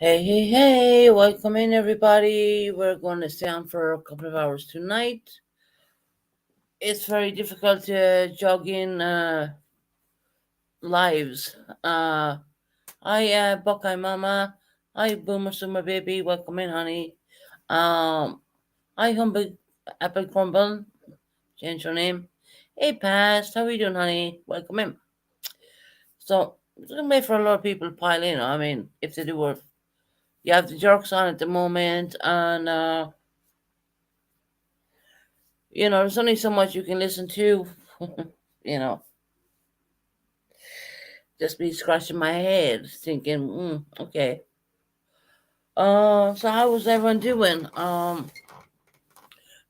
Hey, hey, hey, welcome in everybody. We're going to stay on for a couple of hours tonight. It's very difficult to jog in lives. Hi, Buckeye Mama. Hi, Boomer Summer Baby. Welcome in, honey. Um, Hi, Humble Apple Crumble. Change your name. Hey, Past. How are you doing, honey? Welcome in. So, it's going to wait for a lot of people to pile in. I mean, if they do work. You have the jerks on at the moment, and there's only so much you can listen to. you know, just be scratching my head, thinking, okay. So how was everyone doing?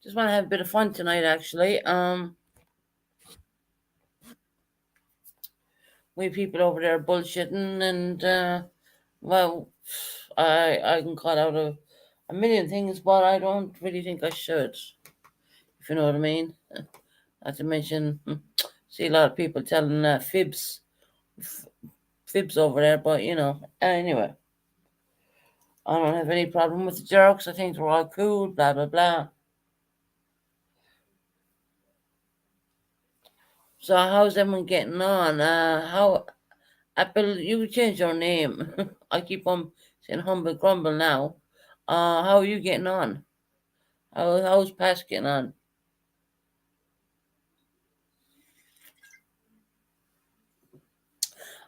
Just want to have a bit of fun tonight, actually. We people over there bullshitting, and well, I can cut out a million things, but I don't really think I should. If you know what I mean. Not to mention, see a lot of people telling fibs over there, but anyway. I don't have any problem with the jokes. I think they're all cool, blah, blah, blah. So, how's everyone getting on? Apple, you changed your name. I keep on saying Humble Grumble now. How are you getting on? How's Pat getting on?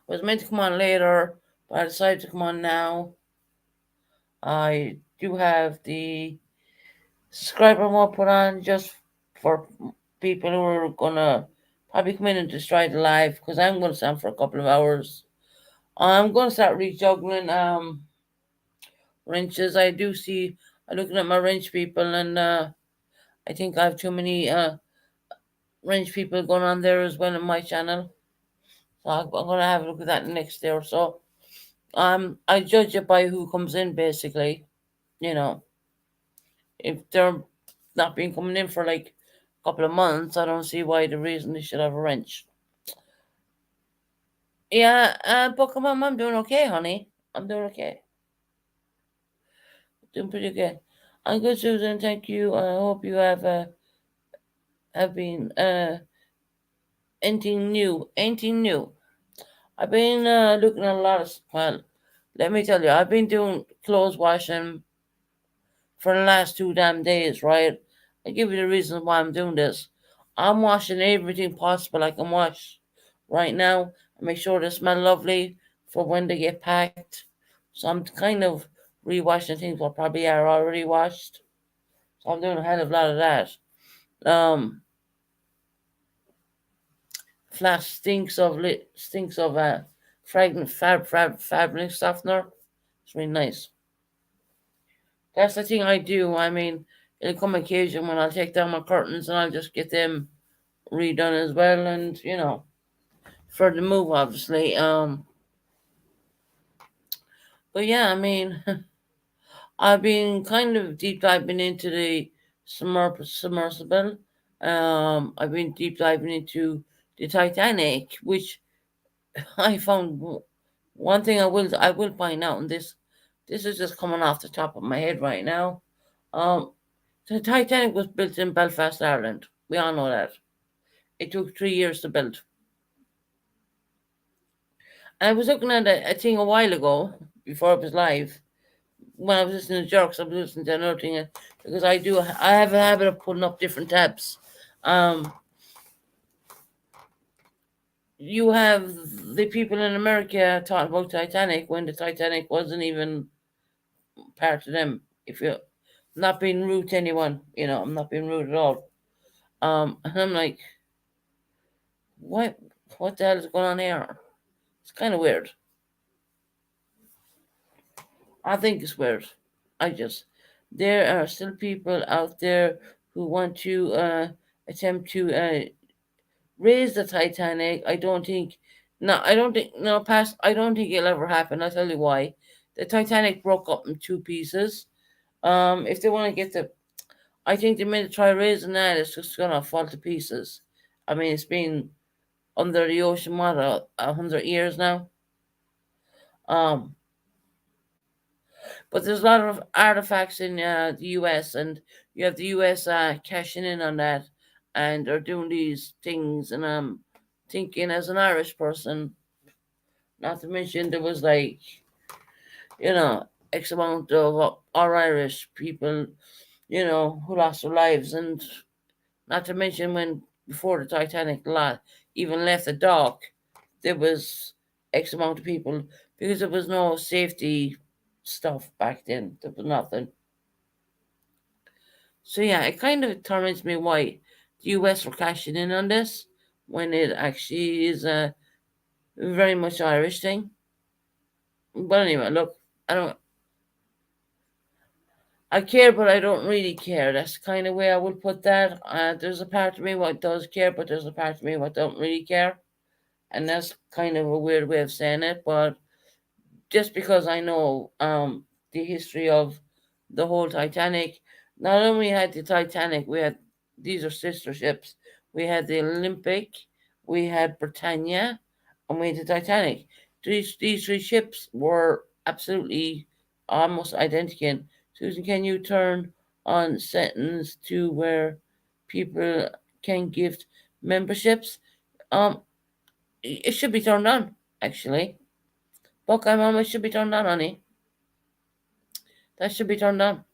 I was meant to come on later, but I decided to come on now. I do have the subscriber mode put on just for people who are gonna probably come in and destroy the live because I'm gonna stand for a couple of hours. I'm gonna start rejuggling wrenches. I do see. I'm looking at my wrench people, and I think I have too many wrench people going on there as well in my channel. So I'm gonna have a look at that next day or so. I judge it by who comes in, basically. You know, if they're not been coming in for like a couple of months, I don't see why the reason they should have a wrench. Yeah, Pokemon, I'm doing okay, honey. I'm doing okay. Doing pretty good. I'm good, Susan. Thank you. I hope you have been anything new. Anything new. I've been looking at a lot of. Well, let me tell you, I've been doing clothes washing for the last 2 damn days. Right? I give you the reason why I'm doing this. I'm washing everything possible I can wash right now. I make sure they smell lovely for when they get packed. So I'm kind of rewashing things that probably are already washed. So I'm doing a hell of a lot of that. Um, Flash stinks of fragrant fabric softener. It's really nice. That's the thing I do. I mean, it'll come occasion when I'll take down my curtains and I'll just get them redone as well. And for the move, obviously. But yeah, I mean, I've been kind of deep diving into the submersible. I've been deep diving into the Titanic, which I found one thing I will point out, and this is just coming off the top of my head right now. Um, the Titanic was built in Belfast, Ireland. We all know that. It took 3 years to build. And I was looking at a thing a while ago before it was live. When I was listening to Jerks, I was listening to another thing because I have a habit of putting up different tabs. Um, you have the people in America talking about Titanic when the Titanic wasn't even part of them. If you're not being rude to anyone, I'm not being rude at all. And I'm like, what? What the hell is going on here? It's kind of weird. I think it's weird. I just there are still people out there who want to attempt to raise the Titanic. I don't think. No, I don't think. No, past. I don't think it'll ever happen. I'll tell you why. The Titanic broke up in two pieces. If they want to get the I think the minute try raising that, it's just gonna fall to pieces. I mean, it's been under the ocean what 100 years now. Um, But there's a lot of artifacts in the US, and you have the US cashing in on that, and they're doing these things. And I'm thinking, as an Irish person, not to mention there was like, X amount of our Irish people, who lost their lives, and not to mention when before the Titanic lot even left the dock, there was X amount of people because there was no safety stuff back then. There was nothing. So yeah, it kind of torments me why the US were cashing in on this when it actually is a very much Irish thing. But anyway, look, I don't. I care, but I don't really care. That's the kind of way I would put that. There's a part of me what does care, but there's a part of me what don't really care, and that's kind of a weird way of saying it. But just because I know the history of the whole Titanic. Not only had the Titanic, we had these are sister ships. We had the Olympic, we had Britannia, and we had the Titanic. These three ships were absolutely almost identical. Susan, can you turn on sentence to where people can gift memberships? Um, it should be turned on, actually. Buckeye Mama, it should be turned on, honey. That should be turned on.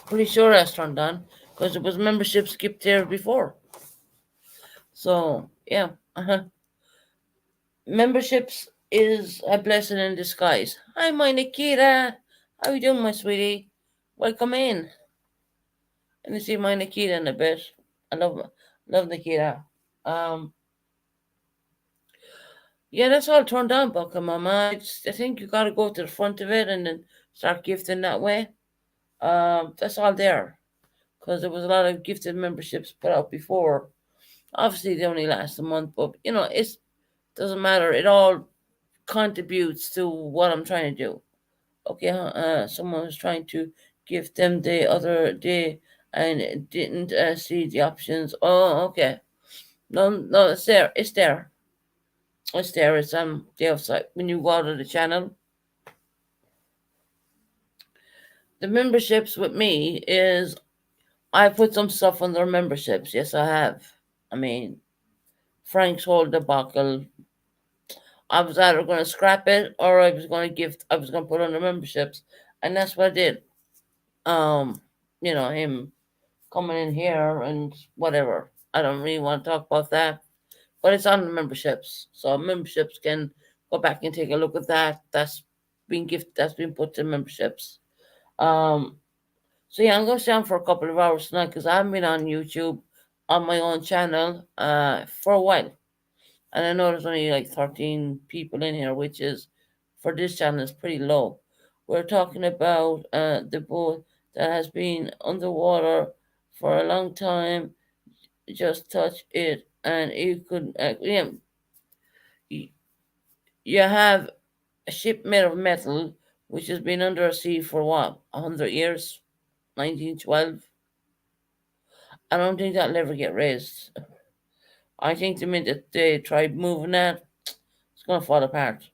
Pretty sure that's turned on because it was membership skipped there before. So yeah, memberships is a blessing in disguise. Hi, my Nikita. How you doing, my sweetie? Welcome in. And you see my Nikita in a bit. I love Nikita. Um, yeah, that's all turned on, Bucka Mama. I think you gotta go to the front of it and then start gifting that way. That's all there because there was a lot of gifted memberships put out before. Obviously, they only last a month, but it doesn't matter. It all contributes to what I'm trying to do. Okay, someone was trying to gift them the other day and didn't see the options. Oh, okay. No, no, it's there. It's there. It's there. It's on the outside. When you go out of the channel, the memberships with me is I put some stuff on their memberships. Yes, I have. I mean, Frank's Hold the Buckle. I was either going to scrap it or I was going to put on the memberships. And that's what I did. Um, him coming in here and whatever. I don't really want to talk about that. But it's on the memberships. So memberships can go back and take a look at that. That's been put to memberships. Um, so yeah, I'm going to stay on for a couple of hours tonight because I haven't been on YouTube on my own channel for a while. And I know there's only like 13 people in here, which is for this channel is pretty low. We're talking about the boat that has been underwater for a long time. Just touch it, and you could you have a ship made of metal, which has been under the sea for what 100 years, 1912. I don't think that'll ever get raised. I think the minute they try moving that, it's gonna fall apart.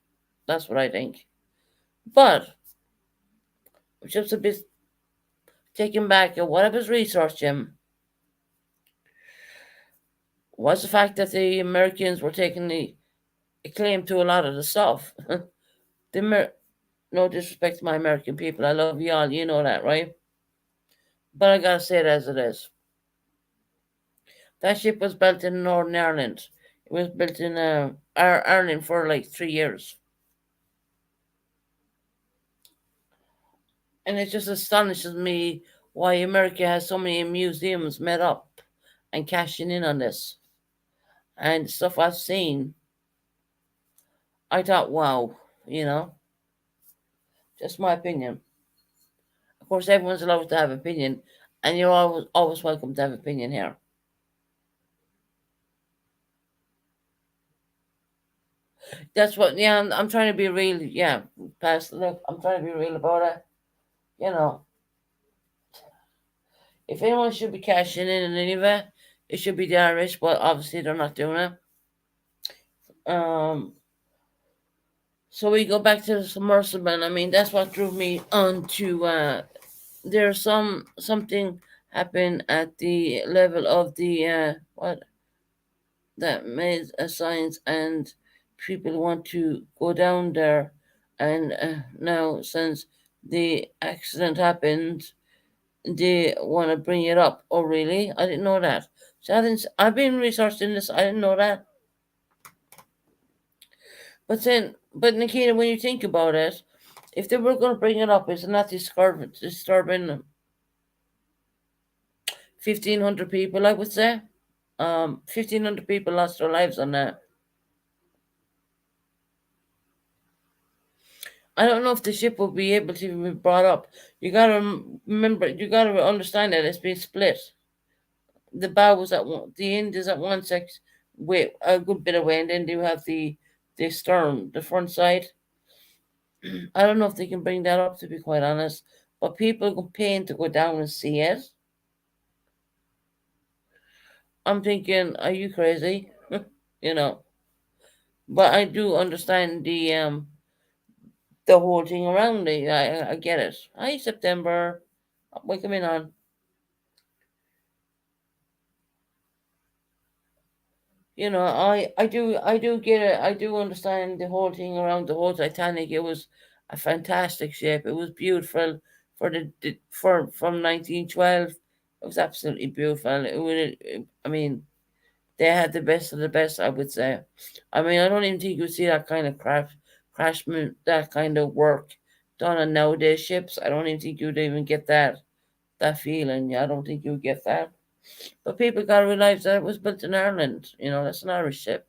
That's what I think. But just a bit taken back at what I was researching was the fact that the Americans were taking the claim to a lot of the stuff. No disrespect to my American people, I love y'all, you know that, right? But I gotta say it as it is. That ship was built in Northern Ireland. It was built in Ireland for like 3 years. And it just astonishes me why America has so many museums made up and cashing in on this. And stuff I've seen, I thought, wow, you know, just my opinion. Of course, everyone's allowed to have opinion, and you're always welcome to have opinion here. That's what, yeah, I'm trying to be real, yeah, look, I'm trying to be real about it. You know, if anyone should be cashing in anyway, it should be the Irish, but obviously they're not doing it. Um, So we go back to the submersible. I mean, that's what drew me on to. There's something happened at the level of the what that made a science, and people want to go down there. And now, since the accident happened, they want to bring it up. Oh, really? I didn't know that. So I've been researching this. I didn't know that. But Nikita, when you think about it, if they were going to bring it up, it's not disturbing 1,500 people, I would say. 1,500 people lost their lives on that. I don't know if the ship will be able to be brought up. You gotta remember, you gotta understand that it's been split. The bow was at one, the end is at one section, with a good bit away, and then you have the stern, the front side. I don't know if they can bring that up, to be quite honest. But people are paying to go down and see it. I'm thinking, are you crazy? you know. But I do understand the whole thing around it. I get it. Hi, September. What coming on? I do get it. I do understand the whole thing around the whole Titanic. It was a fantastic ship. It was beautiful for from 1912. It was absolutely beautiful. I mean, they had the best of the best, I would say. I mean, I don't even think you see that kind of that kind of work done on nowadays ships. I don't even think you'd even get that feeling. I don't think you'd get that. But people gotta realize that it was built in Ireland. That's an Irish ship.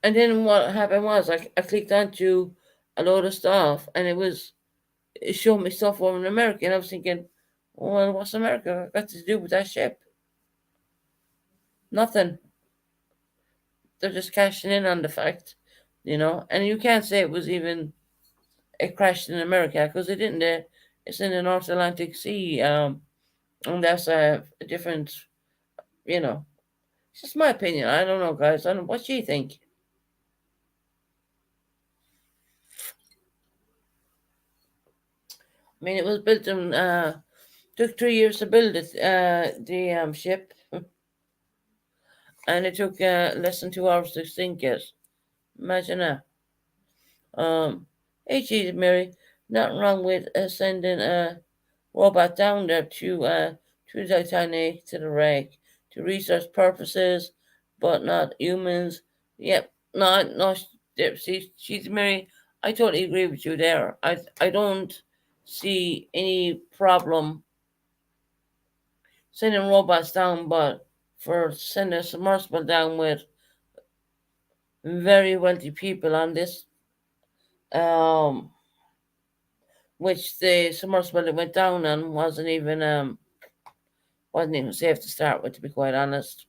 And then what happened was I clicked onto a load of stuff, and it showed me stuff over in America, and I was thinking, well, what's America got to do with that ship? Nothing. They're just cashing in on the fact. And you can't say it was even it crashed in America because it didn't. It's in the North Atlantic Sea, and that's a different. You know, it's just my opinion. I don't know, guys. I don't. What do you think? I mean, it was built in. Took 3 years to build it. The ship, and it took less than 2 hours to sink it. Imagine that. Um, hey, geez, Mary, nothing wrong with sending robot down there to the Titanic, to the wreck, to research purposes, but not humans. Yep, no. See, she's Mary. I totally agree with you there. I don't see any problem sending robots down, but for sending a submersible down with very wealthy people on this, um, which the submersible that went down on wasn't even safe to start with, to be quite honest.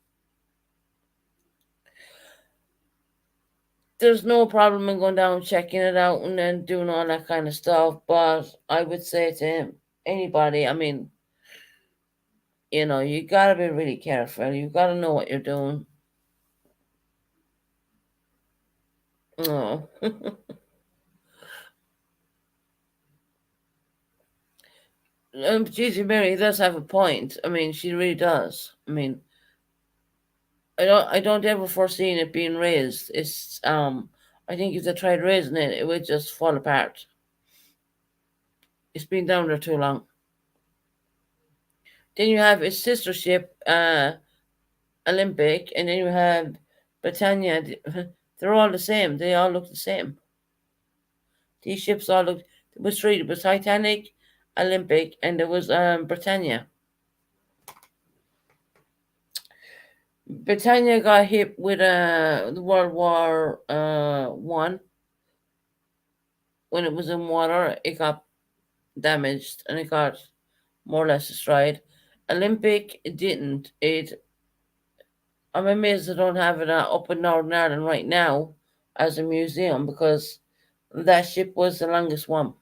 There's no problem in going down, checking it out, and then doing all that kind of stuff. But I would say to anybody, I mean, you gotta be really careful. You gotta know what you're doing. Oh, Gigi Mary does have a point. I mean, she really does. I mean, I don't ever foresee it being raised. I think if they tried raising it, it would just fall apart. It's been down there too long. Then you have its sister ship, Olympic, and then you have Britannia. They're all the same. They all look the same. These ships all look. There was three. There was Titanic, Olympic, and there was Britannia. Britannia got hit with the World War One when it was in water. It got damaged and it got more or less destroyed. Olympic, it didn't. I'm amazed they don't have it up in Northern Ireland right now as a museum because that ship was the longest one.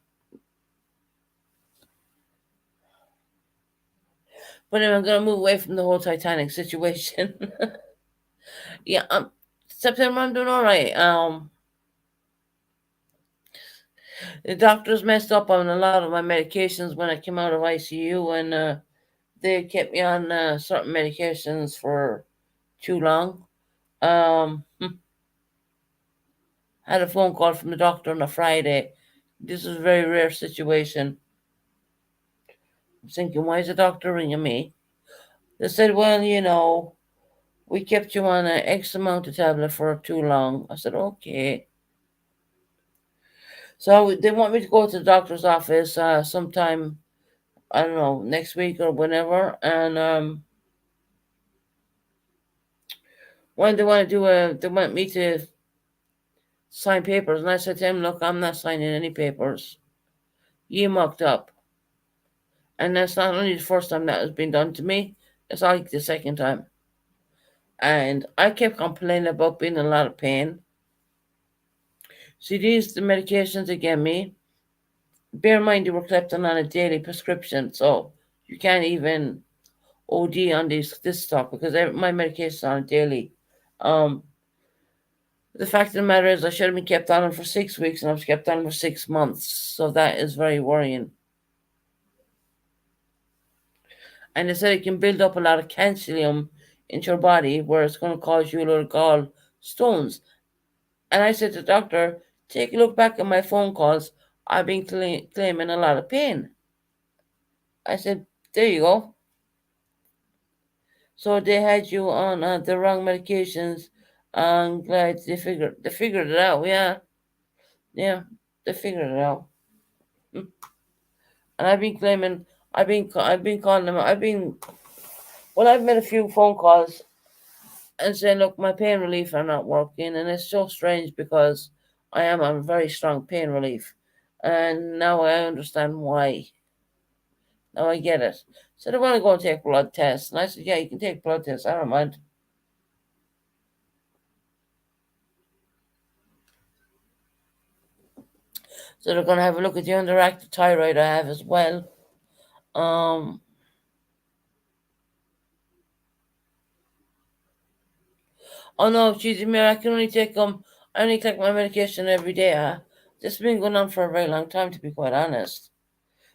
But anyway, I'm going to move away from the whole Titanic situation. yeah, September, I'm doing all right. The doctors messed up on a lot of my medications when I came out of ICU, and they kept me on certain medications for too long. Had a phone call from the doctor on a Friday. This is a very rare situation. I'm thinking, why is the doctor ringing me? They said, well, we kept you on an X amount of tablet for too long. I said, okay. So they want me to go to the doctor's office sometime, I don't know, next week or whenever. And when they want me to sign papers. And I said to him, look, I'm not signing any papers. You mucked up. And that's not only the first time that has been done to me, it's like the second time. And I kept complaining about being in a lot of pain. See, these the medications they gave me. Bear in mind they were kept on a daily prescription, so you can't even OD on this stuff because my medication is on a daily. Um, the fact of the matter is, I should have been kept on them for 6 weeks, and I was kept on for 6 months. So that is very worrying. And they said it can build up a lot of calcium into your body, where it's going to cause you a lot of gallstones. And I said to the doctor, take a look back at my phone calls. I've been claiming a lot of pain. I said, there you go. So they had you on the wrong medications. I'm glad they figured it out. Yeah, yeah, they figured it out. Mm. And I've been claiming, I've been calling them. I've made a few phone calls and saying, look, my pain relief are not working, and it's so strange because I am on very strong pain relief, and now I understand why. Now I get it. So they want to go and take blood tests, and I said, yeah, you can take blood tests. I don't mind. So they're going to have a look at the underactive thyroid I have as well. Um, oh no, geez, Amir, I can only take I only take my medication every day. This has been going on for a very long time, to be quite honest.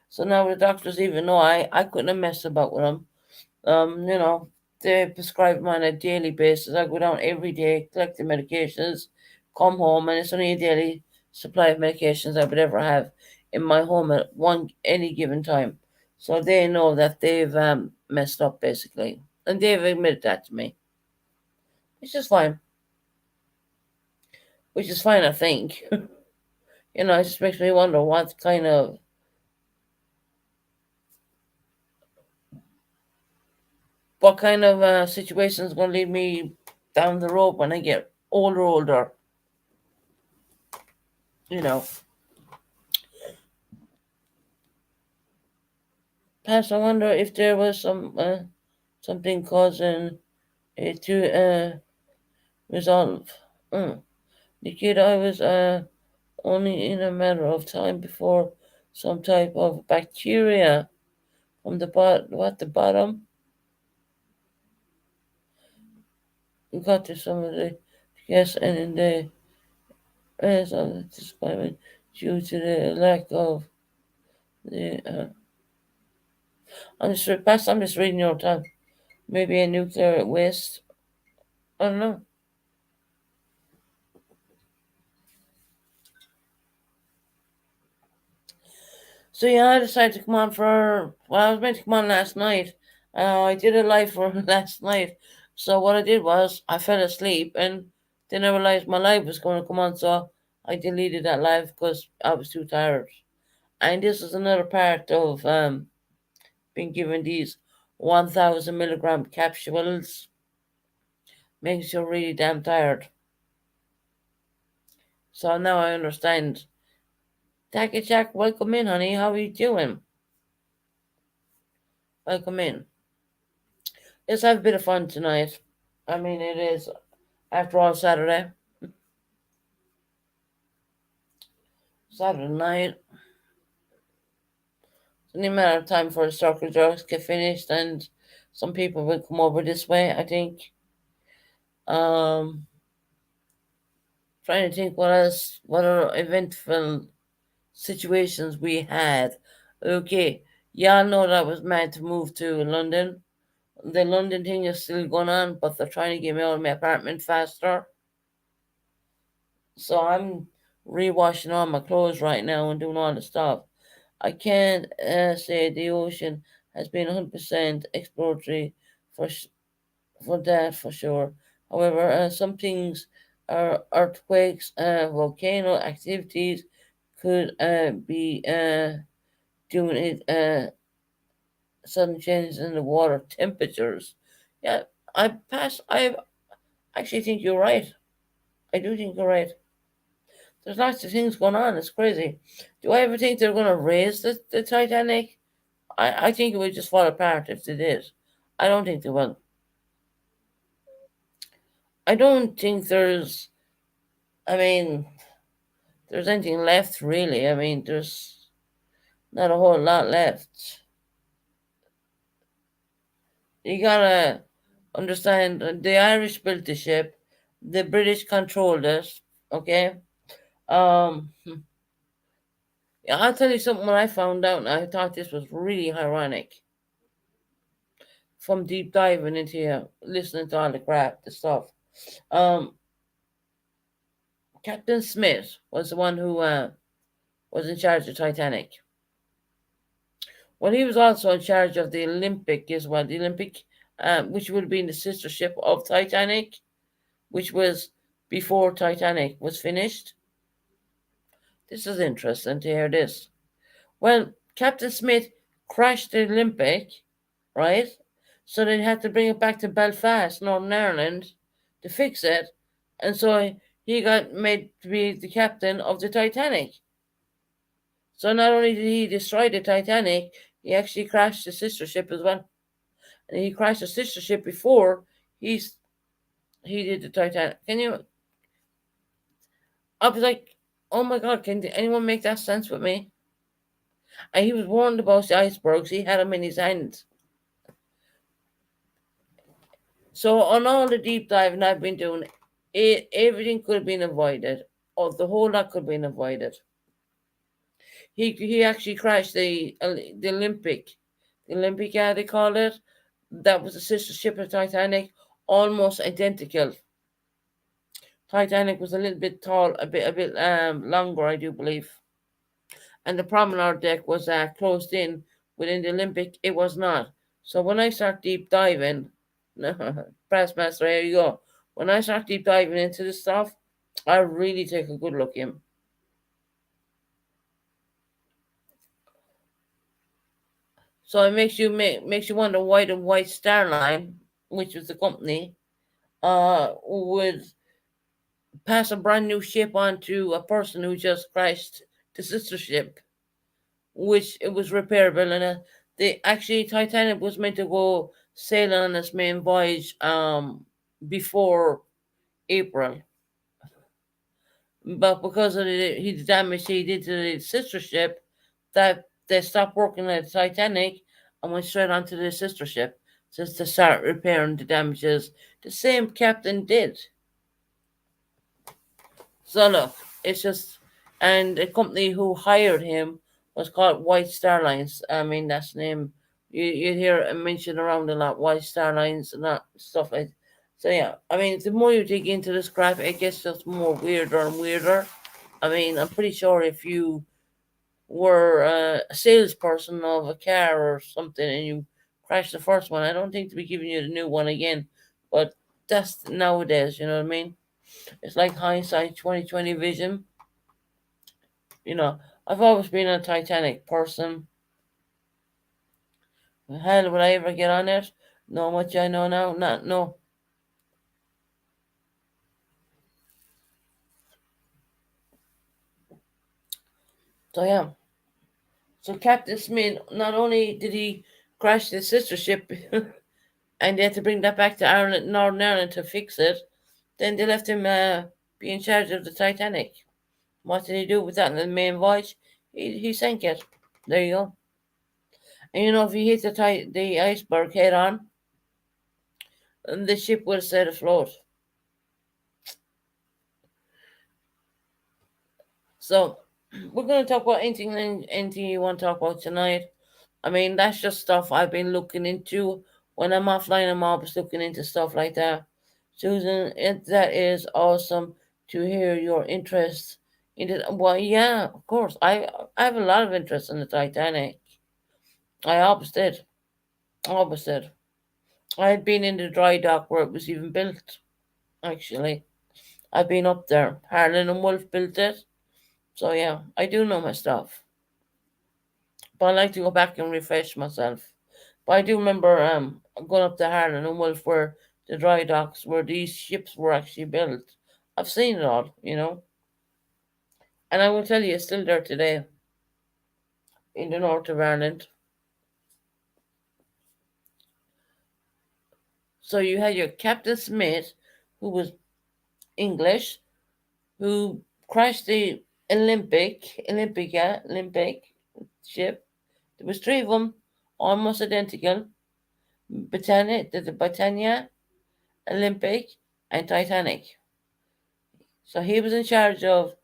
So now the doctors even know I couldn't have messed about with them. You know, they prescribe them on a daily basis. I go down every day, collect the medications, come home, and it's only a daily supply of medications I would ever have in my home at one any given time. So they know that they've messed up basically, and they've admitted that to me, which is fine. Which is fine, I think. It just makes me wonder what kind of situation is going to lead me down the road when I get older. You know. Perhaps I wonder if there was something causing it to resolve. Mm. The kid I was only in a matter of time before some type of bacteria from the bottom got to some of the yes, and in the rest of the disappointment due to the lack of the. I'm just reading your time. Maybe a nuclear waste. I don't know. So yeah, I decided to come on I was meant to come on last night. I did a live for last night. So what I did was I fell asleep and then I realized my live was going to come on. So I deleted that live because I was too tired. And this is another part of being given these 1,000 milligram capsules. Makes you really damn tired. So now I understand. Taki Jack, welcome in, honey. How are you doing? Welcome in. Let's have a bit of fun tonight. I mean, it is, after all, Saturday. Saturday night. It's only a matter of time for the circle jerks get finished, and some people will come over this way, I think. Um, Trying to think what else, what other eventful situations we had. Okay, y'all know that I was mad to move to London. The London thing is still going on, but they're trying to get me out of my apartment faster. So I'm rewashing all my clothes right now and doing all the stuff. I can't say the ocean has been 100% exploratory for for that for sure. However, some things are earthquakes, volcano activities could be doing it. Sudden changes in the water temperatures. Yeah, I actually think you're right. I do think you're right. There's lots of things going on. It's crazy. Do I ever think they're going to raise the Titanic? I think it would just fall apart if they did. I don't think they will. I don't think I mean, there's anything left really. I mean, there's not a whole lot left. You gotta understand the Irish built the ship, the British controlled it, okay? Yeah, I'll tell you something when I found out, and I thought this was really ironic from deep diving into listening to all the crap, the stuff. Um, Captain Smith was the one who was in charge of Titanic. Well, he was also in charge of the Olympic as well. The Olympic, which would have been the sister ship of Titanic, which was before Titanic was finished. This is interesting to hear this. Well, Captain Smith crashed the Olympic, right? So they had to bring it back to Belfast, Northern Ireland, to fix it. And so he got made to be the captain of the Titanic. So not only did he destroy the Titanic, he actually crashed the sister ship as well. And he crashed the sister ship before he's he did the Titanic. Can you? I was like, oh my god, can anyone make that sense with me? And he was warned about the icebergs. He had them in his hands. So on all the deep diving I've been doing, everything could have been avoided. Or the whole lot could have been avoided. He actually crashed the Olympic, they call it. That was the sister ship of Titanic, almost identical. Titanic was a little bit tall, a bit longer, I do believe. And the promenade deck was closed in within the Olympic. It was not. So when I start deep diving, press master, here you go. When I start deep diving into this stuff, I really take a good look in. So it makes you wonder why the White Star Line, which was the company, would pass a brand new ship on to a person who just crashed the sister ship, which it was repairable, and the actually Titanic was meant to go sailing on its main voyage before April, but because of the damage he did to the sister ship, that they stopped working at the Titanic and went straight onto the sister ship just to start repairing the damages the same captain did. So look, it's just, and the company who hired him was called White Star Lines. I mean, that's the name you hear it mentioned around a lot, White Star Lines and that stuff like. So yeah, I mean, the more you dig into this graph, it gets just more weirder and weirder. I mean, I'm pretty sure if you were a salesperson of a car or something and you crashed the first one, I don't think they'll be giving you the new one again. But that's nowadays, you know what I mean? It's like hindsight 2020 vision. I've always been a Titanic person. Hell, will I ever get on it? Know much I know now? Not no. So yeah. So Captain Smith, not only did he crash the sister ship, and they had to bring that back to Ireland, Northern Ireland to fix it, then they left him be in charge of the Titanic. What did he do with that in the main voyage? He sank it. There you go. And if he hit the iceberg head on, and the ship would have stayed afloat. So we're going to talk about anything you want to talk about tonight. I mean, that's just stuff I've been looking into. When I'm offline, I'm always looking into stuff like that. Susan, that is awesome to hear your interest in it. Well, yeah, of course. I have a lot of interest in the Titanic. I always did. Always did. I had been in the dry dock where it was even built, actually. I've been up there. Harlan and Wolf built it. So, yeah, I do know my stuff. But I like to go back and refresh myself. But I do remember going up to Harlan and Wolf where the dry docks where these ships were actually built. I've seen it all. And I will tell you, it's still there today in the north of Ireland. So you had your Captain Smith, who was English, who crashed the Olympic ship. There was three of them, almost identical. Britannia, Olympic, and Titanic. So he was in charge of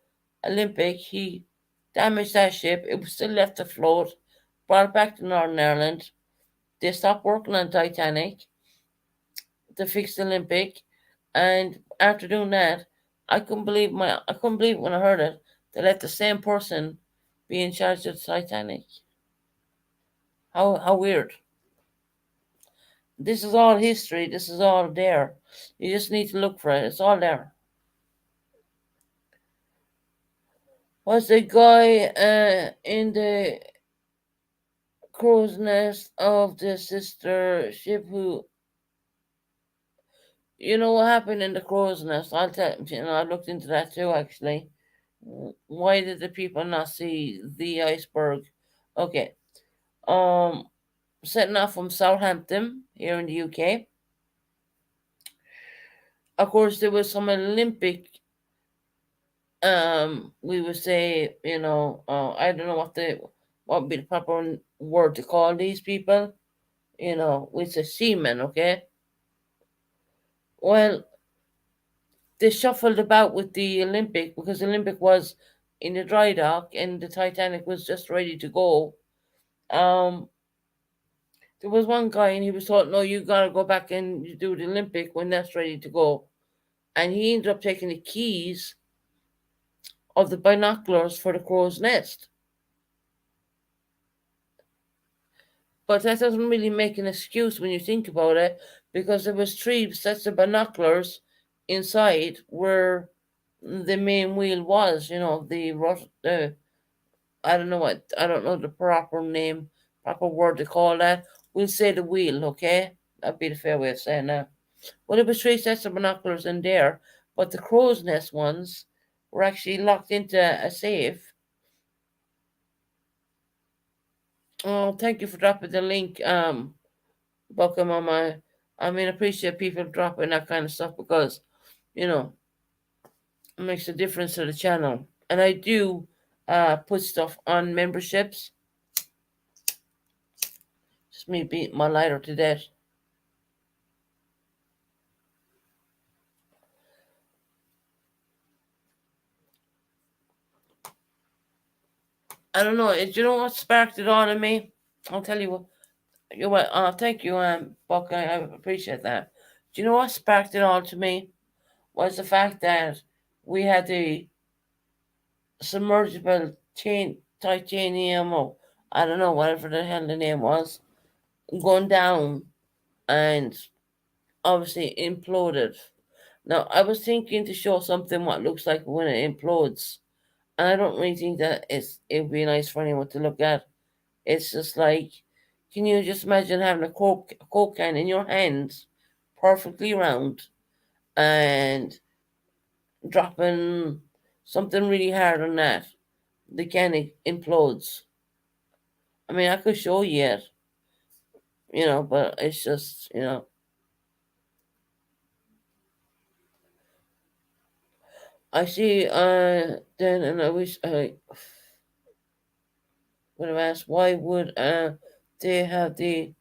Olympic. He damaged that ship. It was still left afloat. Brought it back to Northern Ireland. They stopped working on Titanic to fix the Olympic, and after doing that, I couldn't believe when I heard it. They let the same person be in charge of the Titanic. How weird. This is all history. This is all there. You just need to look for it. It's all there. Was the guy in the crow's nest of the sister ship who, what happened in the crow's nest? I'll tell you. I looked into that too, actually. Why did the people not see the iceberg? Okay. Um, Setting off from Southampton here in the UK. Of course, there was some Olympic. We would say, I don't know what would be the proper word to call these people. We say seamen. Okay. Well, they shuffled about with the Olympic because the Olympic was in the dry dock and the Titanic was just ready to go. Um, there was one guy and he was told, no, you gotta go back and do the Olympic when that's ready to go. And he ended up taking the keys of the binoculars for the crow's nest. But that doesn't really make an excuse when you think about it, because there was three sets of binoculars inside where the main wheel was. The I don't know the proper word to call that. We'll say the wheel, okay? That'd be the fair way of saying that. Well, there was three sets of binoculars in there, but the crow's nest ones were actually locked into a safe. Oh, thank you for dropping the link, Buckham, on my. I mean, I appreciate people dropping that kind of stuff because, you know, it makes a difference to the channel. And I do put stuff on memberships. Just me beating my lighter to death. I don't know. Do you know what sparked it on in me? I'll tell you what. You what? Thank you, Buck. I appreciate that. Do you know what sparked it on to me? Was the fact that we had the submersible titanium, or I don't know, whatever the hell the name was, going down and obviously imploded. Now, I was thinking to show something what looks like when it implodes, and I don't really think that it would be nice for anyone to look at. It's just like, can you just imagine having a coke can in your hands, perfectly round, and dropping something really hard on that? The can implodes. I mean, I could show you it, but it's just. I see, then, and I wish I would have asked, why would they have the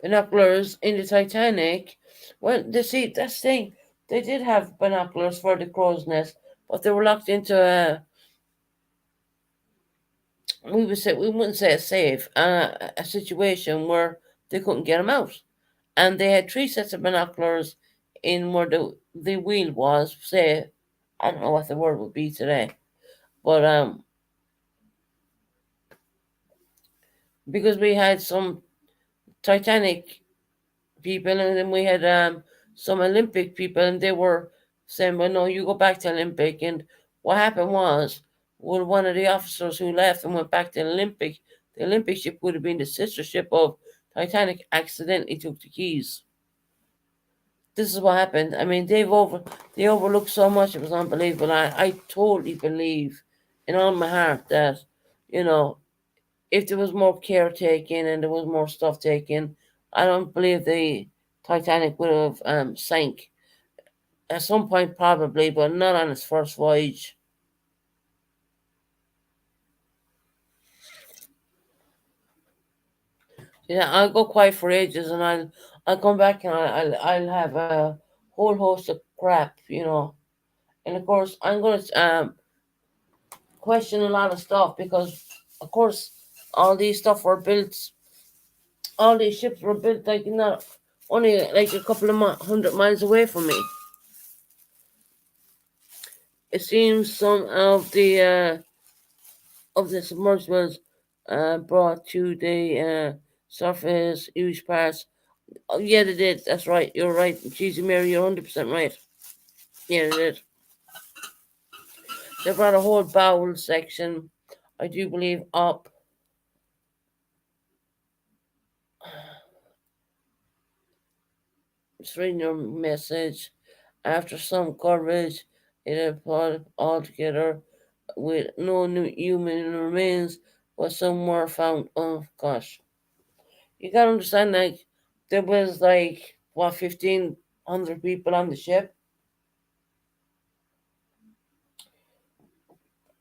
binoculars in the Titanic? Well, see, that's the thing. They did have binoculars for the crow's nest, but they were locked into we wouldn't say a safe, a situation where they couldn't get them out, and they had three sets of binoculars in where the wheel was. Say, I don't know what the word would be today, but because we had some Titanic people, and then we had some Olympic people, and they were saying, "Well, no, you go back to Olympic." And what happened was, well, one of the officers who left and went back to the Olympic ship would have been the sister ship of Titanic, accidentally took the keys. This is what happened. I mean, they overlooked so much; it was unbelievable. I totally believe, in all my heart, that you know if there was more care taken and there was more stuff taken, I don't believe the Titanic would have sank. At some point, probably, but not on its first voyage. Yeah, I'll go quiet for ages, and I'll come back and I'll have a whole host of crap, And of course, I'm going to question a lot of stuff because, of course, all these stuff were built. All these ships were built like not only like a couple of 100 miles away from me. It seems some of the submersibles brought to the surface huge parts. Oh, yeah, they did. That's right. You're right. Cheesy Mary, you're 100% right. Yeah, they did. They brought a whole bowel section, I do believe, up. Just reading your message. After some coverage, it had brought all together with no new human remains, but some were found. Oh, gosh. You gotta understand, like, there was like, what, 1,500 people on the ship?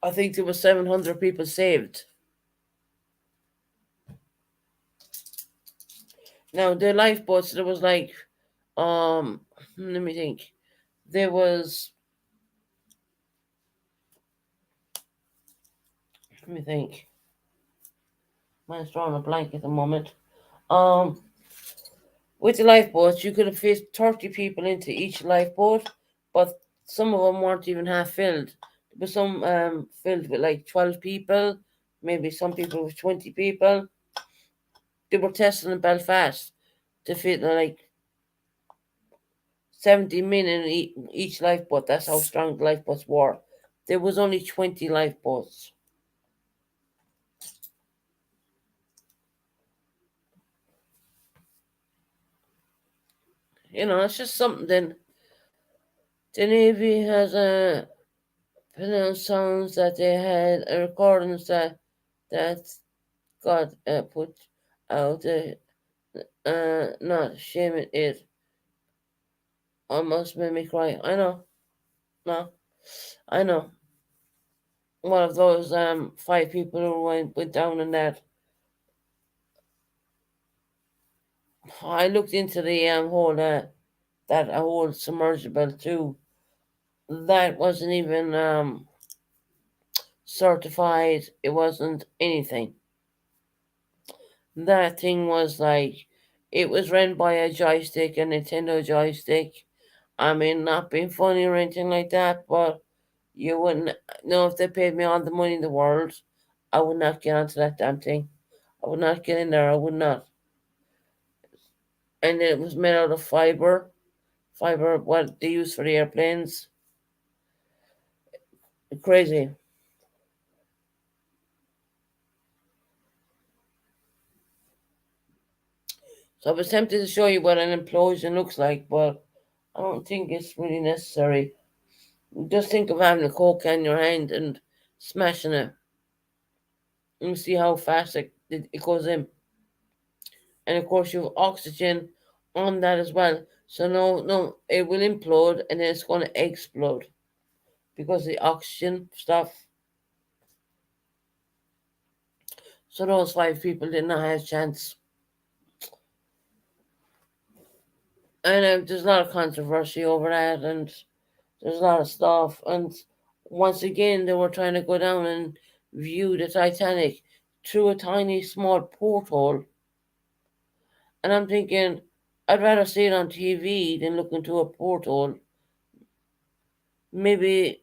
I think there was 700 people saved. Now, the lifeboats, there was like, let me think. There was, let me think. Mine's drawing a blank at the moment. Um, with the lifeboats, you could have fit 30 people into each lifeboat, but some of them weren't even half filled. There was some filled with like 12 people, maybe some people with 20 people. They were testing in Belfast to fit like 70 men in each lifeboat. That's how strong the lifeboats were. There was only 20 lifeboats. It's just something. Then the Navy has pronounced sounds that they had recordings that got put out. Not shaming it. Almost made me cry. I know. No, I know. One of those five people who went down in that. I looked into the whole that whole submersible too. That wasn't even certified. It wasn't anything. That thing was like, it was run by a joystick, a Nintendo joystick. I mean, not being funny or anything like that, but you wouldn't know if they paid me all the money in the world. I would not get onto that damn thing. I would not get in there. I would not. And it was made out of fiber, what they use for the airplanes. Crazy. So I was tempted to show you what an implosion looks like, but I don't think it's really necessary. Just think of having a coke can in your hand and smashing it, and see how fast it goes in. And of course, you have oxygen on that as well. So no, it will implode and then it's going to explode because the oxygen stuff. So those five people did not have a chance. and there's a lot of controversy over that, and there's a lot of stuff. And once again, they were trying to go down and view the Titanic through a tiny small porthole. And I'm thinking, I'd rather see it on TV than look into a porthole. Maybe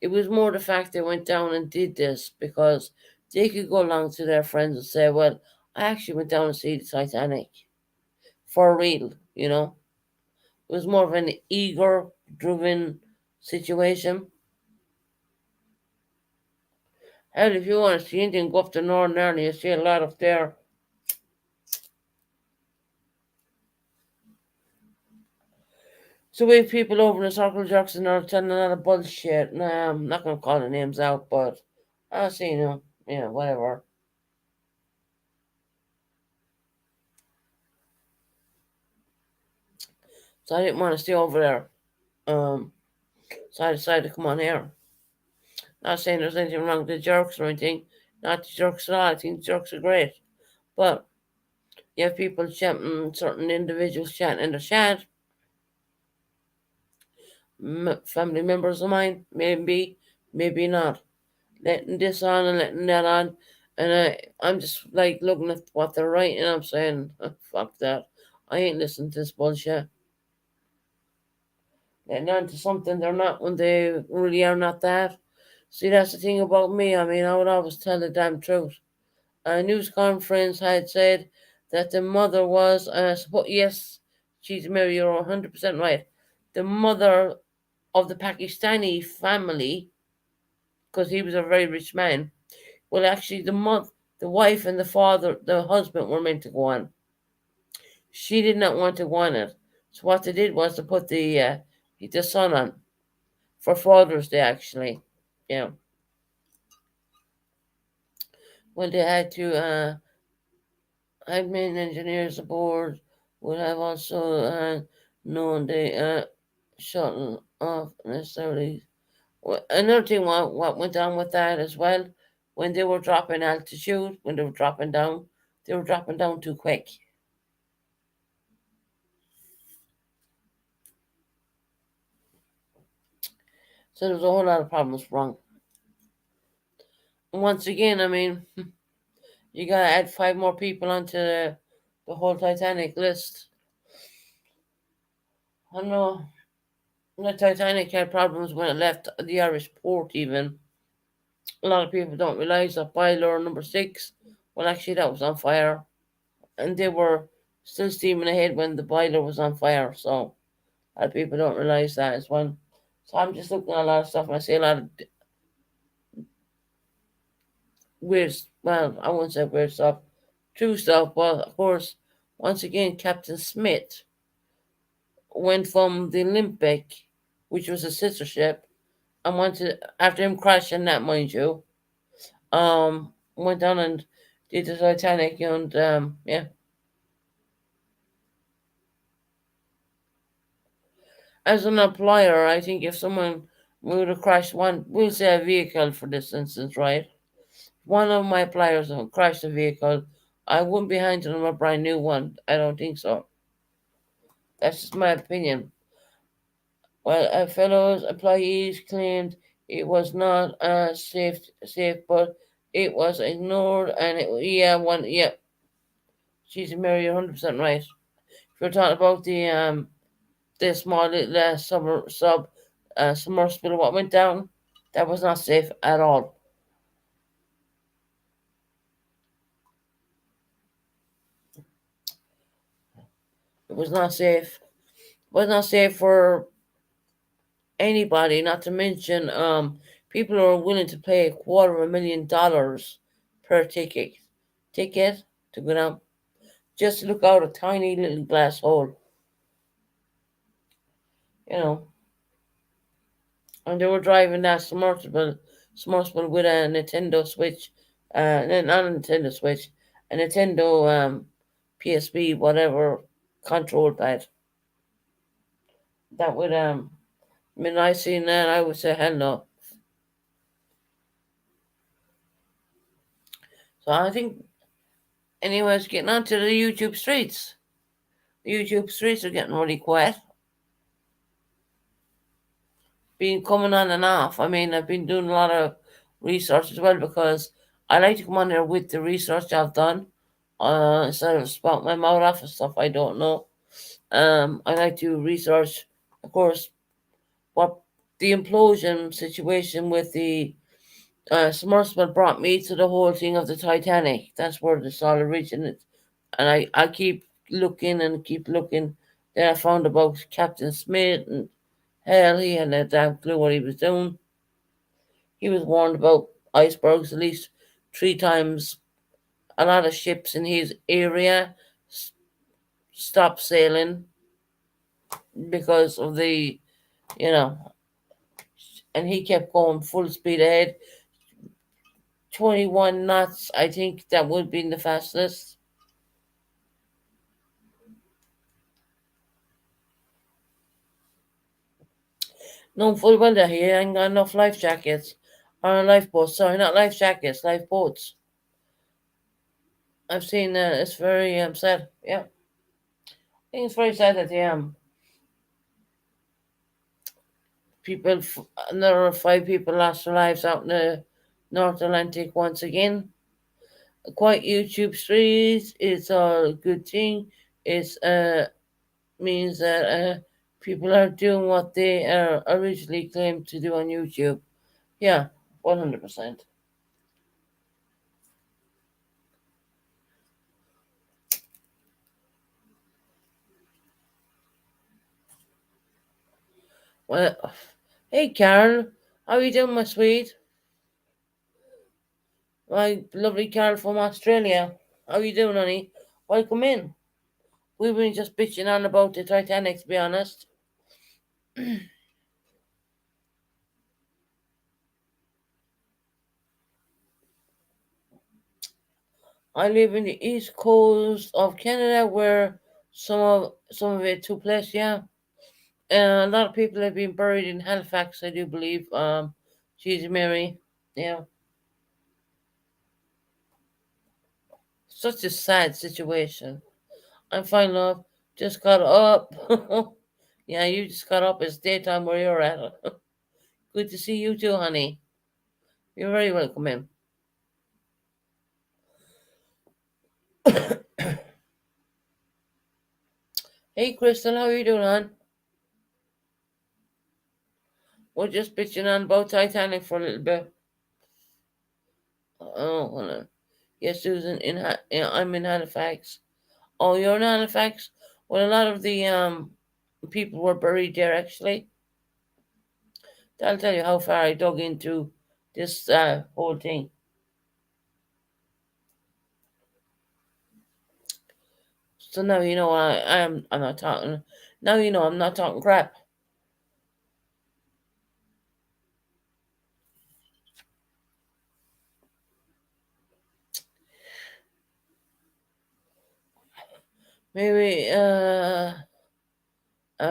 it was more the fact they went down and did this because they could go along to their friends and say, well, I actually went down and see the Titanic for real, you know. It was more of an ego driven situation. Hell, if you want to see anything, go up to Northern Ireland, you see a lot up there. So we have people over in the circle jerks and are telling a lot of bullshit. Nah, I'm not gonna call the names out, but I see yeah, whatever. So I didn't want to stay over there. Um, so I decided to come on here. Not saying there's anything wrong with the jerks or anything. Not the jerks at all. I think the jerks are great. But you have people chatting, certain individuals chatting in the chat, family members of mine, maybe, maybe not. Letting this on and letting that on. And I'm just like looking at what they're writing. I'm saying, "Oh, fuck that. I ain't listening to this bullshit. Letting on to something they're not when they really are not that. See, that's the thing about me. I mean, I would always tell the damn truth. A news conference had said that the mother was, yes, she's Mary, you're 100% right. The mother of the Pakistani family, because he was a very rich man, well, actually, the wife and the father, the husband were meant to go on. She did not want to go on it. So what they did was to put the son on for Father's Day, actually. Yeah. Well, they had to, admin engineers aboard would have also known they shuttle off necessarily. Another thing, what went on with that as well, when they were dropping altitude, when they were dropping down too quick. So there was a whole lot of problems wrong. And once again, I mean, you gotta add five more people onto the whole Titanic list. I know the Titanic had problems when it left the Irish port, even. A lot of people don't realize that boiler number six, well, actually, that was on fire. And they were still steaming ahead when the boiler was on fire. So a lot of people don't realize that as well. So I'm just looking at a lot of stuff and I see a lot of weird, well, I wouldn't say weird stuff, true stuff. But of course, once again, Captain Smith went from the Olympic, which was a sister ship, and went to, after him crashing that, mind you, went down and did the Titanic, and yeah. As an employer, I think if someone would have crashed one, we'll say a vehicle for this instance, right? One of my pliers crashed a vehicle, I wouldn't be handing them a brand new one. I don't think so. That's just my opinion. Well, a fellow employees claimed it was not safe, but it was ignored, and yeah. She's Mary, 100% right. If you're talking about the small little submersible what went down, that was not safe at all. It was not safe. It was not safe for anybody, not to mention people who are willing to pay $250,000 per ticket to go down just to look out a tiny little glass hole, you know. And they were driving that submersible with a Nintendo Switch, not a Nintendo Switch, a Nintendo PSP, whatever control pad. That would when I seen that, I would say hell no. So I think, anyways, getting on to the YouTube streets. YouTube streets are getting really quiet. Been coming on and off. I mean, I've been doing a lot of research as well because I like to come on there with the research I've done, instead of spout my mouth off of stuff I don't know. I like to research, of course, what the implosion situation with the submersible brought me to the whole thing of the Titanic. That's where this all originated. And I keep looking and keep looking. Then I found about Captain Smith, and hell, he had a damn clue what he was doing. He was warned about icebergs at least 3 times. A lot of ships in his area stopped sailing because of you know, and he kept going full speed ahead. 21 knots, I think that would be the fastest. No, full well that he ain't got enough life jackets. Or lifeboats, sorry, not life jackets, lifeboats. I've seen that. It's very sad. Yeah. I think it's very sad that people, another 5 people lost their lives out in the North Atlantic once again. Quite YouTube streets. It's a good thing. It's means that people are doing what they originally claimed to do on YouTube. Yeah, 100%. Well, hey Carol, how you doing, my sweet? My lovely Carol from Australia. How you doing, honey? Welcome in. We've been just bitching on about the Titanic, to be honest. I live in the east coast of Canada, where some of it took place. Yeah, and a lot of people have been buried in Halifax, I do believe. Jesus Mary. Yeah, such a sad situation. I'm fine, love. Just got up. Yeah, you just got up. It's daytime where you're at. Good to see you too, honey. You're very welcome in. Hey, Crystal, how are you doing, hon? We're just bitching on about Titanic for a little bit. Oh, hold on. Yes, Susan, yeah, I'm in Halifax. Oh, you're in Halifax? Well, a lot of the people were buried there, actually. That'll tell you how far I dug into this whole thing. So now you know I'm not talking. Now you know I'm not talking crap. Maybe are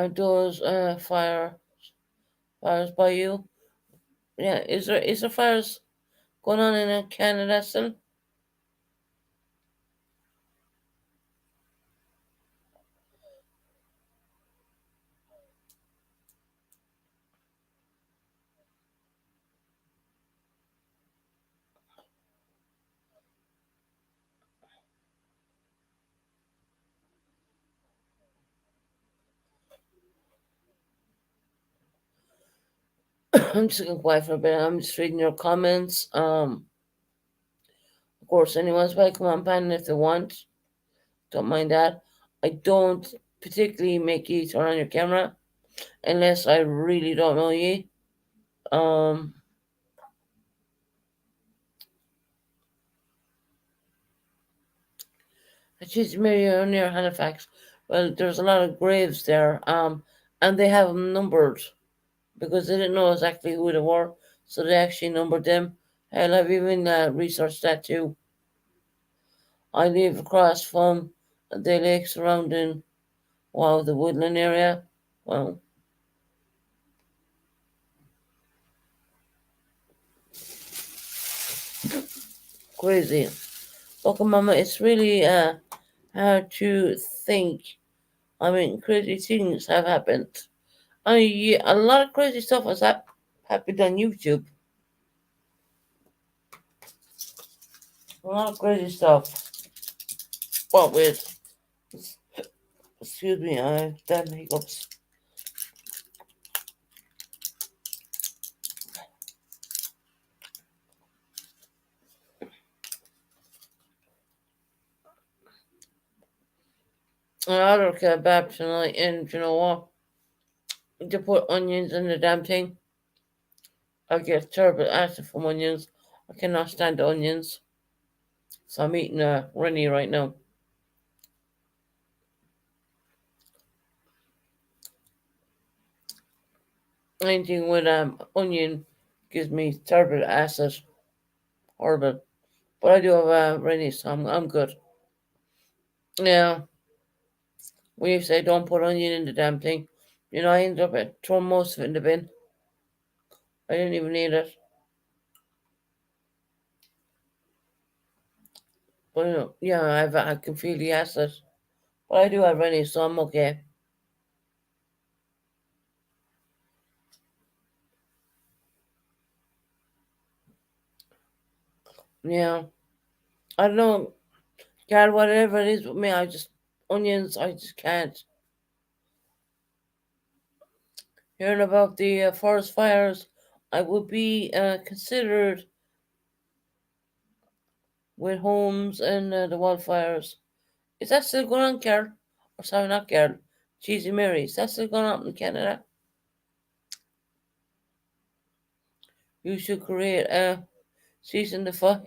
those fires by you? Yeah, is there fires going on in Canada still? I'm just gonna quiet for a bit. I'm just reading your comments. Of course, anyone's welcome on panel if they want. Don't mind that. I don't particularly make you turn on your camera unless I really don't know you. Um, she's maybe near Halifax. Well, there's a lot of graves there. And they have them numbered because they didn't know exactly who they were, so they actually numbered them. Hell, I've even researched that too. I live across from the lake surrounding, wow, the woodland area. Wow, crazy. Okay, Mama, it's really hard to think. I mean, crazy things have happened. I mean, yeah, a lot of crazy stuff has happened on YouTube. A lot of crazy stuff. But with, excuse me, I damn hiccups. Another kebab tonight, and you know what? To put onions in the damn thing. I get terrible acid from onions. I cannot stand onions. So I'm eating a Rennie right now. Anything with onion gives me terrible acid. Horrible. But I do have Rennie, so I'm good. Yeah, when you say don't put onion in the damn thing, you know, I ended up throwing most of it in the bin. I didn't even need it. But you know, yeah, I can feel the acid. But I do have Rennie, so I'm okay. Yeah, I don't know. God, whatever it is with me, onions, I just can't. Hearing about the forest fires, I would be considered with homes and the wildfires. Is that still going on, Carol? Or sorry, not Carol. Cheesy Mary. Is that still going on in Canada? You should create a season the fire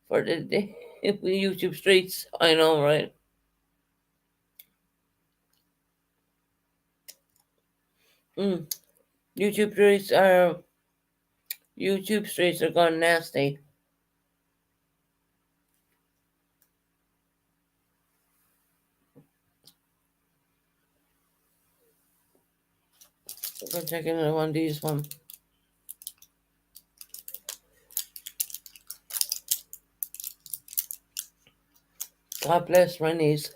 for the day YouTube streets. I know, right? Mm. YouTube streets are YouTube streets are gone nasty. I'm gonna take another one of these one. God bless Rennie's.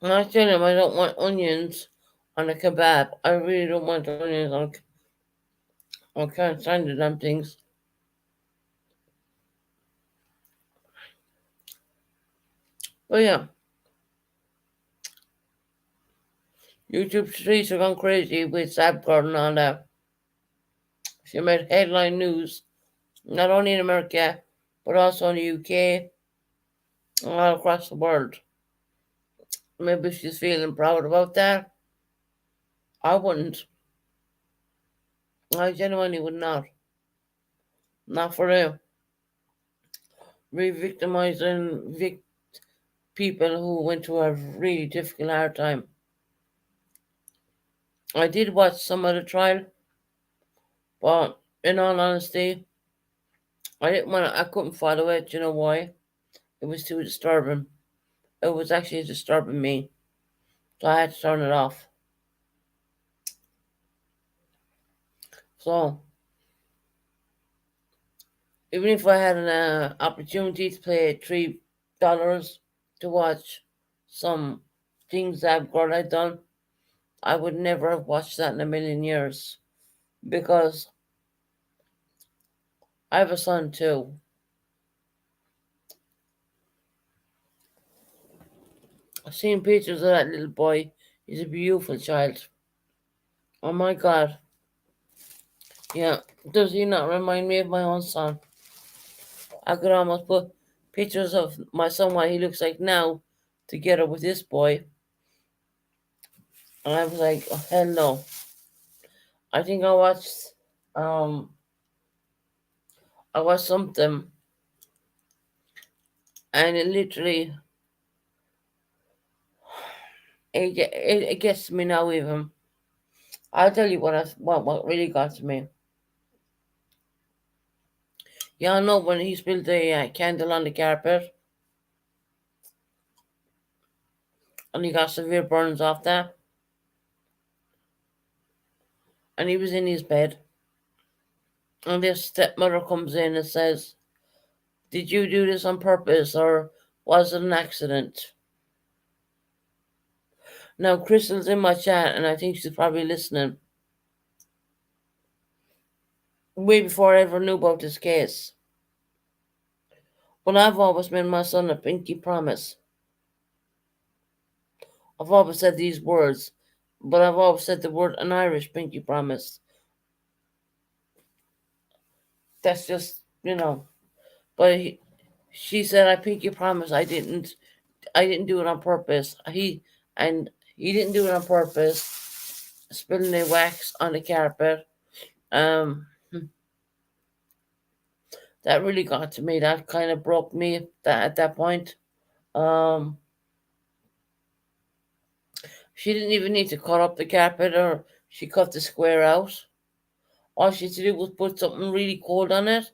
And I tell him I don't want onions on a kebab. I really don't want onions on. I can't stand the damn things. But yeah, YouTube streets are gone crazy with Sapgard and all that. She made headline news, not only in America, but also in the UK and all across the world. Maybe she's feeling proud about that. I wouldn't. I genuinely would not. Not for real. Re-victimizing people who went through a really difficult hard time. I did watch some of the trial, but in all honesty, I didn't want to, I couldn't follow it. You know why? It was too disturbing. It was actually disturbing me. So I had to turn it off. So even if I had an opportunity to pay $3 to watch some things that girl had done, I would never have watched that in a million years because I have a son too. I've seen pictures of that little boy. He's a beautiful child. Oh my God. Yeah. Does he not remind me of my own son? I could almost put pictures of my son, what he looks like now, together with this boy. And I was like, oh, hell no. I think um I watched something and it literally it gets me now even. I'll tell you what really got to me. Y'all know when he spilled the candle on the carpet and he got severe burns off that and he was in his bed and this stepmother comes in and says, Did you do this on purpose or was it an accident? Now, Crystal's in my chat and I think she's probably listening way before I ever knew about this case. But I've always made my son a pinky promise. I've always said these words, but I've always said the word an Irish pinky promise. That's just, But she said, "I pinky promise I didn't do it on purpose." And he didn't do it on purpose. Spilling the wax on the carpet. Um, that really got to me. That kind of broke me at that point. Um, she didn't even need to cut up the carpet or she cut the square out. All she had to do was put something really cold on it,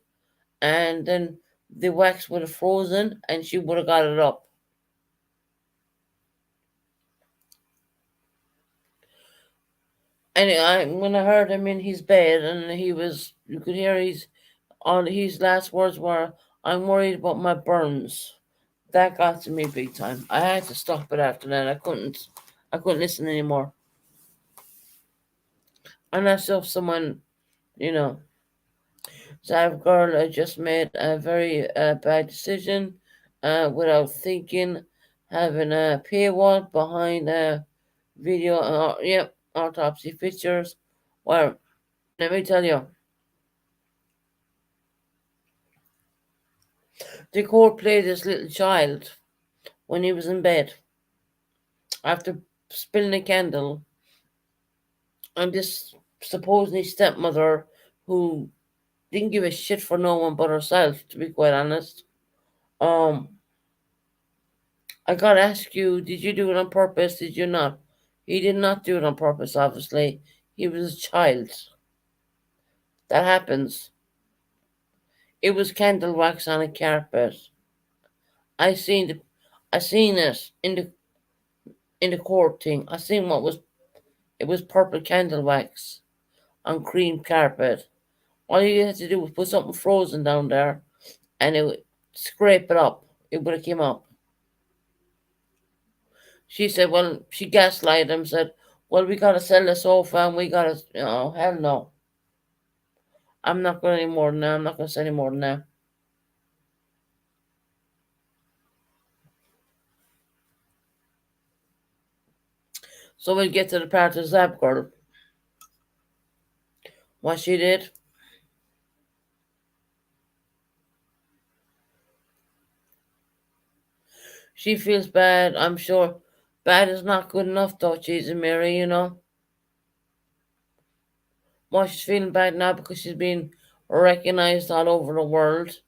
and then the wax would have frozen, and she would have got it up. And when I heard him in his bed, and you could hear his last words were, "I'm worried about my burns." That got to me big time. I had to stop it after that. I couldn't listen anymore. And that's if someone, you know, that girl just made a very bad decision, without thinking, having a paywall behind a video, autopsy pictures. Well, let me tell you, the court played this little child when he was in bed after spilling a candle, and this supposedly stepmother who didn't give a shit for no one but herself, to be quite honest. Um, I gotta ask you, did you do it on purpose? Did you not? He did not do it on purpose, obviously. He was a child. That happens. It was candle wax on a carpet. I seen the, I seen it in the court thing. I seen it was purple candle wax on cream carpet. All you had to do was put something frozen down there, and it would scrape it up. It would have came up. She said, well, she gaslighted him, said, well, we gotta sell the sofa and we gotta, hell no. I'm not going any more than that. I'm not gonna say any more than that. So we'll get to the part of Zap Girl. What she did. She feels bad, I'm sure. Bad is not good enough though, Jesus Mary. Well, she's feeling bad now because she's being recognized all over the world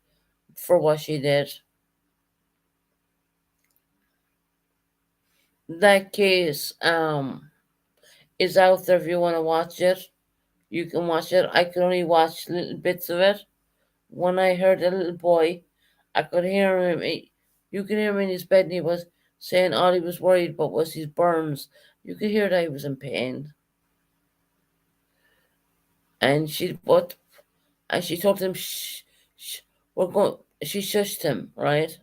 for what she did. That case is out there if you want to watch it. You can watch it. I could only watch little bits of it. When I heard the little boy, I could hear him. You could hear him in his bed, and he was saying all he was worried about was his burns. You could hear that he was in pain. And she told him, shh, shh, we're going. She shushed him, right?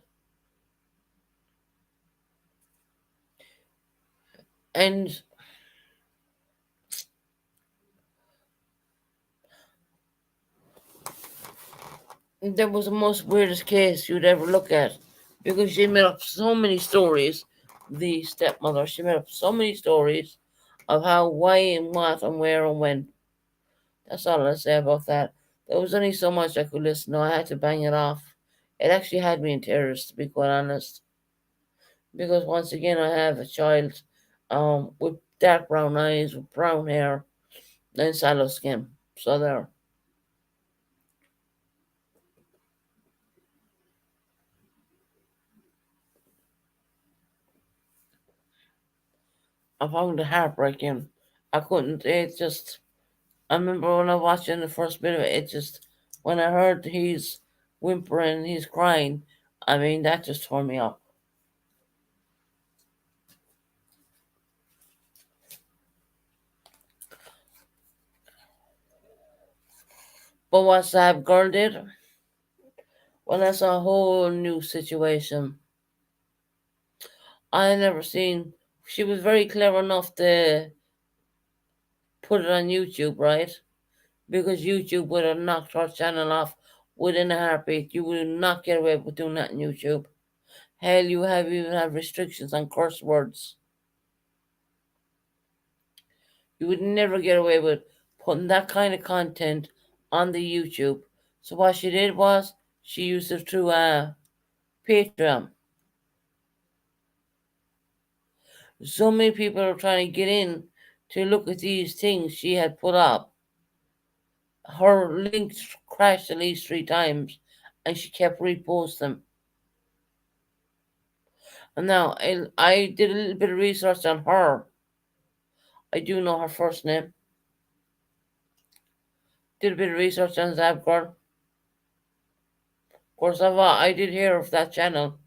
And that was the most weirdest case you'd ever look at, because she made up so many stories. The stepmother, she made up so many stories of how, why, and what, and where, and when. That's all I say about that. There was only so much I could listen to. I had to bang it off. It actually had me in tears, to be quite honest. Because once again, I have a child, with dark brown eyes, with brown hair, and sallow skin. So there. I found it heartbreaking. I couldn't. It just. I remember when I was watching the first bit of it. It just. When I heard he's whimpering, he's crying. I mean, that just tore me up. But what Sab Girl did, Well, that's a whole new situation. I never seen. She was very clever enough to put it on YouTube, right? Because YouTube would have knocked her channel off within a heartbeat. You would not get away with doing that on YouTube. Hell, you have even have restrictions on curse words. You would never get away with putting that kind of content on the YouTube. So what she did was she used it through Patreon. So many people are trying to get in to look at these things she had put up. Her links crashed at least 3 times, and she kept reposting them. And now I did a little bit of research on her. I do know her first name. Did a bit of research on Zab Girl. Of course, I did hear of that channel.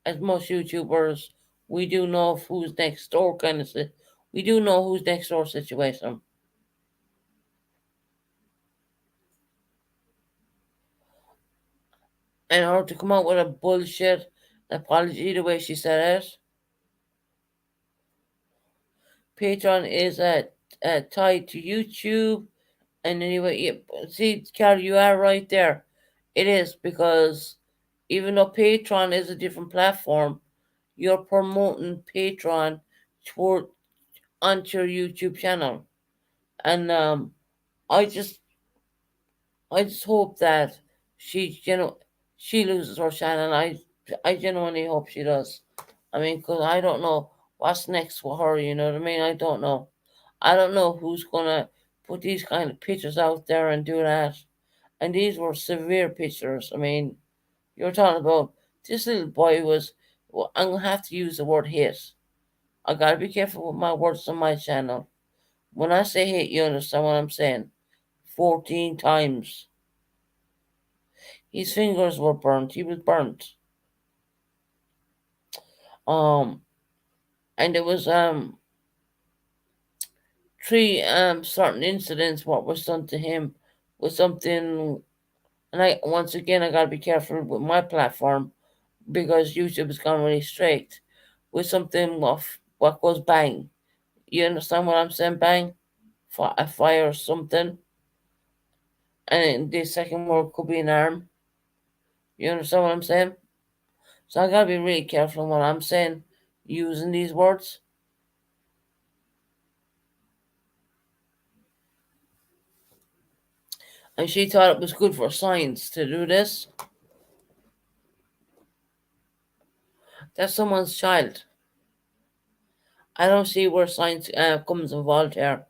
As most YouTubers, we do know who's next door kind of we do know who's next door situation. And her to come out with a bullshit apology the way she said it. Patreon is tied to YouTube. And anyway, see, Carol, you are right there. It is because even though Patreon is a different platform, you're promoting Patreon toward onto your YouTube channel. And I just I just hope that she loses her channel. I genuinely hope she does. I mean, because I don't know what's next for her. You know what I mean? I don't know. I don't know who's gonna put these kind of pictures out there and do that. And these were severe pictures. I mean, you're talking about this little boy was. Well, I'm gonna have to use the word hit. I gotta be careful with my words on my channel. When I say hit, you understand what I'm saying. 14 times. His fingers were burnt. He was burnt. Um, and there was three certain incidents what was done to him was something. And I once again I gotta be careful with my platform because YouTube has gone really strict with something what goes bang. You understand what I'm saying? Bang, a fire or something, and the second word could be an arm. You understand what I'm saying? So I gotta be really careful what I'm saying using these words. And she thought it was good for science to do this. That's someone's child. I don't see where science comes involved here.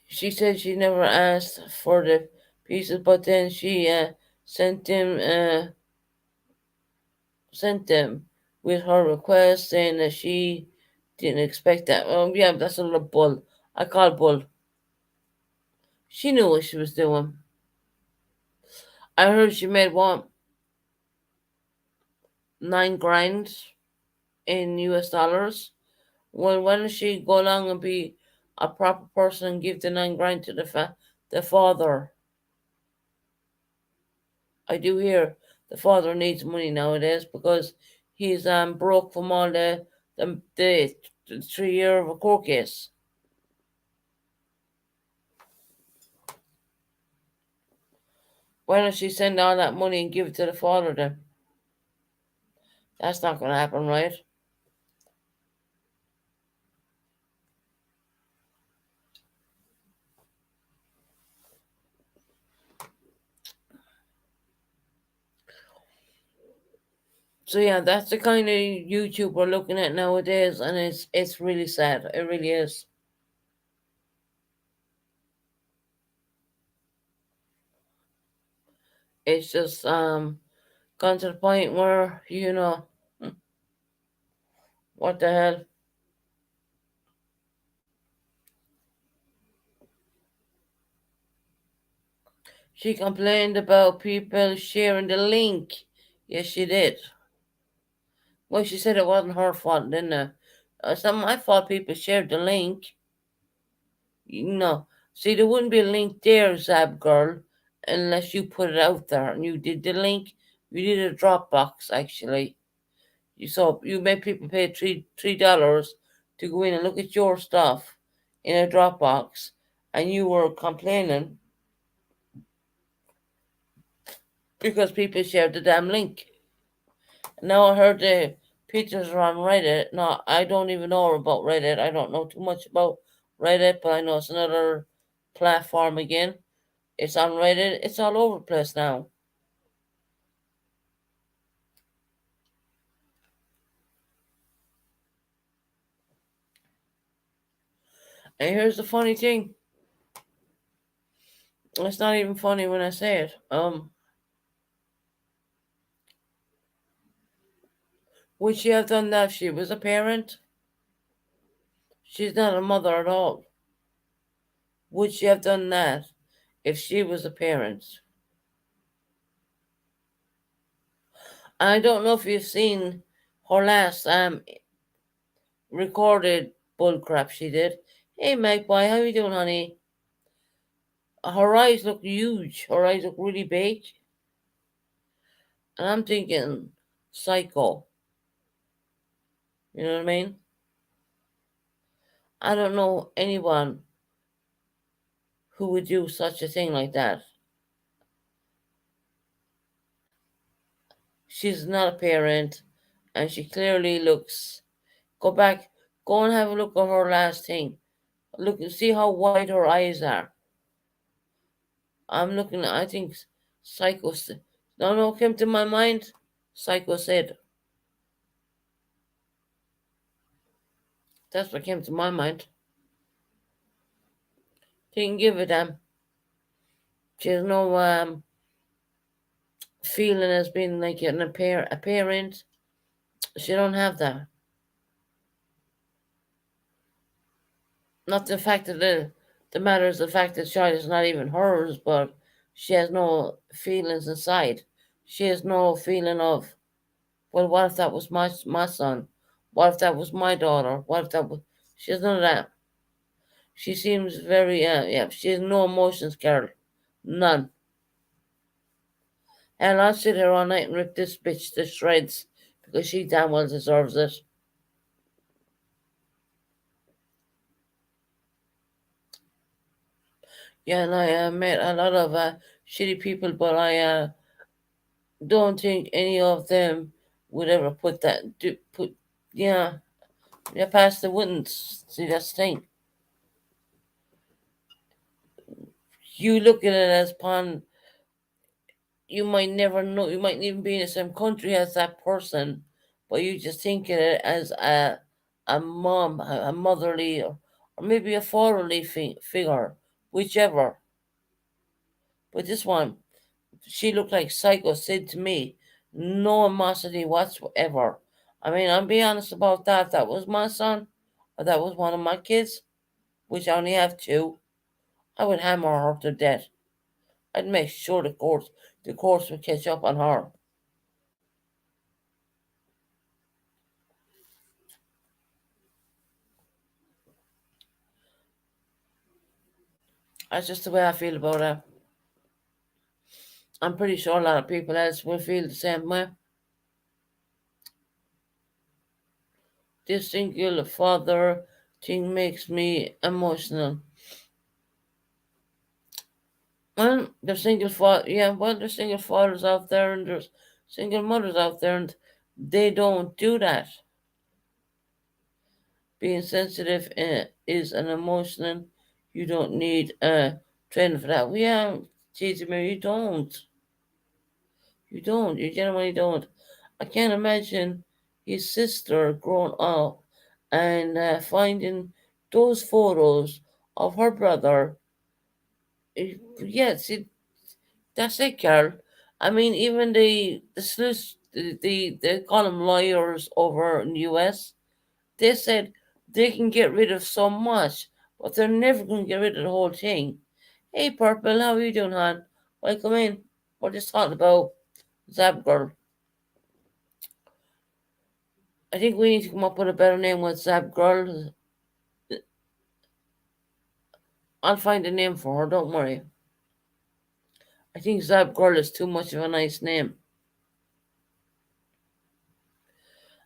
She said she never asked for the pieces, but then she sent them with her request saying that she didn't expect that. Yeah, that's a little bull. I call bull. She knew what she was doing. I heard she made 9 grand in US dollars. Why don't she go along and be a proper person and give the 9 grand to the father? I do hear the father needs money nowadays because he's broke from all the 3 year of a court case. Why don't she send all that money and give it to the father then? That's not going to happen, right? So yeah, that's the kind of YouTube we're looking at nowadays, and it's really sad. It really is. It's just gone to the point where what the hell. She complained about people sharing the link. Yes, she did. Well, she said it wasn't her fault, didn't it? It's not my fault people shared the link. You know, See, there wouldn't be a link there, Zab girl, unless you put it out there and you did the link. You did a Dropbox actually. You made people pay $3 to go in and look at your stuff in a Dropbox, and you were complaining because people shared the damn link. Now I heard the pictures are on Reddit. No, I don't even know about Reddit. I don't know too much about Reddit, but I know it's another platform again. It's on Reddit. It's all over the place now. And here's the funny thing. It's not even funny when I say it. Would she have done that if she was a parent? She's not a mother at all. Would she have done that if she was a parent? I don't know if you've seen her last recorded bullcrap she did. Hey Magpie, how you doing, honey? Her eyes look huge. Her eyes look really big. And I'm thinking psycho. You know what I mean? I don't know anyone who would do such a thing like that. She's not a parent, and she clearly looks. Go back, go and have a look at her last thing. Look and see how wide her eyes are. I'm looking. I think Psycho. No, came to my mind. Psycho said. That's what came to my mind. Didn't give a damn. She has no feeling as being like a parent. She don't have that. Not the fact that the matter is the fact that the child is not even hers, but she has no feelings inside. She has no feeling of, well, what if that was my son? What if that was my daughter? What if that was? She has none of that. She seems very yeah. She has no emotions, Carol. None. And I'll sit here all night and rip this bitch to shreds because she damn well deserves it. Yeah, and I met a lot of shitty people, but I don't think any of them would ever put yeah, past the wouldn't. See, that's the thing. You look at it as pon, you might never know, you might even be in the same country as that person, but you just think of it as a mom, a motherly, or maybe a fatherly figure, whichever. But this one, she looked like Psycho said to me, no animosity whatsoever. I mean, I'll be honest about that. If that was my son, or that was one of my kids, which I only have two, I would hammer her to death. I'd make sure the courts would catch up on her. That's just the way I feel about her. I'm pretty sure a lot of people else will feel the same way. This single father thing makes me emotional. Well, there's single father, yeah. Well, there's single fathers out there, and there's single mothers out there, and they don't do that. Being sensitive is an emotion. You don't need training for that. Yeah, Jesus, Mary, you don't. You don't. You genuinely don't. I can't imagine his sister growing up and finding those photos of her brother. Yes, that's it, Carol. I mean, even the sleuths, they call them lawyers over in the U.S. They said they can get rid of so much, but they're never going to get rid of the whole thing. Hey, Purple, how are you doing, hon? Welcome in. We're just talking about Zap Girl. I think we need to come up with a better name with Zap Girl. I'll find a name for her. Don't worry. I think Zap Girl is too much of a nice name.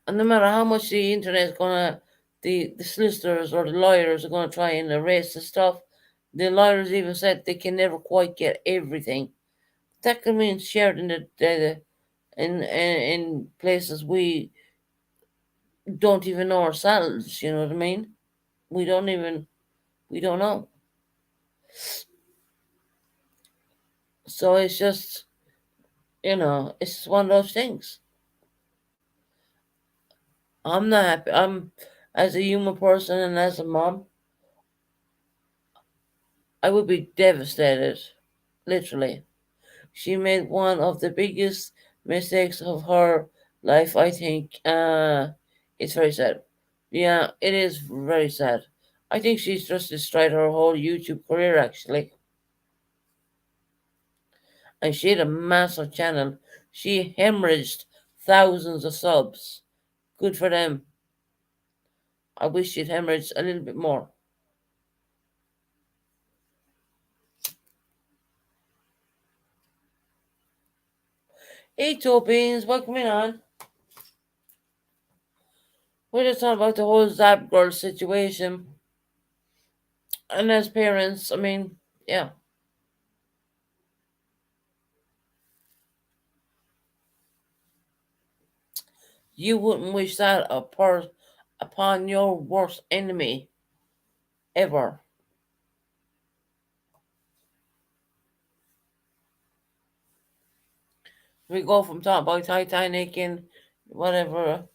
And no matter how much the internet's gonna, the solicitors or the lawyers are gonna try and erase the stuff, the lawyers even said they can never quite get everything. That could mean shared in in places we don't even know ourselves. You know what I mean? We don't even we don't know. So it's just it's one of those things. I'm not happy. I'm as a human person and as a mom, I would be devastated, literally. She made one of the biggest mistakes of her life, I think. It's very sad. Yeah, it is very sad. I think she's just destroyed her whole YouTube career, actually. And she had a massive channel. She hemorrhaged thousands of subs. Good for them. I wish she'd hemorrhaged a little bit more. Hey, Topines, welcome in on. We're just talking about the whole Zap Girl situation. And as parents, I mean, yeah, you wouldn't wish that upon your worst enemy ever. We go from talking about Titanic and whatever,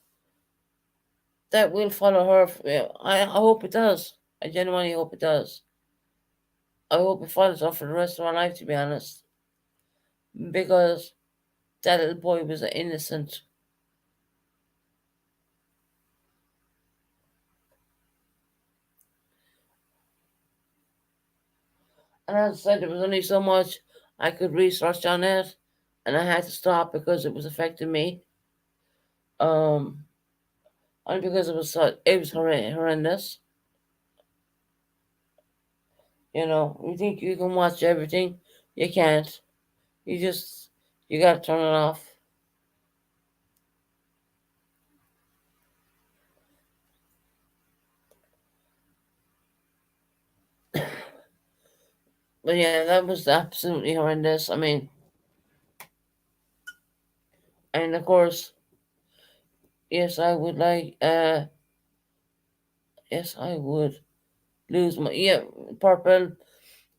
that will follow her. Yeah, I hope it does. I genuinely hope it does. I hope it follows her for the rest of our life, to be honest. Because that little boy was innocent. And as I said, there was only so much I could research on it. And I had to stop because it was affecting me. Um, and because it was horrendous. You think you can watch everything, you can't. You just you gotta turn it off. But yeah, that was absolutely horrendous. I mean, and of course, yes, I would yes, I would lose my purple.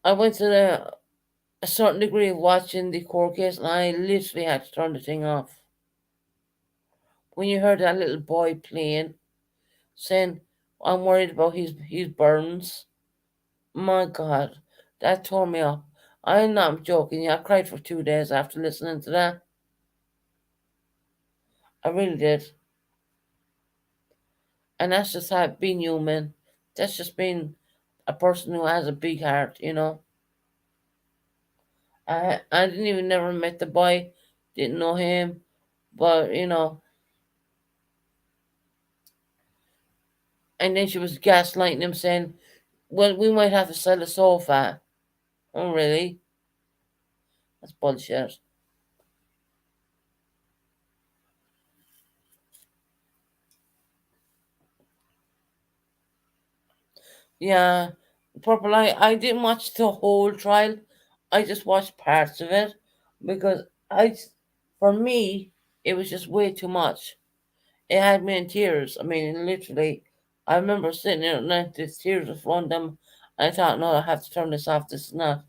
I went to a certain degree of watching the court case, and I literally had to turn the thing off. When you heard that little boy playing, saying, "I'm worried about his burns." My God, that tore me up. I'm not joking. Yeah, I cried for 2 days after listening to that. I really did. And that's just how being human. That's just being a person who has a big heart. I didn't even never met the boy, didn't know him, but and then she was gaslighting him, saying, "Well, we might have to sell the sofa." Oh, really? That's bullshit. Yeah, Purple. I didn't watch the whole trial. I just watched parts of it because for me, it was just way too much. It had me in tears. I mean, literally, I remember sitting there at night, the tears were flowing down. I thought, no, I have to turn this off. This is not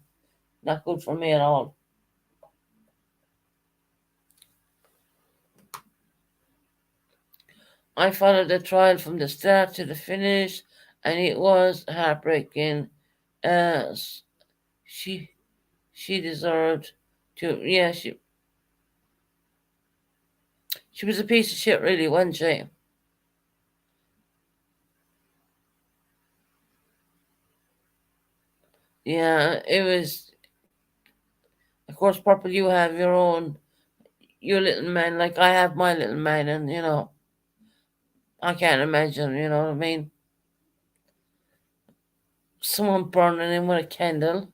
good for me at all. I followed the trial from the start to the finish, and it was heartbreaking. Uh, she she deserved to. Yeah, she was a piece of shit, really, wasn't she? Yeah, it was. Of course, Purple, you have your little man, like I have my little man, and I can't imagine. You know what I mean? someone burning in with a candle,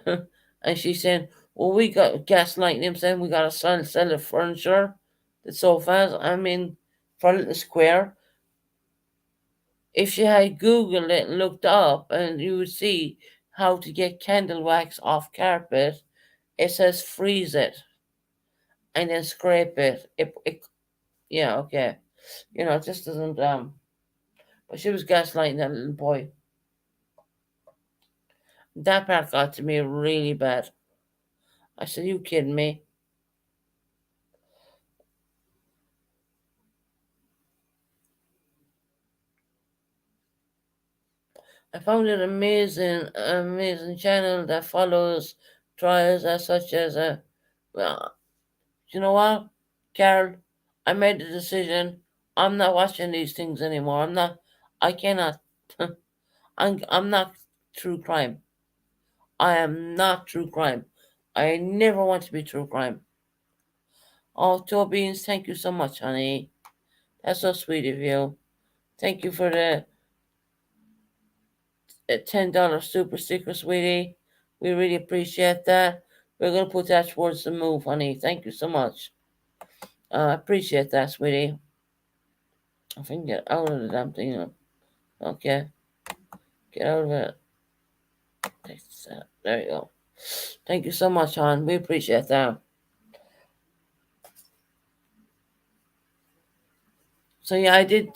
and she's saying, "Well, we got gaslighting him, saying we got to sell the furniture, the sofas. I mean, for a little square." If she had Googled it and looked up, and you would see how to get candle wax off carpet, it says freeze it and then scrape it. Yeah, okay. It just doesn't. But she was gaslighting that little boy. That part got to me really bad. I said, "You kidding me?" I found it amazing channel that follows trials as such as well, you know what, Carol? I made the decision. I'm not watching these things anymore. I'm not. I cannot. I'm not true crime. I am not true crime. I never want to be true crime. Oh, Tobians, thank you so much, honey. That's so sweet of you. Thank you for the $10 super sticker, sweetie. We really appreciate that. We're gonna put that towards the move, honey. Thank you so much. I appreciate that, sweetie. I can get out of the damn thing. Okay, get out of it. There you go. Thank you so much, hon. We appreciate that. So yeah, I did.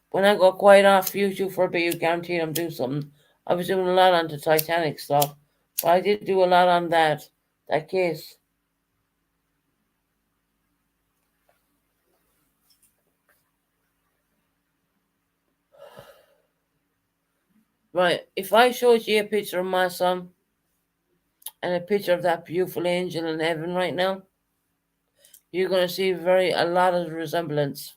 When I got quiet off YouTube for a bit, you guaranteed I'm doing something. I was doing a lot on the Titanic stuff, but I did do a lot on that case. Right. If I showed you a picture of my son and a picture of that beautiful angel in heaven right now, you're gonna see a lot of resemblance.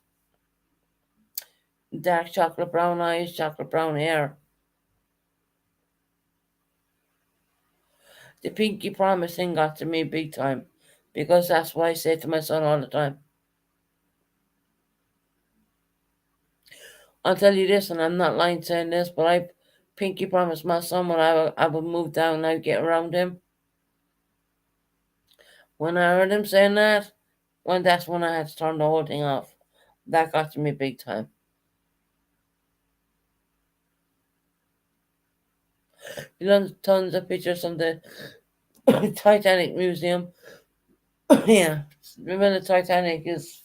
Dark chocolate brown eyes, chocolate brown hair. The pinky promise thing got to me big time, because that's what I say to my son all the time. I'll tell you this, and I'm not lying saying this, but I pinky promised my son when I would move down and I'd get around him. When I heard him saying that, that's when I had to turn the whole thing off. That got to me big time. You know, tons of pictures from the Titanic Museum. Yeah, remember the Titanic is,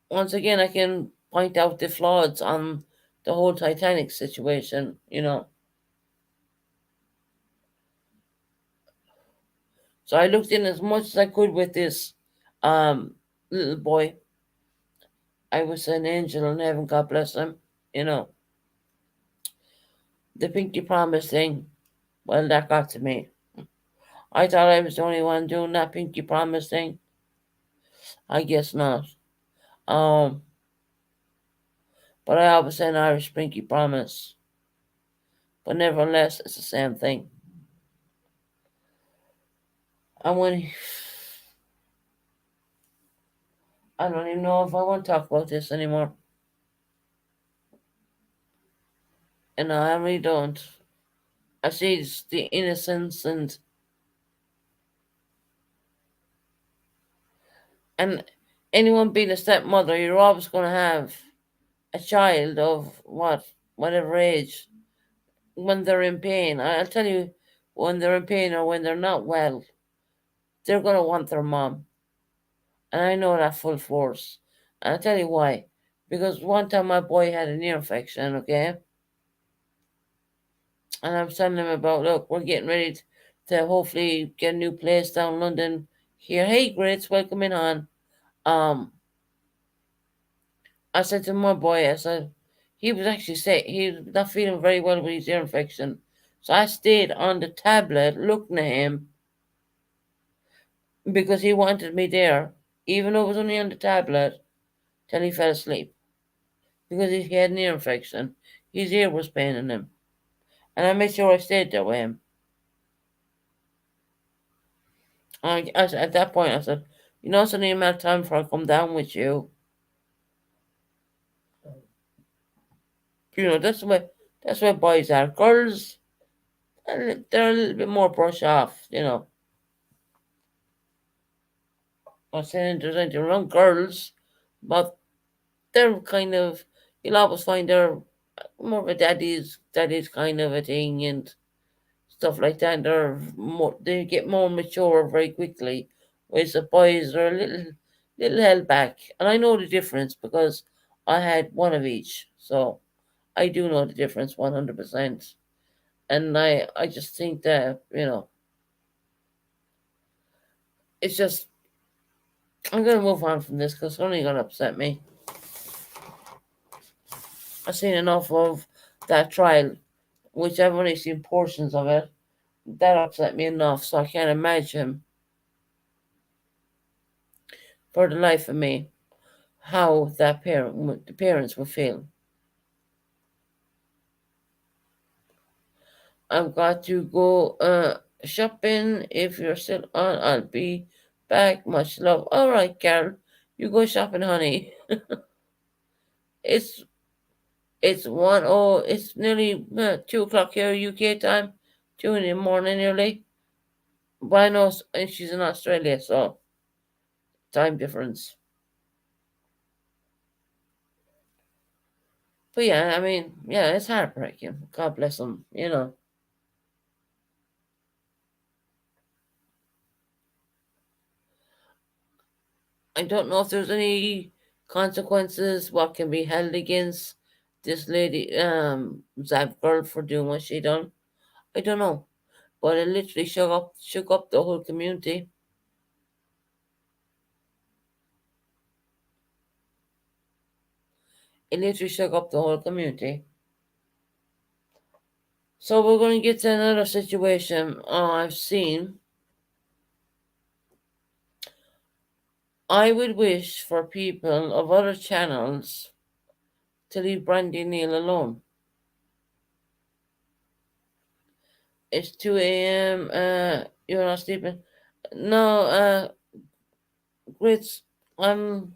once again, I can point out the flaws on the whole Titanic situation. So I looked in as much as I could with this little boy. I was an angel in heaven, God bless him. You know, the pinky promise thing, well, that got to me. I thought I was the only one doing that pinky promise thing. I guess not. Um, but I always say an Irish pinky promise. But nevertheless, it's the same thing. And when I don't even know if I want to talk about this anymore. And I really don't. I see it's the innocence and anyone being a stepmother, you're always going to have a child of whatever age when they're in pain. I'll tell you, when they're in pain or when they're not well, they're going to want their mom. And I know that full force. And I'll tell you why. Because one time my boy had an ear infection, okay? And I was telling him about, look, we're getting ready to hopefully get a new place down London here. Hey, Grits, welcome in on. Um, I said to my boy, I said, he was actually sick. He was not feeling very well with his ear infection. So I stayed on the tablet looking at him because he wanted me there, even though it was only on the tablet, till he fell asleep. Because he had an ear infection. His ear was paining him. And I made sure I stayed there with him. At that point, I said, it's only a matter of time before I come down with you. That's why boys are. Girls, they're a little bit more brush off. Not saying there's anything wrong, girls, but they're kind of. You'll always find they're more of a daddy's kind of a thing and stuff like that. They get more mature very quickly, whereas the boys are a little held back. And I know the difference because I had one of each, so I do know the difference 100%. And I just think that it's just I'm gonna move on from this because it's only gonna upset me. I've seen enough of that trial, which I've only seen portions of it. That upset me enough, so I can't imagine for the life of me how the parents would feel. I've got to go shopping. If you're still on, I'll be back. Much love. All right, Carol, you go shopping, honey. It's it's nearly 2 o'clock here UK time, 2 in the morning nearly. But I know she's in Australia, so time difference. But yeah, I mean, yeah, it's heartbreaking. God bless them. I don't know if there's any consequences what can be held against this lady, that girl for doing what she done. I don't know, but it literally shook up the whole community. It literally shook up the whole community. So we're going to get to another situation I've seen. I would wish for people of other channels to leave Brandy Neal alone. It's 2 a.m. You're not sleeping. No, Grits. I'm.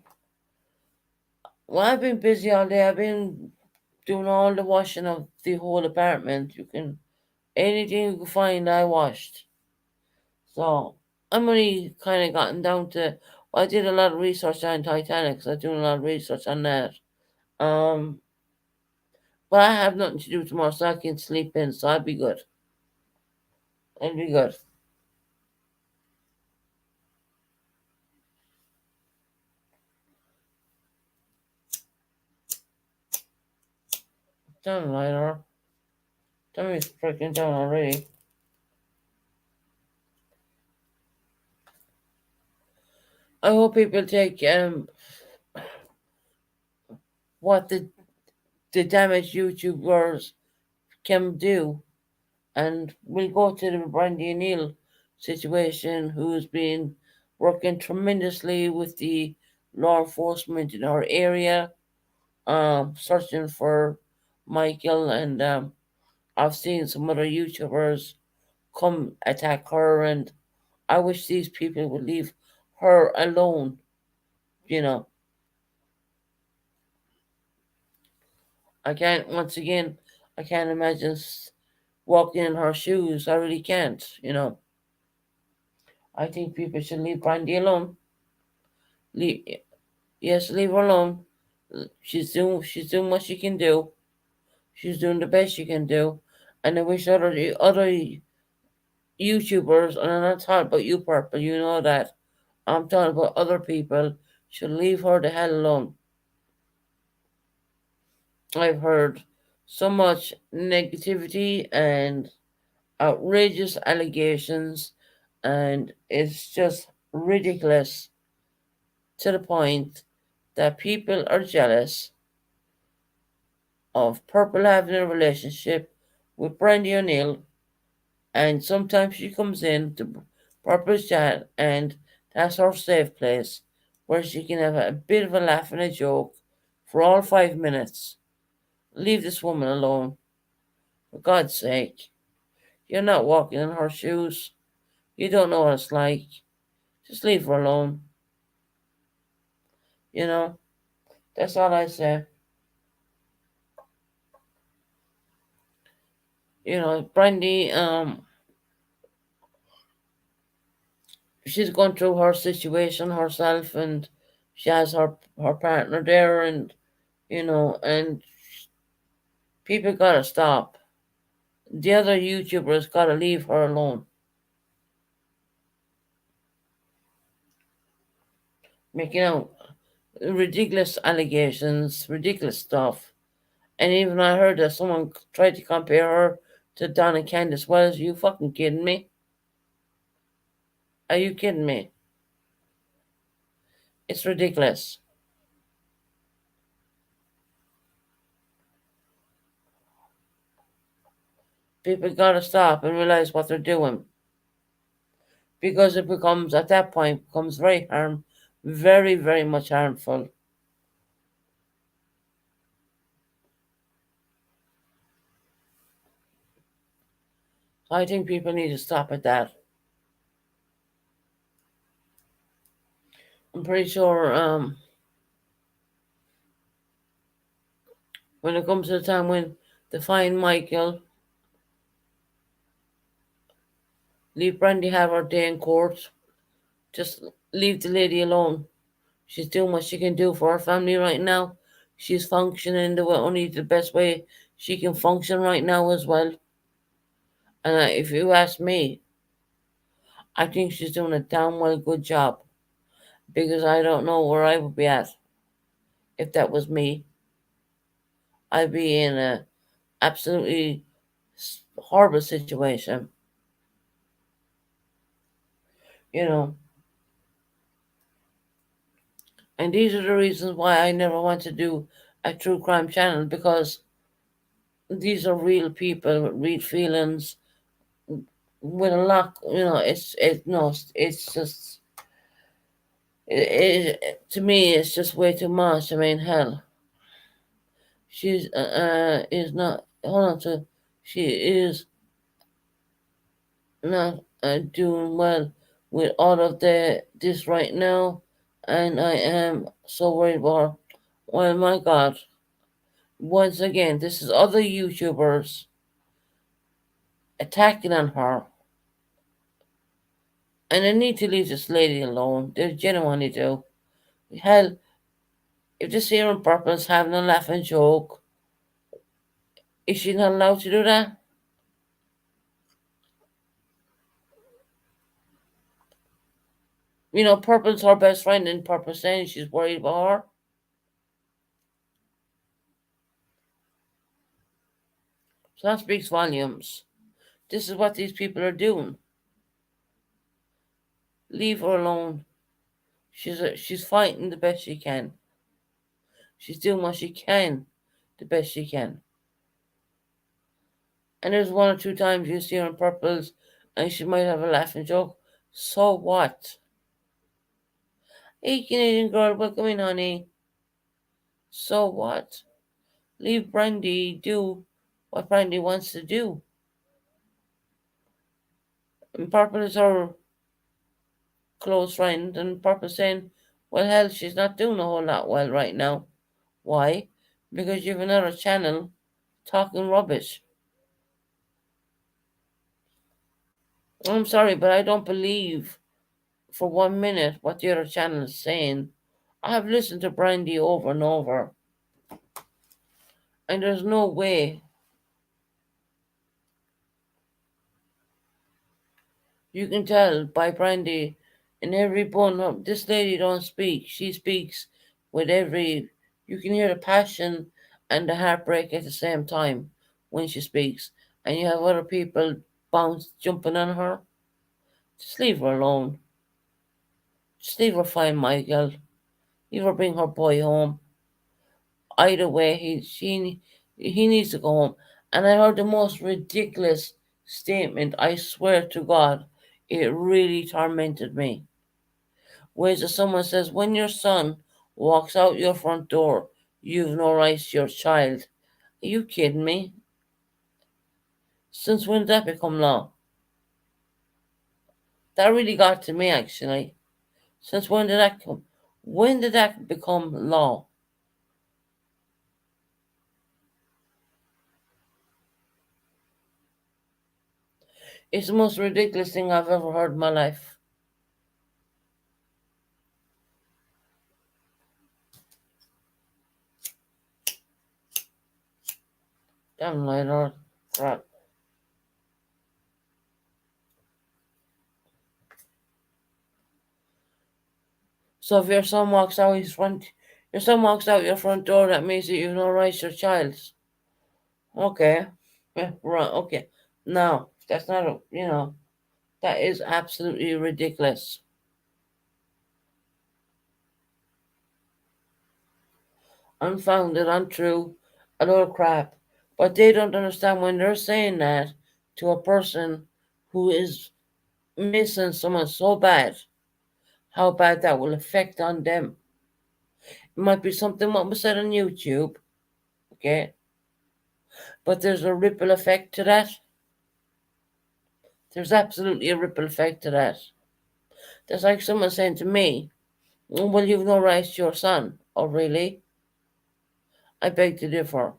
Well, I've been busy all day. I've been doing all the washing of the whole apartment. Anything you can find, I washed. So I'm only kind of gotten down to. Well, I did a lot of research on Titanic. So I'm doing a lot of research on that. Um, but I have nothing to do tomorrow, so I can sleep in. So I'll be good. I'll be good. Done, later. Tell me it's freaking done already. I hope people take what the damage YouTubers can do, and we'll go to the Brandy Neal situation, who's been working tremendously with the law enforcement in our area, searching for Michael, and I've seen some other YouTubers come attack her, and I wish these people would leave her alone. You know, I can't. Once again, I can't imagine walking in her shoes. I really can't. I think people should leave Brandy alone. Leave, yes, leave her alone. She's doing what she can do. She's doing the best she can do, and I wish other YouTubers, and I'm not talking about you, Purple. You know that. I'm talking about other people should leave her the hell alone. I've heard so much negativity and outrageous allegations, and it's just ridiculous to the point that people are jealous of Purple having a relationship with Brandy O'Neill, and sometimes she comes in to Purple's chat, and that's her safe place where she can have a bit of a laugh and a joke for all 5 minutes. Leave this woman alone, for God's sake. You're not walking in her shoes. You don't know what it's like. Just leave her alone. You know, that's all I say. Brandy, she's gone through her situation herself, and she has her partner there, and and people gotta stop. The other YouTubers gotta leave her alone, making out ridiculous allegations, ridiculous stuff. And even I heard that someone tried to compare her to Donna Candace Wells. You fucking kidding me? Are you kidding me? It's ridiculous. People gotta stop and realize what they're doing, because it becomes, at that point, becomes very, very much harmful. I think people need to stop at that. I'm pretty sure when it comes to the time when they find Michael, leave Brandy have her day in court. Just leave the lady alone. She's doing what she can do for her family right now. She's functioning only the best way she can function right now as well. And if you ask me, I think she's doing a damn well good job, because I don't know where I would be at if that was me. I'd be in a absolutely horrible situation. You know, and these are the reasons why I never want to do a true crime channel, because these are real people with real feelings, with a lot. It's just to me it's just way too much. I mean, hell, she's is not hold on to she is not doing well with all of this right now, and I am so worried about her. Well, my God. Once again, this is other YouTubers attacking on her, and they need to leave this lady alone. They genuinely do. Hell, if this here on purpose having a laughing joke, is she not allowed to do that? Purple's her best friend, and Purple saying she's worried about her. So that speaks volumes. This is what these people are doing. Leave her alone. She's fighting the best she can. She's doing what she can, the best she can. And there's one or two times you see her in purples, and she might have a laughing joke. So what? Hey, Canadian girl, welcome in, honey. So what? Leave Brandy do what Brandy wants to do. And Purple is her close friend, and Purple saying, well, hell, she's not doing a whole lot well right now. Why? Because you have another channel talking rubbish. I'm sorry, but I don't believe for 1 minute what the other channel is saying. I have listened to Brandy over and over, and there's no way you can tell by Brandy in every bone. This lady don't speak. She speaks with every. You can hear the passion and the heartbreak at the same time when she speaks, and you have other people jumping on her. Just leave her alone. Just leave her find Michael. Leave her bring her boy home. Either way, he needs to go home. And I heard the most ridiculous statement. I swear to God, it really tormented me. Whereas someone says, when your son walks out your front door, you've no rights to your child. Are you kidding me? Since when did that become law? That really got to me, actually. Since when did that come? When did that become law? It's the most ridiculous thing I've ever heard in my life. Damn Lord. Crap. So if your son walks out your front door, that means that you've no rights your child's. Okay. Yeah, right, okay. No, that's not that is absolutely ridiculous. Unfounded, untrue, a load of crap. But they don't understand when they're saying that to a person who is missing someone so bad, how bad that will affect on them. It might be something what was said on YouTube, okay? But there's a ripple effect to that. There's absolutely a ripple effect to that. That's like someone saying to me, well, you've no rights to your son. Oh, really? I beg to differ.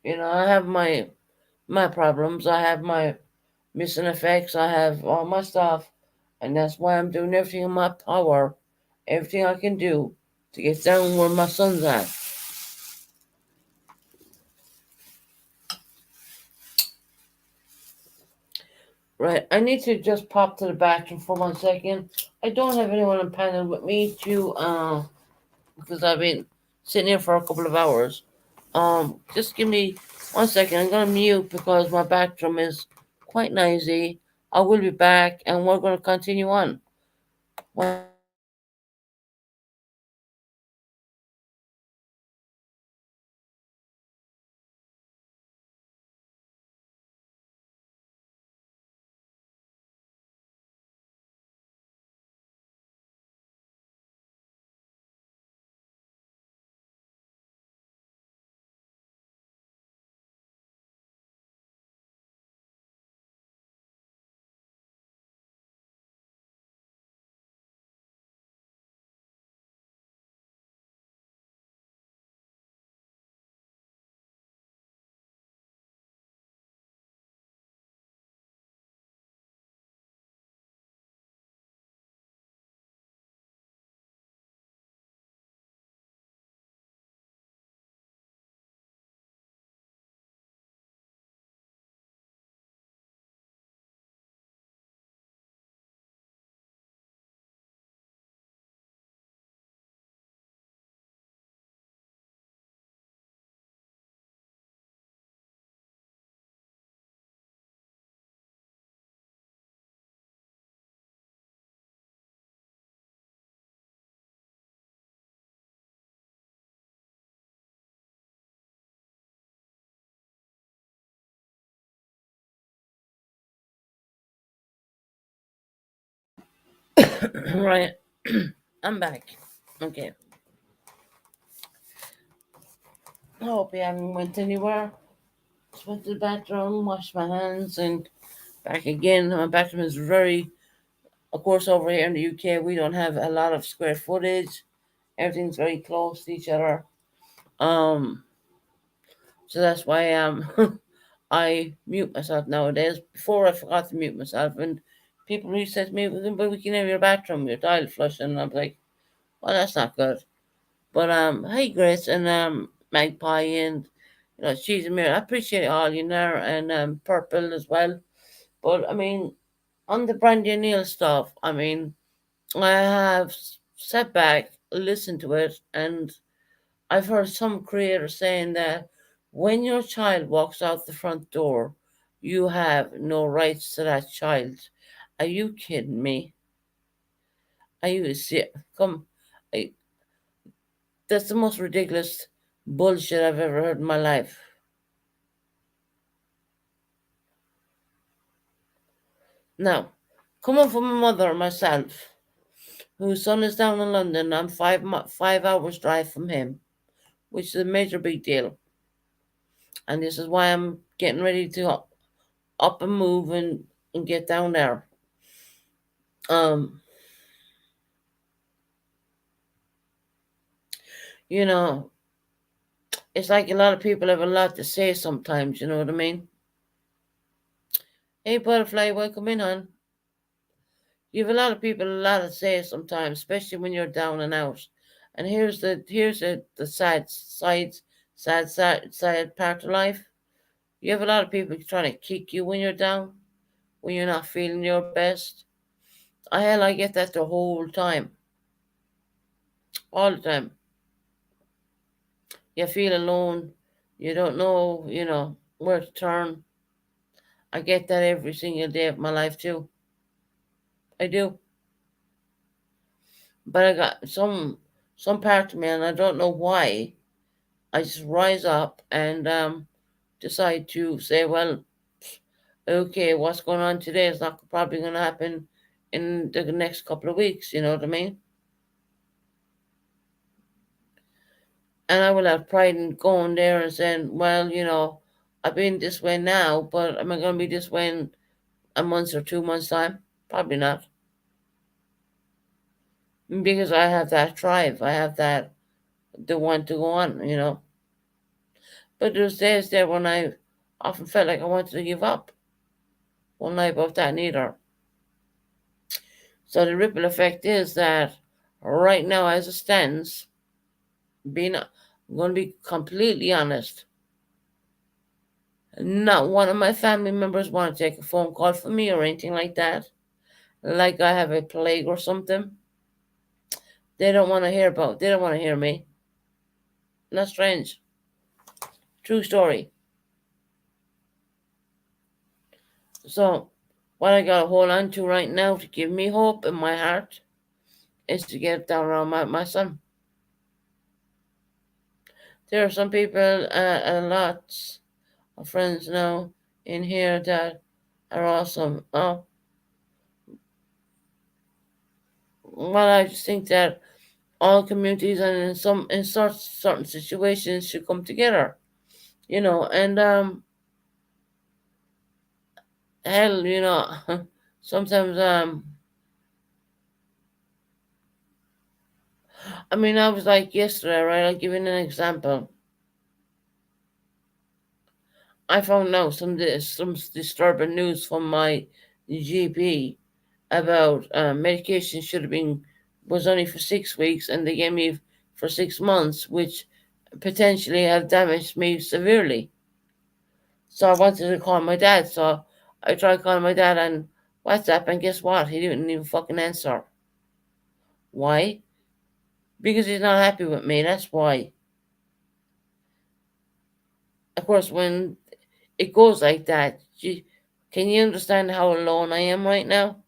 I have my problems. I have my missing effects. I have all my stuff. And that's why I'm doing everything in my power, everything I can do to get down where my son's at. Right, I need to just pop to the bathroom for 1 second. I don't have anyone on panel with me to because I've been sitting here for a couple of hours. Just give me 1 second. I'm gonna mute because my bathroom is quite noisy. I will be back and we're gonna continue on. Right, I'm back. Okay. I hope you haven't went anywhere. Just went to the bathroom, washed my hands, and back again. My bathroom is very, of course, over here in the UK, we don't have a lot of square footage. Everything's very close to each other. Um, so that's why I mute myself nowadays. Before I forgot to mute myself, and people really said to me, "Well, but we can hear your bathroom, your tile flushing." And I'm like, "Well, that's not good." But hey, Grace and Magpie and Cheese and Mirror, I appreciate all you there and Purple as well. But I mean, on the Brandy and Neil stuff, I mean, I have sat back, listened to it, and I've heard some creators saying that when your child walks out the front door, you have no rights to that child. Are you kidding me? Are you serious? Come, I, that's the most ridiculous bullshit I've ever heard in my life. Now, coming from a mother myself, whose son is down in London, I'm 5 hours drive from him, which is a major big deal. And this is why I'm getting ready to up and move and get down there. Um, you know, It's like a lot of people have a lot to say sometimes, you know what I mean? Hey, butterfly, welcome in, hon. You have a lot of people a lot to say sometimes, especially when you're down and out. And here's the sad part of life. You have a lot of people trying to kick you when you're down, when you're not feeling your best. I get that the whole time, all the time. You feel alone. You don't know, where to turn. I get that every single day of my life too. I do. But I got some part of me, and I don't know why. I just rise up and decide to say, well, okay, what's going on today is not probably going to happen in the next couple of weeks. You know what I mean? And I will have pride in going there and saying, well, I've been this way now, but am I going to be this way in a month or 2 months' time? Probably not. Because I have that drive. I have the want to go on. But there's days there when I often felt like I wanted to give up. Won't lie about that neither. So the ripple effect is that right now, as it stands, I'm going to be completely honest. Not one of my family members want to take a phone call from me or anything like that. Like I have a plague or something. They don't want to hear about. They don't want to hear me. Not strange. True story. So, what I got to hold on to right now to give me hope in my heart is to get down around my son. There are some people, lots of friends now in here that are awesome. Well, I just think that all communities and in certain situations should come together, and hell, sometimes I mean, I was like yesterday, right? I'll give you an example. I found out some disturbing news from my GP about medication should have been was only for 6 weeks, and they gave me for 6 months, which potentially have damaged me severely. So I wanted to call my dad. So I tried calling my dad on WhatsApp, and guess what? He didn't even fucking answer. Why? Because he's not happy with me. That's why. Of course, when it goes like that, can you understand how alone I am right now?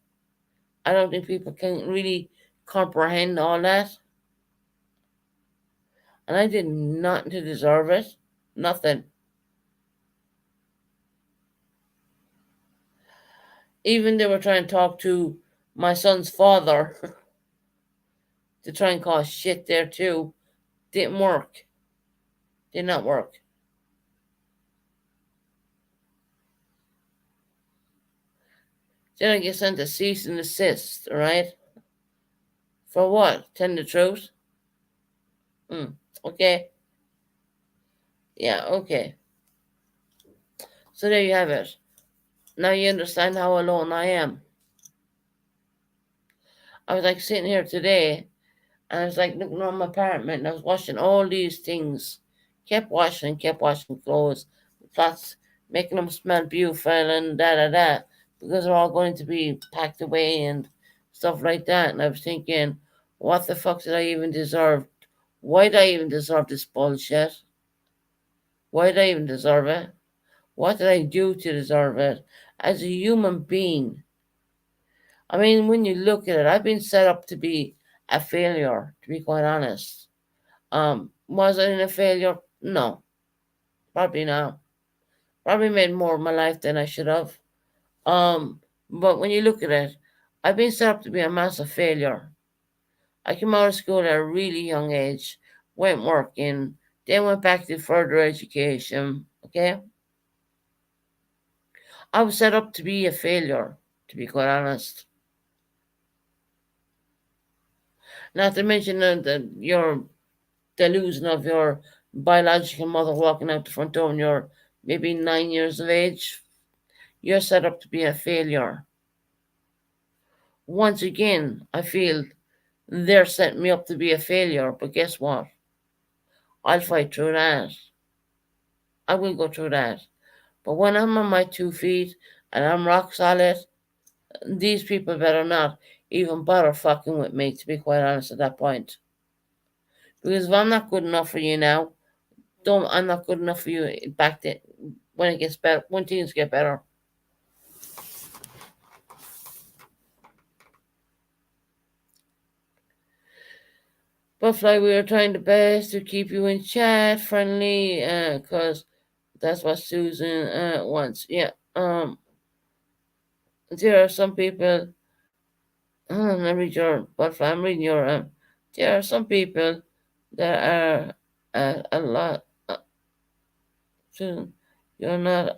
I don't think people can really comprehend all that. And I did nothing to deserve it. Nothing. Even they were trying to talk to my son's father to try and cause shit there too. Didn't work. Did not work. Then I get sent a cease and desist, alright? For what? Tell the truth? Okay. Yeah, okay. So there you have it. Now you understand how alone I am. I was like sitting here today, and I was like looking around my apartment, and I was washing all these things. Kept washing clothes, plus making them smell beautiful and da da da, because they're all going to be packed away and stuff like that. And I was thinking, what the fuck did I even deserve? Why did I even deserve this bullshit? Why did I even deserve it? What did I do to deserve it? As a human being, I mean, when you look at it, I've been set up to be a failure, to be quite honest. Was I a failure? No, probably not. Probably made more of my life than I should have. But when you look at it, I've been set up to be a massive failure. I came out of school at a really young age, went working, then went back to further education. Okay, I was set up to be a failure, to be quite honest. Not to mention the delusion of your biological mother walking out the front door when you're maybe 9 years of age, you're set up to be a failure. Once again, I feel they're setting me up to be a failure, but guess what? I'll fight through that. I will go through that. But when I'm on my 2 feet and I'm rock solid, these people better not even bother fucking with me, to be quite honest at that point. Because if I'm not good enough for you now, don't I'm not good enough for you back then when it gets better, when things get better. But Fly, we are trying the best to keep you in chat friendly, cause that's what Susan wants. Yeah. There are some people. Let me read your. But I'm reading your. There are some people that are a lot. Susan, you're not.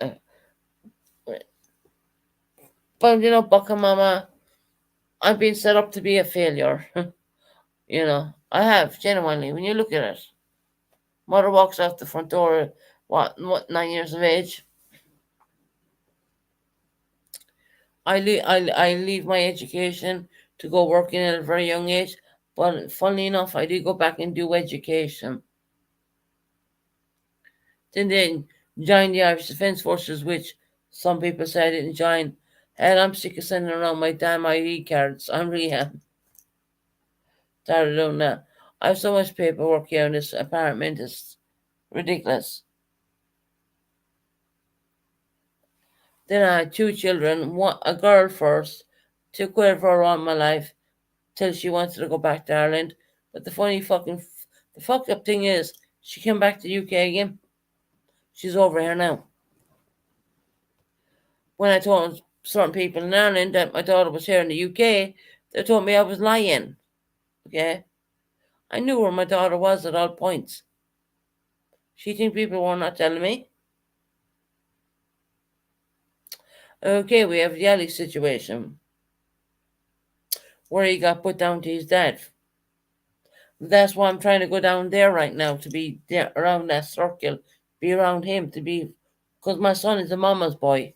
But Bucka Mama, I've been set up to be a failure. I have genuinely. When you look at it, mother walks out the front door. What 9 years of age? I leave my education to go working at a very young age. But funnily enough, I did go back and do education. Then join the Irish Defence Forces, which some people say I didn't join. And I'm sick of sending around my damn ID cards. I'm really tired of doing that. I have so much paperwork here in this apartment. It's ridiculous. Then I had 2 children, a girl first, took care of her all my life till she wanted to go back to Ireland. But the fucked up thing is, she came back to the UK again. She's over here now. When I told certain people in Ireland that my daughter was here in the UK, they told me I was lying. Okay? I knew where my daughter was at all points. She think people were not telling me. Okay, we have the Ali situation where he got put down to his dad. That's why I'm trying to go down there right now, to be there around that circle, be around him, because my son is a mama's boy.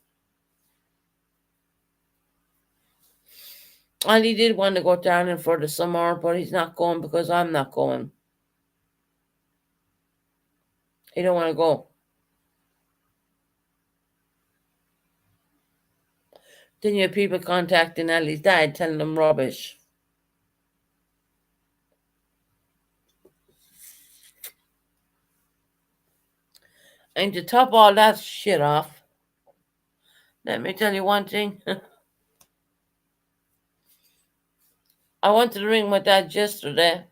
And he did want to go to Ireland for the summer, but he's not going because I'm not going. He don't want to go. Then you have people contacting Ali's dad, telling them rubbish. And to top all that shit off, let me tell you one thing. I wanted to ring my dad yesterday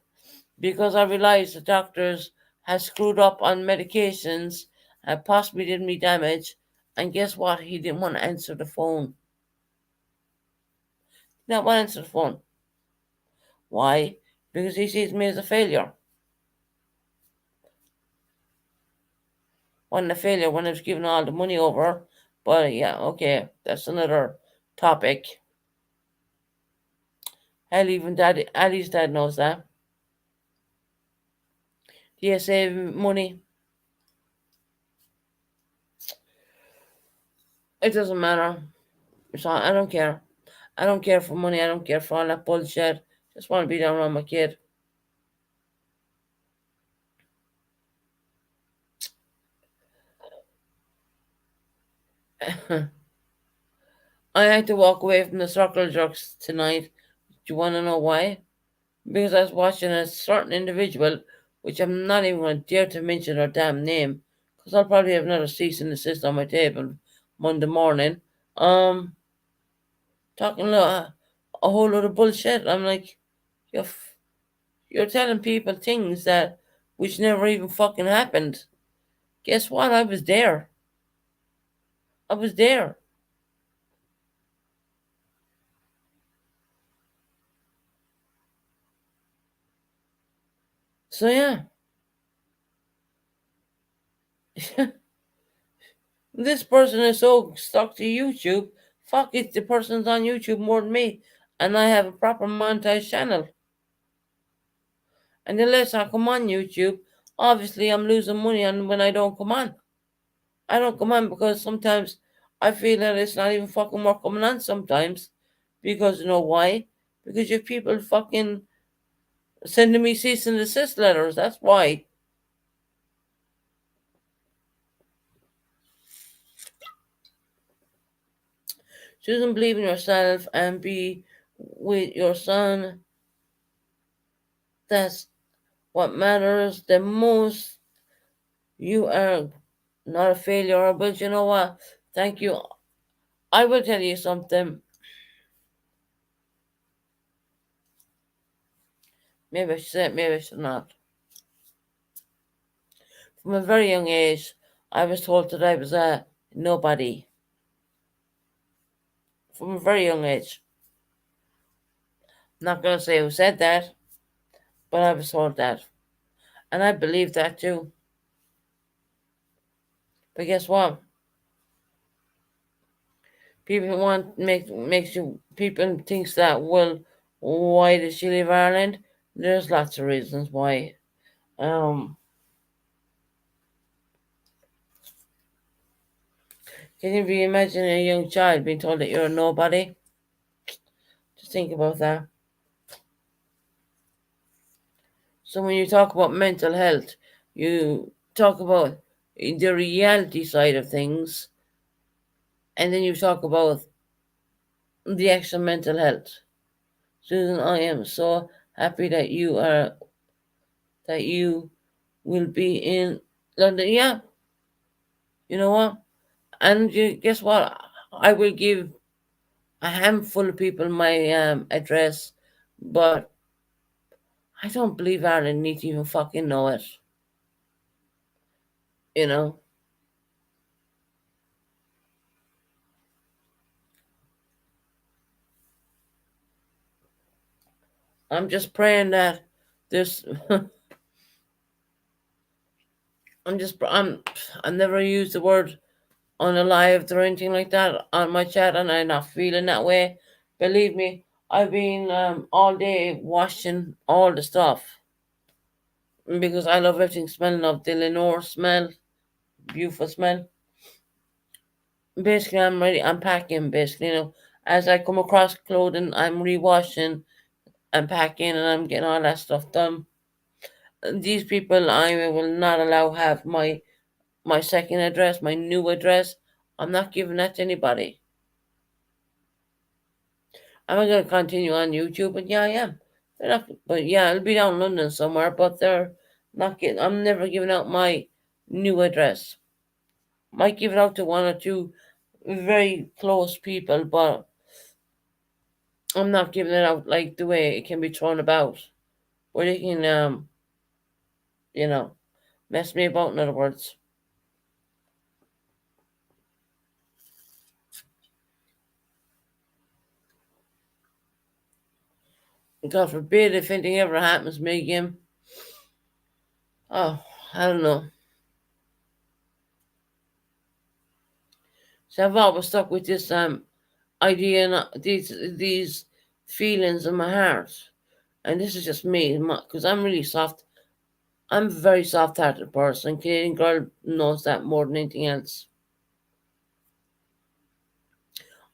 because I realized the doctors had screwed up on medications and possibly did me damage. And guess what? He didn't want to answer the phone. He didn't want to answer the phone. Why? Because he sees me as a failure. Wasn't a failure when I was giving all the money over. But yeah, okay, that's another topic. Hell, even Ali's dad knows that. Do you save money? It doesn't matter. I don't care. I don't care for money. I don't care for all that bullshit. Just want to be down around my kid. I had to walk away from the circle jerks tonight. Do you want to know why? Because I was watching a certain individual, which I'm not even going to dare to mention her damn name, because I'll probably have another cease and desist on my table Monday morning. Talking a whole lot of bullshit. I'm like, you're, you're telling people things that which never even fucking happened. Guess what? I was there. I was there. So yeah. This person is so stuck to YouTube. Fuck it, the person's on YouTube more than me. And I have a proper monetized channel. And unless I come on YouTube, Obviously, I'm losing money on when I don't come on. I don't come on because sometimes I feel that it's not even fucking worth coming on sometimes. Because you know why? Because you have people fucking sending me cease and desist letters. That's why. Susan, believe in yourself and be with your son. That's what matters the most. You are not a failure, but you know what? Thank you. I will tell you something. Maybe I should say it, maybe I should not. From a very young age, I was told that I was a nobody. From a very young age. I'm not going to say who said that, but I was told that. And I believe that too. But guess what? People want makes you people thinks that well, why did she leave Ireland? There's lots of reasons why. Um, can you imagine a young child being told that you're a nobody? Just think about that. So when you talk about mental health, you talk about the reality side of things, and then you talk about the actual mental health. Susan, I am so happy that you will be in London. Yeah, you know what? And you guess what? I will give a handful of people my address, but I don't believe Ireland need to even fucking know it. You know, I'm just praying that this. I never use the word unalived or anything like that on my chat, and I'm not feeling that way. Believe me, I've been all day washing all the stuff because I love everything smelling of the Lenore smell, beautiful smell. Basically, I'm ready. I'm packing. Basically, as I come across clothing, I'm rewashing, I'm packing, and I'm getting all that stuff done. These people, I will not allow have my second address, my new address. I'm not giving that to anybody. Am I going to continue on YouTube? And yeah, I am. They're not, but yeah, it'll be down in London somewhere. But they're not getting. I'm never giving out my new address. Might give it out to one or two very close people, but I'm not giving it out like the way it can be thrown about, where they can, you know, mess me about. In other words, God forbid if anything ever happens to me again. Oh, I don't know. So I've always stuck with this idea and these feelings in my heart, and this is just me, because I'm really soft. I'm a very soft-hearted person. Canadian girl knows that more than anything else.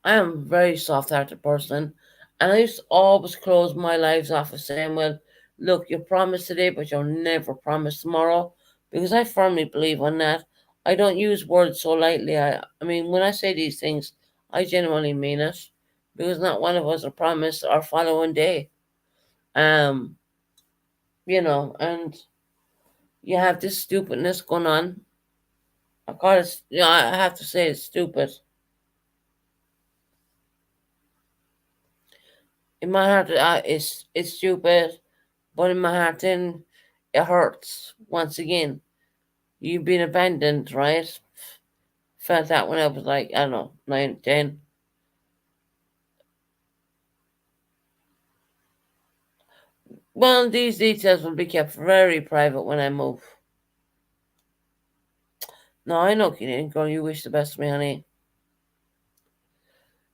I am a very soft-hearted person, and I used to always close my lives off of saying, "Well, look, you promised today, but you'll never promise tomorrow," because I firmly believe on that. I don't use words so lightly. I mean, when I say these things, I genuinely mean it, because not one of us will promise our following day. Um, and you have this stupidness going on. I call it, I have to say it's stupid. In my heart, it's stupid, but in my heart, then it hurts. Once again, you've been abandoned, right? Felt that when I was like, I don't know, 9, 10. Well, these details will be kept very private when I move. No, I know, Canadian girl, you wish the best for me, honey.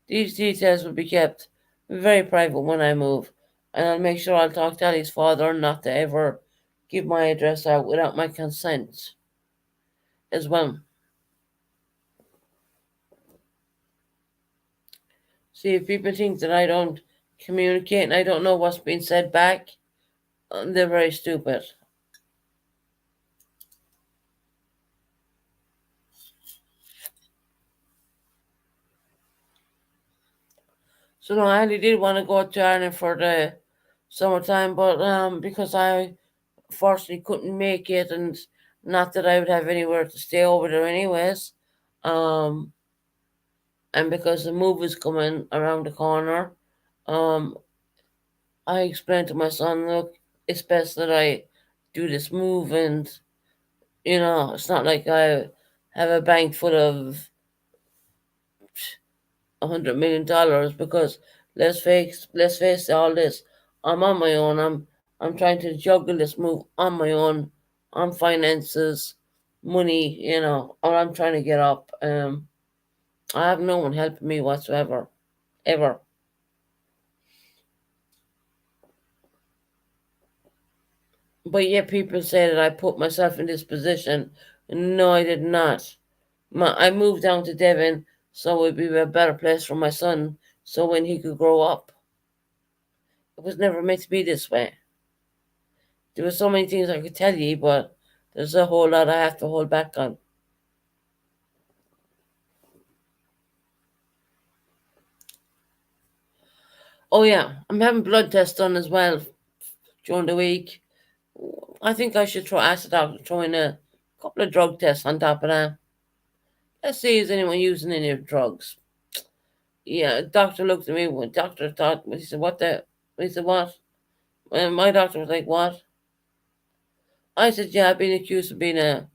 These details will be kept very private when I move, and I'll make sure I'll talk to Ali's father not to ever give my address out without my consent as well. See, if people think that I don't communicate and I don't know what's being said back, they're very stupid. So no, I really did want to go to Ireland for the summertime, but because I fortunately couldn't make it, and not that I would have anywhere to stay over there anyways, um, and because the move is coming around the corner, um, I explained to my son, look, it's best that I do this move, and it's not like I have a bank full of $100 million because let's face all this. I'm on my own. I'm trying to juggle this move on my own, on finances, money, or I'm trying to get up. I have no one helping me whatsoever, ever. But yet people say that I put myself in this position. No, I did not. I moved down to Devon so it would be a better place for my son so when he could grow up. It was never meant to be this way. There were so many things I could tell you, but there's a whole lot I have to hold back on. Oh yeah, I'm having blood tests done as well during the week. I think I should throw in a couple of drug tests on top of that. Let's see, is anyone using any of the drugs? Yeah, doctor looked at me. Doctor thought, he said, what the? He said, what? And my doctor was like, what? I said, yeah, I've been accused of being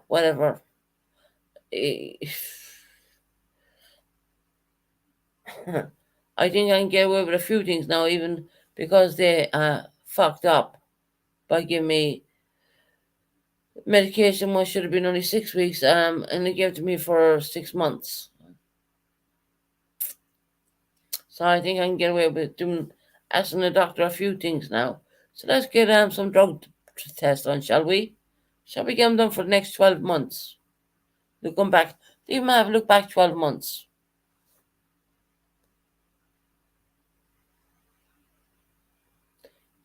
whatever. Eh, I think I can get away with a few things now, even because they fucked up by giving me medication what should have been only 6 weeks, and they gave it to me for 6 months. So I think I can get away with doing asking the doctor a few things now. So let's get some drug tests on, shall we? Shall we get them done for the next 12 months? Look them back. They even have look back 12 months.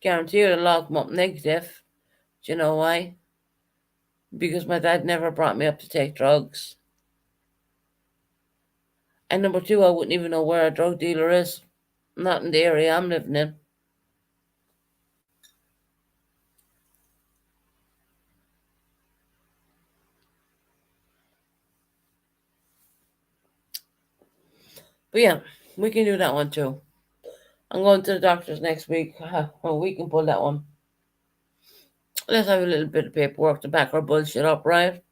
Guarantee you they'll lock them up negative. Do you know why? Because my dad never brought me up to take drugs. And number two, I wouldn't even know where a drug dealer is. Not in the area I'm living in. But yeah, we can do that one too. I'm going to the doctor's next week. Well, we can pull that one. Let's have a little bit of paperwork to back our bullshit up, right?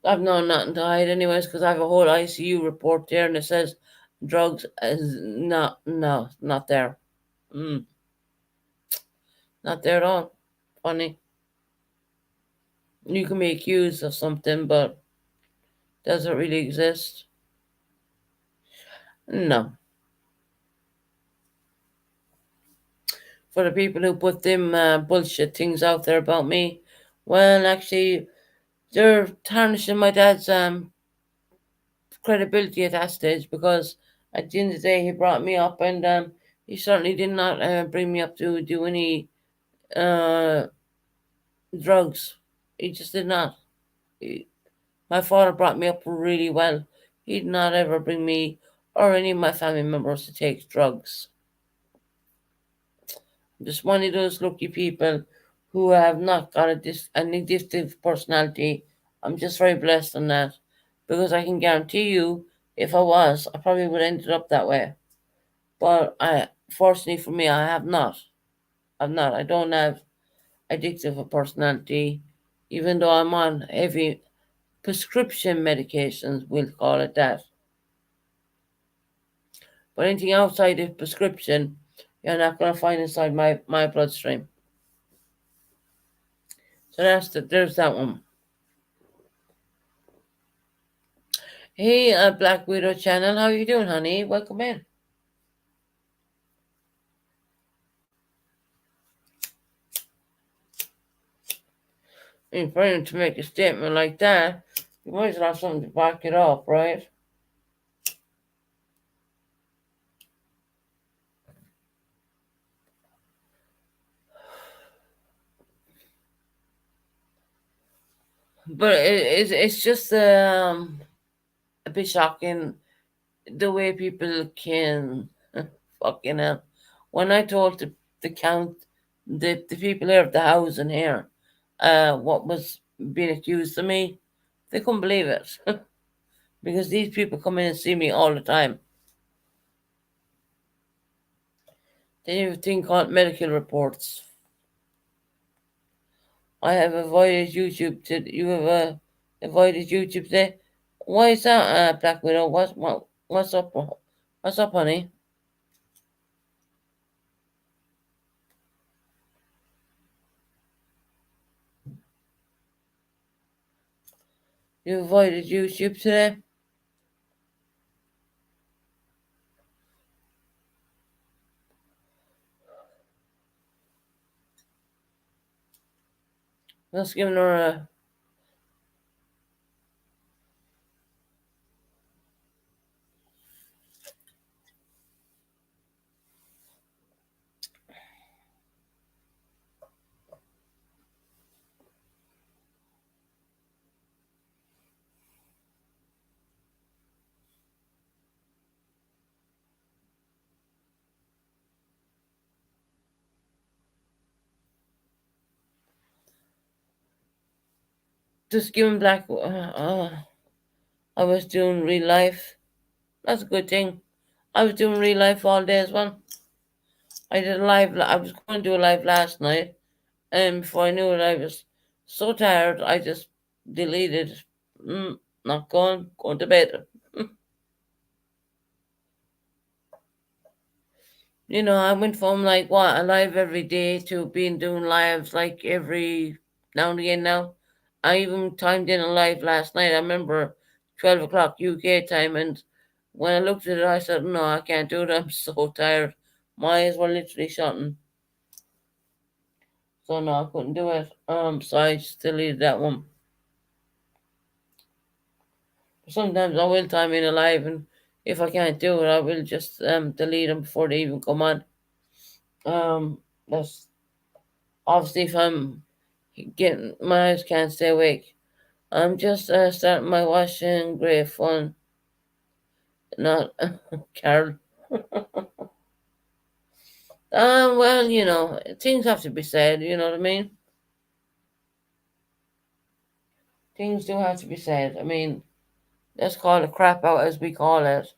I've known nothing to hide anyways because I have a whole ICU report there and it says drugs is not, no, not there. Mm, not there at all. Funny. You can be accused of something, but does it really exist? No. For the people who put them bullshit things out there about me, well, actually, they're tarnishing my dad's credibility at that stage because at the end of the day, he brought me up and he certainly did not bring me up to do any uh, drugs. He just did not. My father brought me up really well. He did not ever bring me or any of my family members to take drugs. I'm just one of those lucky people who have not got an addictive personality. I'm just very blessed on that because I can guarantee you, if I was, I probably would have ended up that way. But fortunately for me, I have not. I'm not. I don't have addictive a personality, even though I'm on heavy prescription medications, we'll call it that. But anything outside of prescription, you're not going to find inside my bloodstream. So there's that one. Hey, Black Widow channel, how you doing, honey? Welcome in. mean, for him to make a statement like that, you might as well have something to back it up, right? But it's just a bit shocking the way people can fucking hell. When I told the count the people here at the house in here what was being accused of me, they couldn't believe it. Because these people come in and see me all the time. They have a thing called medical reports. I have avoided YouTube to you have avoided YouTube today. Why is that, Black Widow? What's up? What's up, honey? You avoided YouTube today? Just giving her a just giving Black. I was doing real life. That's a good thing. I was doing real life all day as well. I did a live. I was going to do a live last night, and before I knew it, I was so tired. I just deleted. Not going to bed. I went from like what a live every day to being doing lives like every now and again now. I even timed in a live last night. I remember 12 o'clock UK time, and when I looked at it, I said, "No, I can't do it. I'm so tired. My eyes were literally shutting." So no, I couldn't do it. So I just deleted that one. Sometimes I will time in a live, and if I can't do it, I will just delete them before they even come on. That's obviously if I'm getting my eyes can't stay awake. I'm just starting my washing. Great fun, not Carol. Well, things have to be said. You know what I mean? Things do have to be said. I mean, let's call it crap out as we call it.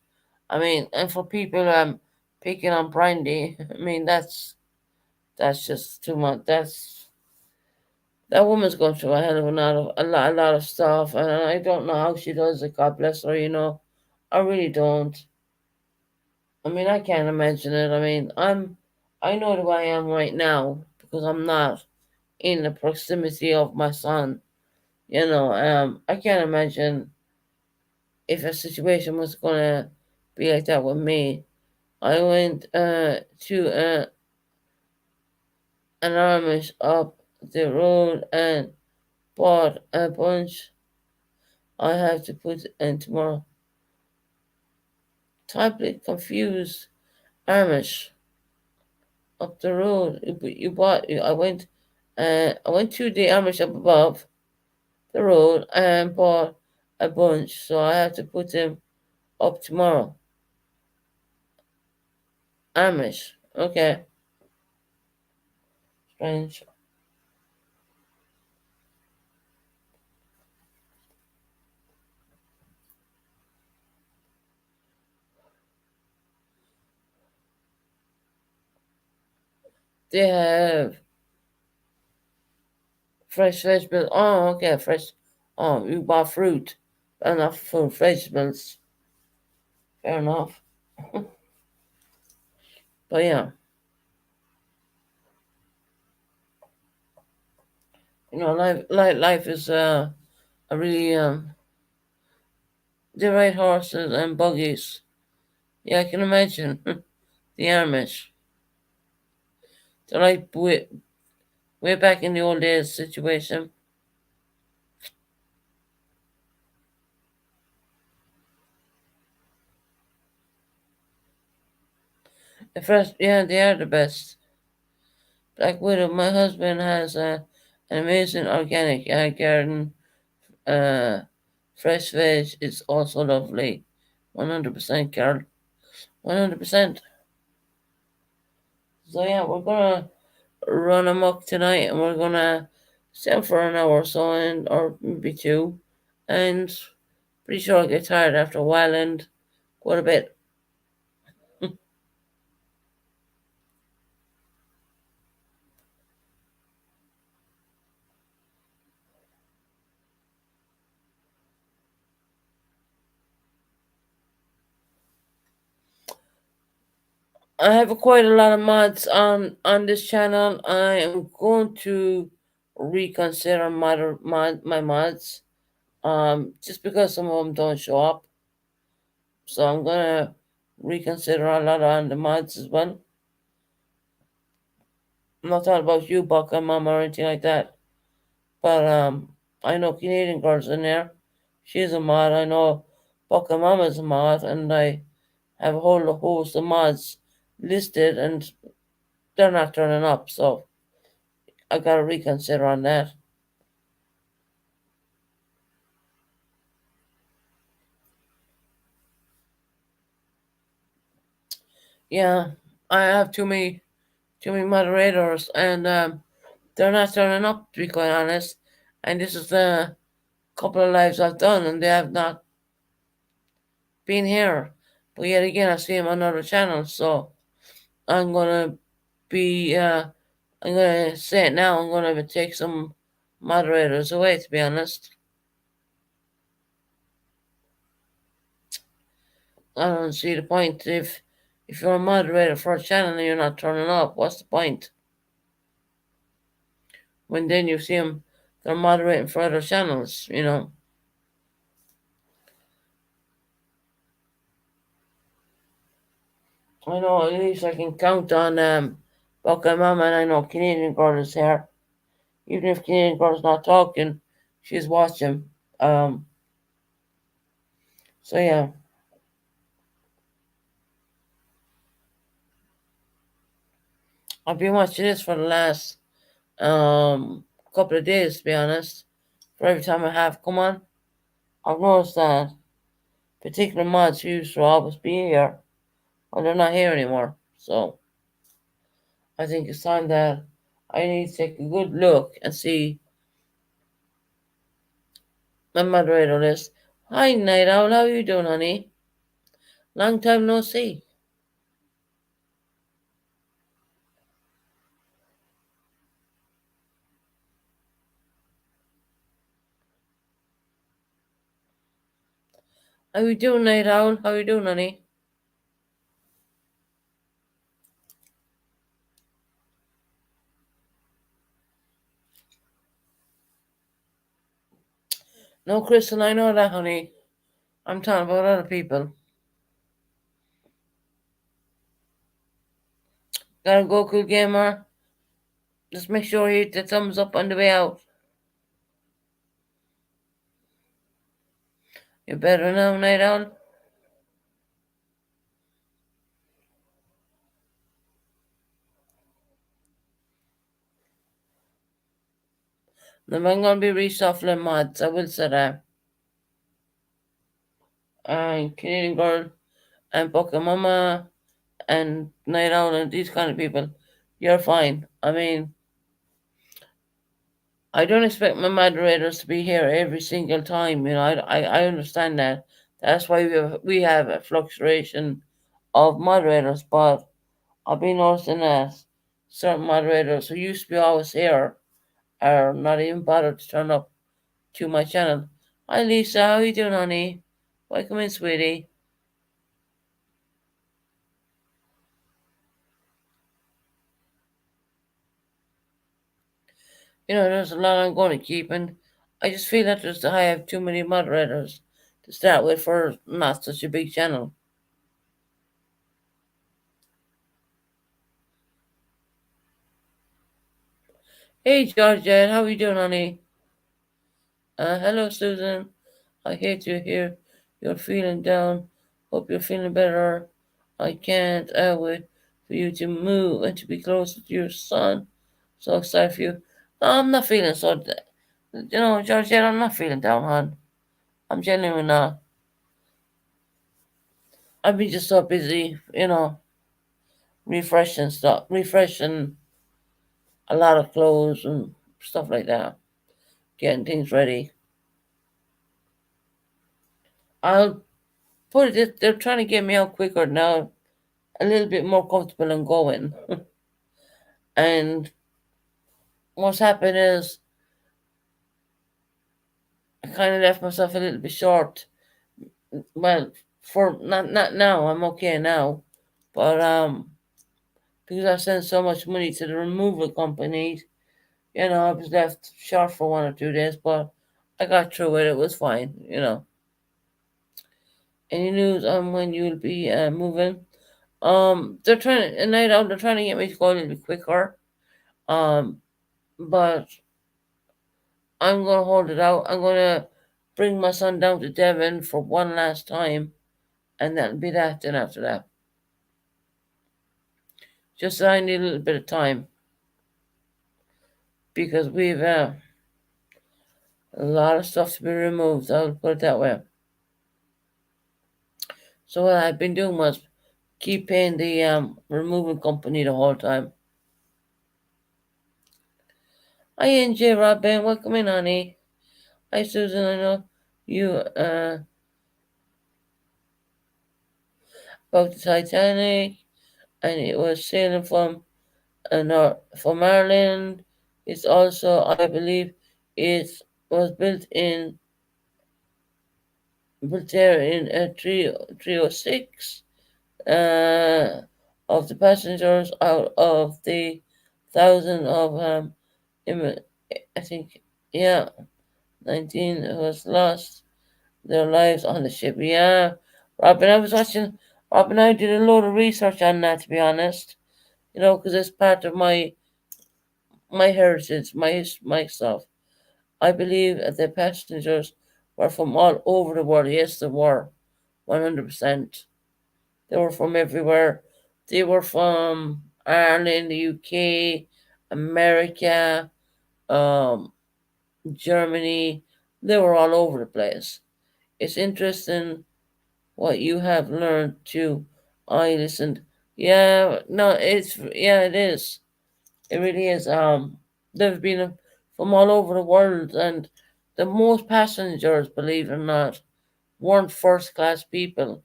I mean, and for people picking on Brandy, I mean that's just too much. That woman's going through a hell of a lot of stuff, and I don't know how she does it. God bless her. I really don't. I mean, I can't imagine it. I mean, I know who I am right now because I'm not in the proximity of my son. I can't imagine if a situation was gonna be like that with me. I went to an Amish up the road and bought a bunch. I have to put in tomorrow. Typically confused Amish up the road. You bought. I went to the Amish up above the road and bought a bunch, so I have to put them up tomorrow. Amish. Okay. Strange. They have fresh vegetables. Oh, okay, fresh. Oh, you bought fruit. Enough for vegetables. Fair enough. But yeah, life is a really the right horses and buggies. Yeah, I can imagine the Amish. They're like way back in the old days situation. The first, yeah, they are the best. Black Widow. My husband has an amazing organic garden. Uh, Fresh veg is also lovely. 100% girl. 100%. So yeah, we're gonna run amok tonight, and we're gonna sit for an hour or so, and or maybe two, and pretty sure I'll get tired after a while and go to bed. I have quite a lot of mods on this channel. I am going to reconsider my mods. Just because some of them don't show up, so I'm gonna reconsider a lot on the mods as well. I'm not talking about you, Buck and Mom, or anything like that. But I know Canadian girls in there. She's a mod. I know Buck and Mom is a mod, and I have a whole host of mods listed, and they're not turning up. So I gotta reconsider on that. Yeah, I have too many moderators, and they're not turning up, to be quite honest. And this is the couple of lives I've done, and they have not been here. But yet again, I see them on other channels, so I'm gonna be. I'm gonna say it now. I'm gonna take some moderators away. To be honest, I don't see the point. If you're a moderator for a channel and you're not turning up, what's the point? When then you see them, they're moderating for other channels. I know at least I can count on Buck and Mama, and I know Canadian girl is here. Even if Canadian girl's not talking, she's watching. Um, so yeah, I've been watching this for the last couple of days, to be honest. For every time I have come on, I've noticed that particular mods who used to always be here, well, they're not here anymore. So I think it's time that I need to take a good look and see my moderator list. Hi, Night Owl. How you doing, honey? Long time no see. How you doing, Night Owl? How you doing, honey? No, Crystal, I know that, honey. I'm talking about other people. Gotta go, cool gamer. Just make sure you hit the thumbs up on the way out. You better know, Night Owl. Then I'm gonna be reshuffling mods. I will say that. And Canadian Girl and Pokemama and Night Owl and these kind of people, you're fine. I mean, I don't expect my moderators to be here every single time. I understand that. That's why we have a fluctuation of moderators. But I've been noticing that certain moderators who used to be always here are not even bothered to turn up to my channel. Hi Lisa, how you doing, honey? Welcome in, sweetie. There's a lot I'm going to keep, and I just feel that I have too many moderators to start with for not such a big channel. Hey Georgette, how you doing, honey? Hello Susan. I hate to hear you're feeling down. Hope you're feeling better. I can't wait for you to move and to be closer to your son. So excited for you. No, I'm not feeling so. Georgette, I'm not feeling down, hon. I'm genuinely not. I've been just so busy, refreshing stuff, refreshing a lot of clothes and stuff like that, getting things ready. I'll put it. They're trying to get me out quicker now, a little bit more comfortable and going. And what's happened is I kind of left myself a little bit short. Well, for not now, I'm okay now, but because I sent so much money to the removal companies, I was left short for 1 or 2 days, but I got through it. It was fine. Any news on when you'll be moving? They're trying to, a night out. They're trying to get me to go a little bit quicker. Um, but I'm gonna hold it out. I'm gonna bring my son down to Devon for one last time, and that'll be that. Then after that, just I need a little bit of time because we've a lot of stuff to be removed. I'll put it that way. So what I've been doing was keep paying the removal company the whole time. Hi NJ Robin, welcome in, honey. Hi Susan, I know you about the Titanic, and it was sailing from Ireland. It's also, I believe, it was built there in 306. Uh, of the passengers out of the thousand of I think, yeah, 19 was lost their lives on the ship. Yeah, Robin, I was watching. Robin, I did a load of research on that, to be honest. Because it's part of my heritage, my stuff. I believe that the passengers were from all over the world. Yes, they were, 100%. They were from everywhere. They were from Ireland, the UK, America, um, Germany. They were all over the place. It's interesting what you have learned too. I listened. Yeah, no, it is. It really is. They've been from all over the world, and the most passengers, believe it or not, weren't first class people.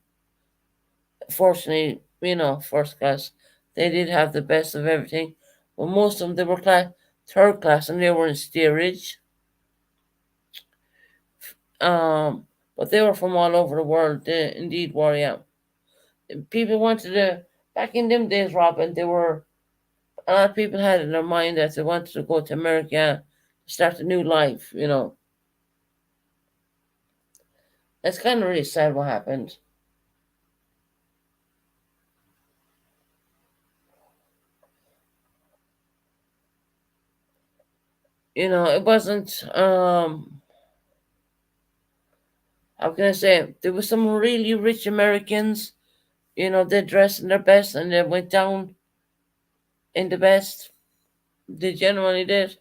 Fortunately, first class, they did have the best of everything, but most of them they were third class, and they were in steerage. Um, but they were from all over the world. They indeed were. Yeah, people wanted to back in them days, Robin. They were a lot of people had in their mind that they wanted to go to America, start a new life. It's kind of really sad what happened. It wasn't. How can I say? There were some really rich Americans. They dressed in their best and they went down in the best. They genuinely did.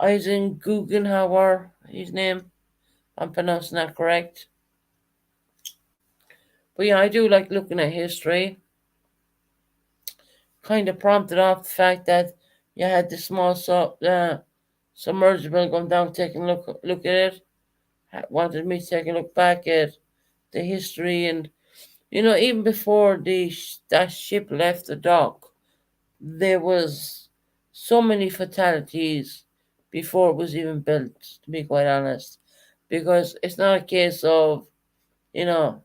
Guggenhauer, his name. I'm pronouncing that correct. But yeah, I do like looking at history. Kind of prompted off the fact that you had the small submersible going down, taking a look at it. Wanted me to take a look back at the history, and even before that ship left the dock, there was so many fatalities before it was even built. To be quite honest, because it's not a case of you know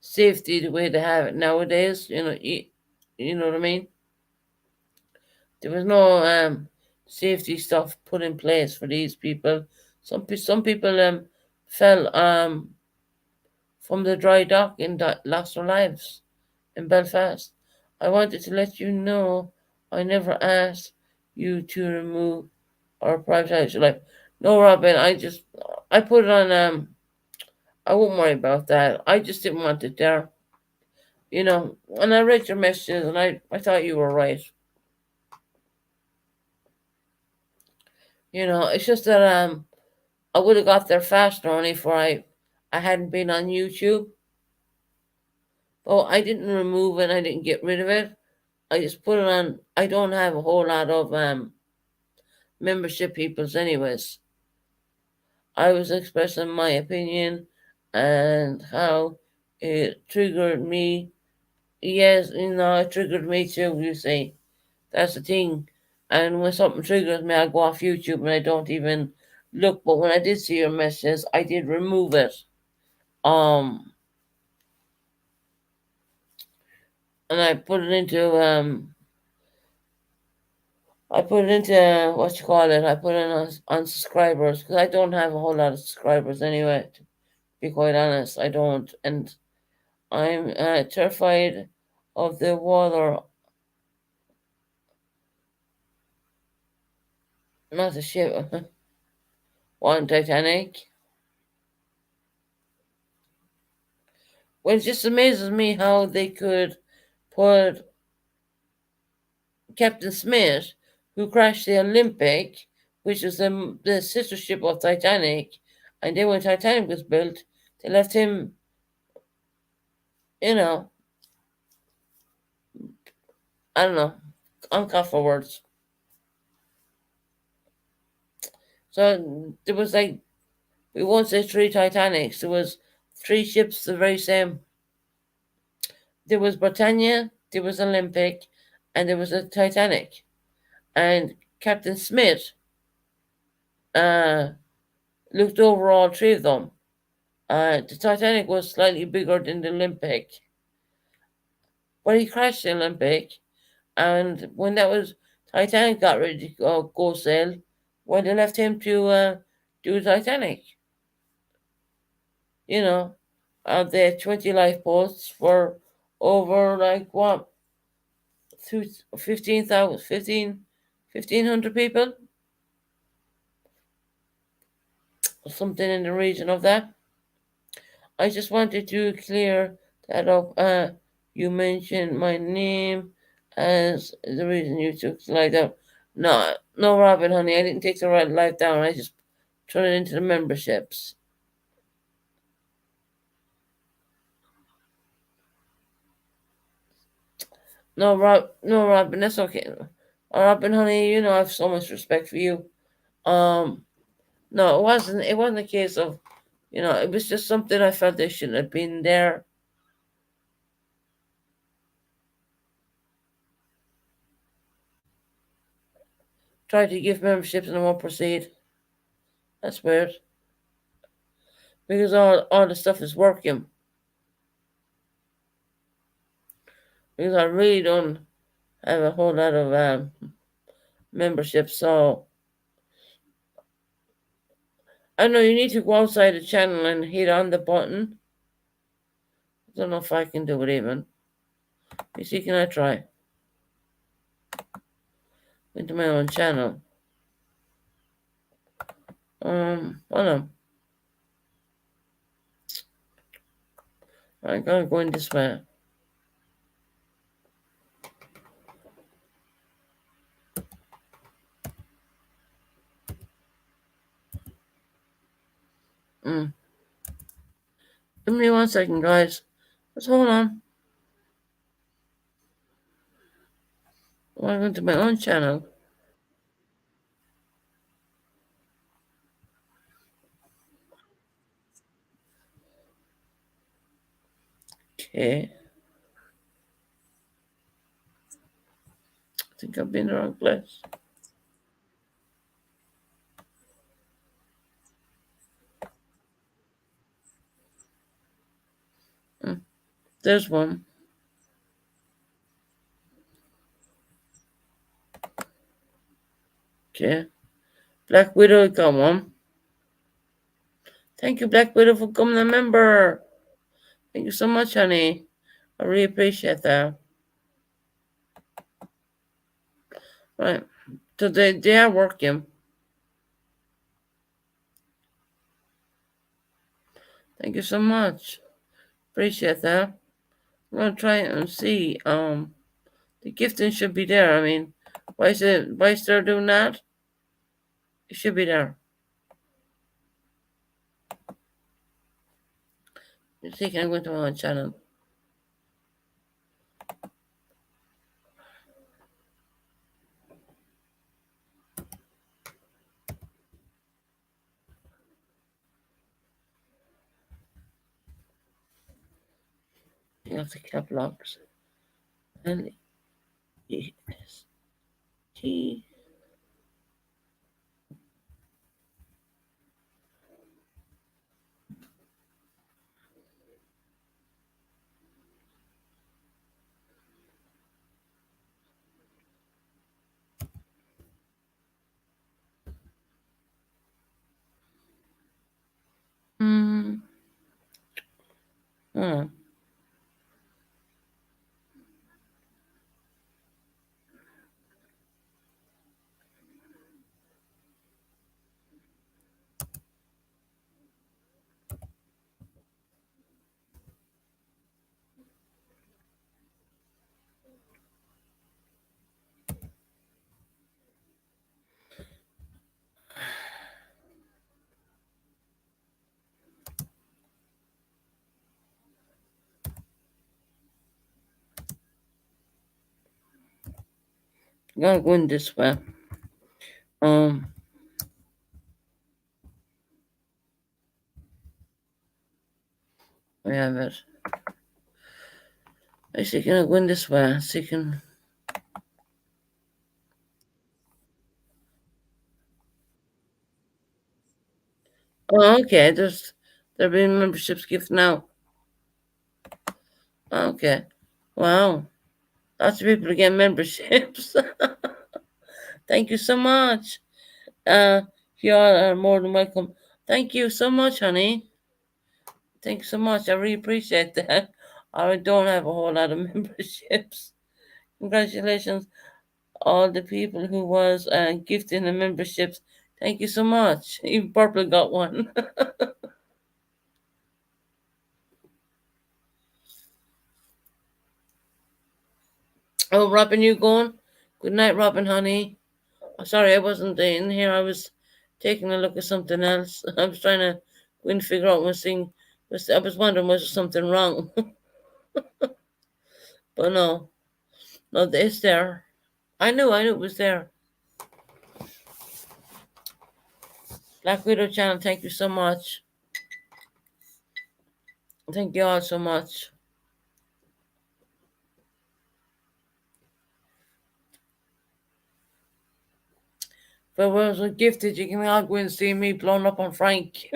safety the way they have it nowadays. You know what I mean. There was no safety stuff put in place for these people. Some people fell from the dry dock and lost their lives in Belfast. I wanted to let you know I never asked you to remove or privatize your life. No, Robin, I put it on I won't worry about that. I just didn't want it there. When I read your messages, and I thought you were right. It's just that I would have got there faster only for I hadn't been on YouTube. Oh, I didn't remove it. I didn't get rid of it. I just put it on. I don't have a whole lot of membership peoples, anyways. I was expressing my opinion and how it triggered me. Yes, it triggered me too. You see, that's the thing. And when something triggers me, I go off YouTube and I don't even look. But when I did see your messages, I did remove it. Um, and I put it into what you call it. I put it on subscribers because I don't have a whole lot of subscribers anyway. To be quite honest, I don't, and I'm terrified of the water. Not the ship. One Titanic. Well, it just amazes me how they could put Captain Smith, who crashed the Olympic, which is the sister ship of Titanic, and then when Titanic was built, they left him, you know, I don't know, uncaught for words. So there was like, we won't say three Titanics, there was three ships the very same. There was Britannia, there was Olympic, and there was a Titanic. And Captain Smith uh, looked over all three of them. The Titanic was slightly bigger than the Olympic, but he crashed the Olympic. And when that was Titanic got ready to go sail, well, they left him to do Titanic. You know, they had 20 lifeboats for over like what, 15,000, 1,500 people, something in the region of that. I just wanted to clear that up. You mentioned my name as the reason you took the light down. No, no, Robin, honey, I didn't take the right light down. I just turned it into the memberships. No, Robin, that's okay. Robin, honey, I have so much respect for you. Um, no, it wasn't. It wasn't a case of, it was just something I felt they shouldn't have been there. Tried to give memberships and I won't proceed. That's weird because all the stuff is working. Because I really don't have a whole lot of membership, so I know you need to go outside the channel and hit on the button. I don't know if I can do it even. You see, can I try? Into my own channel. Hold on. I gotta go in this way. Mm. Give me 1 second, guys. Just hold on. I'm going to my own channel. Okay. I think I've been in the wrong place. Mm. There's one. Okay. Black Widow, come on. Thank you, Black Widow, for becoming a member. Thank you so much, honey. I really appreciate that. Right. So they are working. Thank you so much. Appreciate that. I'm gonna try and see. The gifting should be there. I mean, why is there doing that? It should be there. You're thinking I'm going to my channel. You have the cap locks. And yes. T. Hmm. Hmm. I'm gonna go in this way. Um. I have it. I see. Can I go in this way? So you can. Oh, okay. There being memberships gift now. Okay. Wow. Lots of people get memberships. Thank you so much. Uh, you all are more than welcome. Thank you so much, honey. Thanks so much. I really appreciate that. I don't have a whole lot of memberships. Congratulations, all the people who was gifting the memberships. Thank you so much. Even Purple got one. Oh, Robin, you going? Good night, Robin, honey. Oh, sorry, I wasn't in here. I was taking a look at something else. I was trying to go and figure out one thing. I was wondering was there something wrong, but no, no, it's there. I knew it was there. Black Widow channel, thank you so much. Thank you all so much. If I wasn't gifted, you can all go and see me blown up on Frank.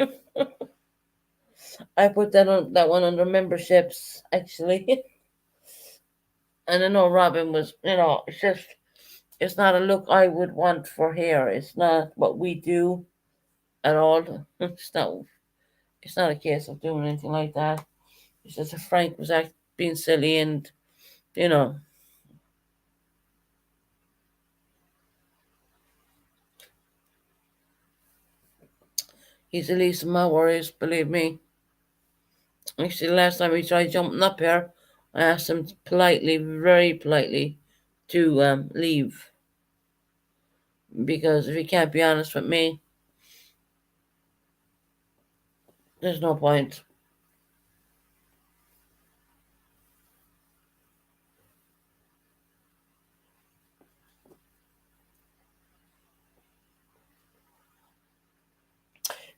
I put that one under memberships actually, and I know Robin was. It's not a look I would want for hair. It's not what we do at all. It's not a case of doing anything like that. It's just that Frank was being silly, and you know he's the least of my worries. Believe me. Actually, last time he tried jumping up here, I asked him politely, very politely, to leave because if he can't be honest with me, there's no point.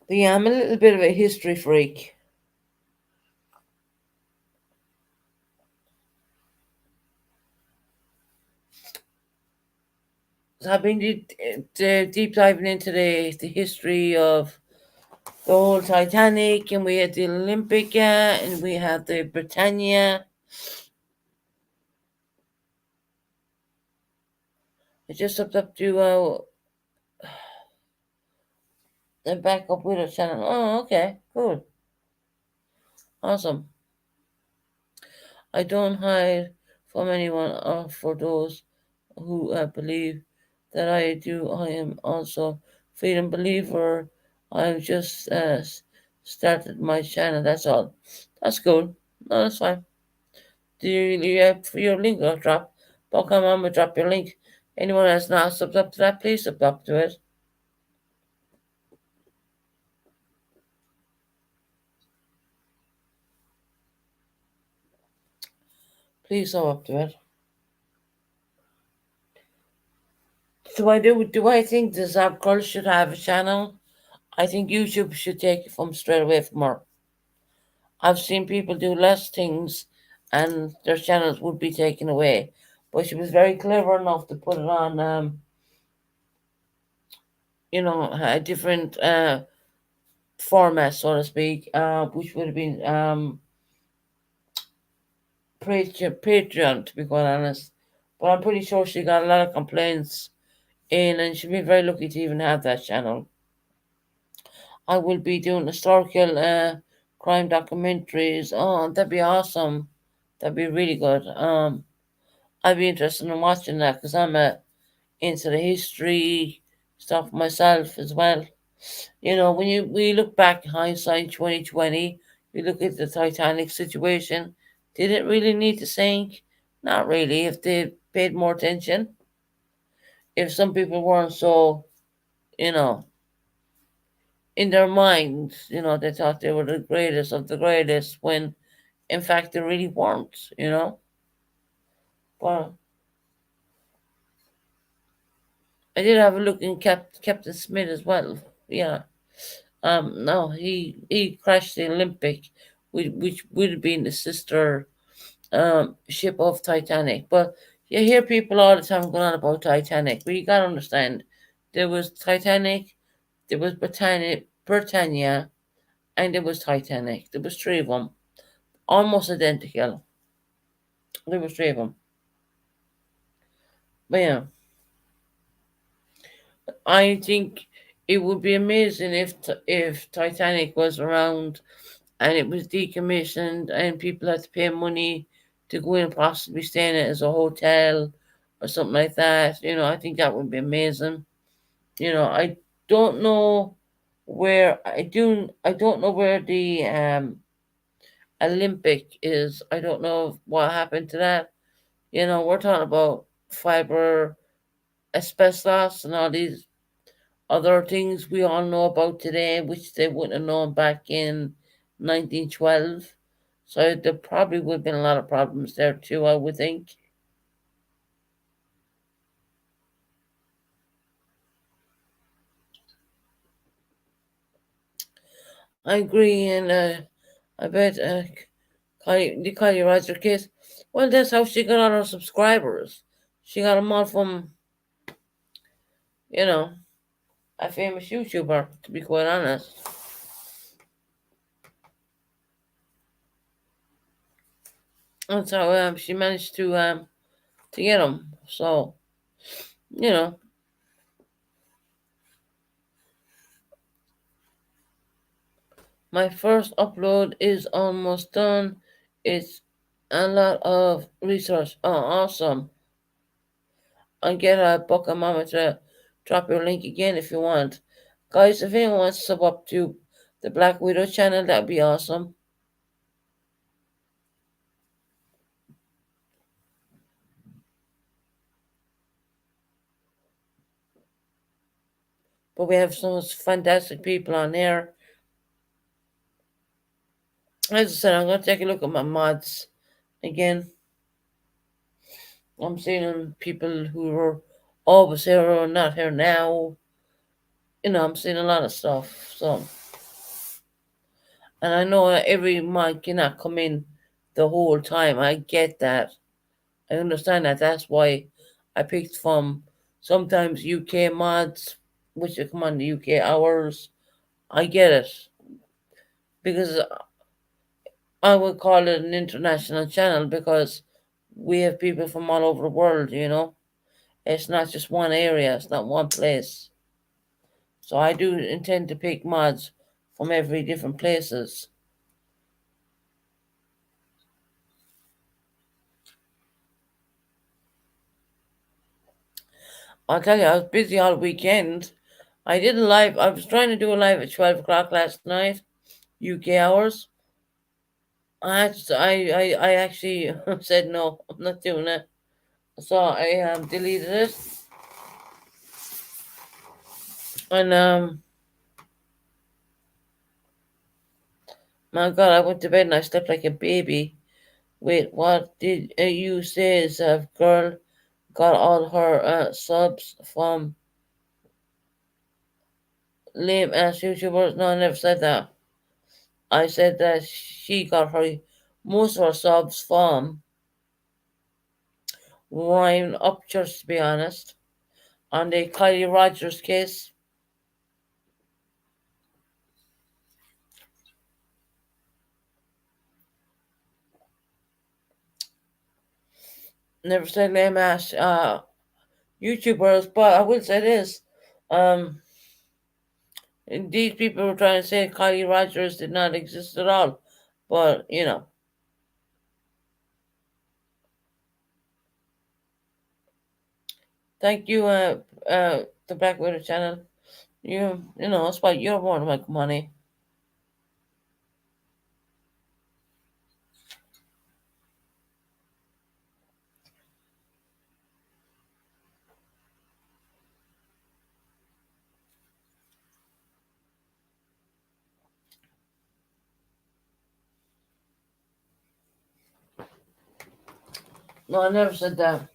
But yeah, I'm a little bit of a history freak. So I've been deep diving into the history of the whole Titanic, and we had the Olympica, and we had the Britannia. I just up to the backup with a channel. Oh, okay, cool, awesome. I don't hide from anyone or for those who believe that I do. I am also freedom believer. I've just started my channel. That's all. That's cool. No, that's fine. Do you have your link got drop? Pokemon will drop your link. Anyone else not subbed up to that, please sub up to it. Please sub up to it. Do I think the Zap Girl should have a channel? I think YouTube should take it from straight away from her. I've seen people do less things and their channels would be taken away. But she was very clever enough to put it on a different format, so to speak, which would have been Patreon, to be quite honest. But I'm pretty sure she got a lot of complaints in, and she'd be very lucky to even have that channel. I will be doing historical crime documentaries. Oh, that'd be awesome. That'd be really good. I'd be interested in watching that because I'm into the history stuff myself as well. When you look back in hindsight 2020, you look at the Titanic situation. Did it really need to sink? Not really. If they paid more attention, if some people weren't so, you know, in their minds, they thought they were the greatest of the greatest when in fact they really weren't. But I did have a look in Captain Smith as well. Yeah. No, he crashed the Olympic, which would have been the sister ship of Titanic. But you hear people all the time going on about Titanic, but you gotta understand, there was Titanic, there was Britannia, and there was Titanic. There was three of them, almost identical. There was three of them. But yeah, I think it would be amazing if Titanic was around and it was decommissioned and people had to pay money to go in and possibly stay in it as a hotel or something like that. I think that would be amazing. I don't know where the Olympic is. I don't know what happened to that. We're talking about fiber, asbestos, and all these other things we all know about today, which they wouldn't have known back in 1912. So there probably would have been a lot of problems there too, I would think. I agree, and I bet the Kylie Roger case. Well, that's how she got all her subscribers. She got them all from, you know, a famous YouTuber, to be quite honest. That's how she managed to get them. So, you know, my first upload is almost done. It's a lot of research. Oh, awesome. And get a book a mama to drop your link again if you want. Guys, if anyone wants to sub up to the Black Widow channel, that'd be awesome. But we have some fantastic people on there. As I said, I'm going to take a look at my mods again. I'm seeing people who were always here or not here now. I'm seeing a lot of stuff. So, and I know every mod cannot come in the whole time. I get that. I understand that. That's why I picked from sometimes UK mods, which come on the UK hours. I get it because I would call it an international channel because we have people from all over the world. It's not just one area, it's not one place. So I do intend to pick mods from every different places. I'll tell you, I was busy all weekend. I did a live, I was trying to do a live at 12 o'clock last night, UK hours. I actually said no, I'm not doing it. So I deleted it, and my God, I went to bed and I slept like a baby. Wait, what did you say? Is a girl got all her subs from lame ass YouTubers? No, I never said that. I said that she got her most of her subs from Ryan Upchurch, to be honest. On the Kylie Rogers case, never said lame ass YouTubers, but I will say this. Um, these people were trying to say Kylie Rogers did not exist at all. But, thank you, the Black Widow channel. That's why you don't want to make money. No, I never said that.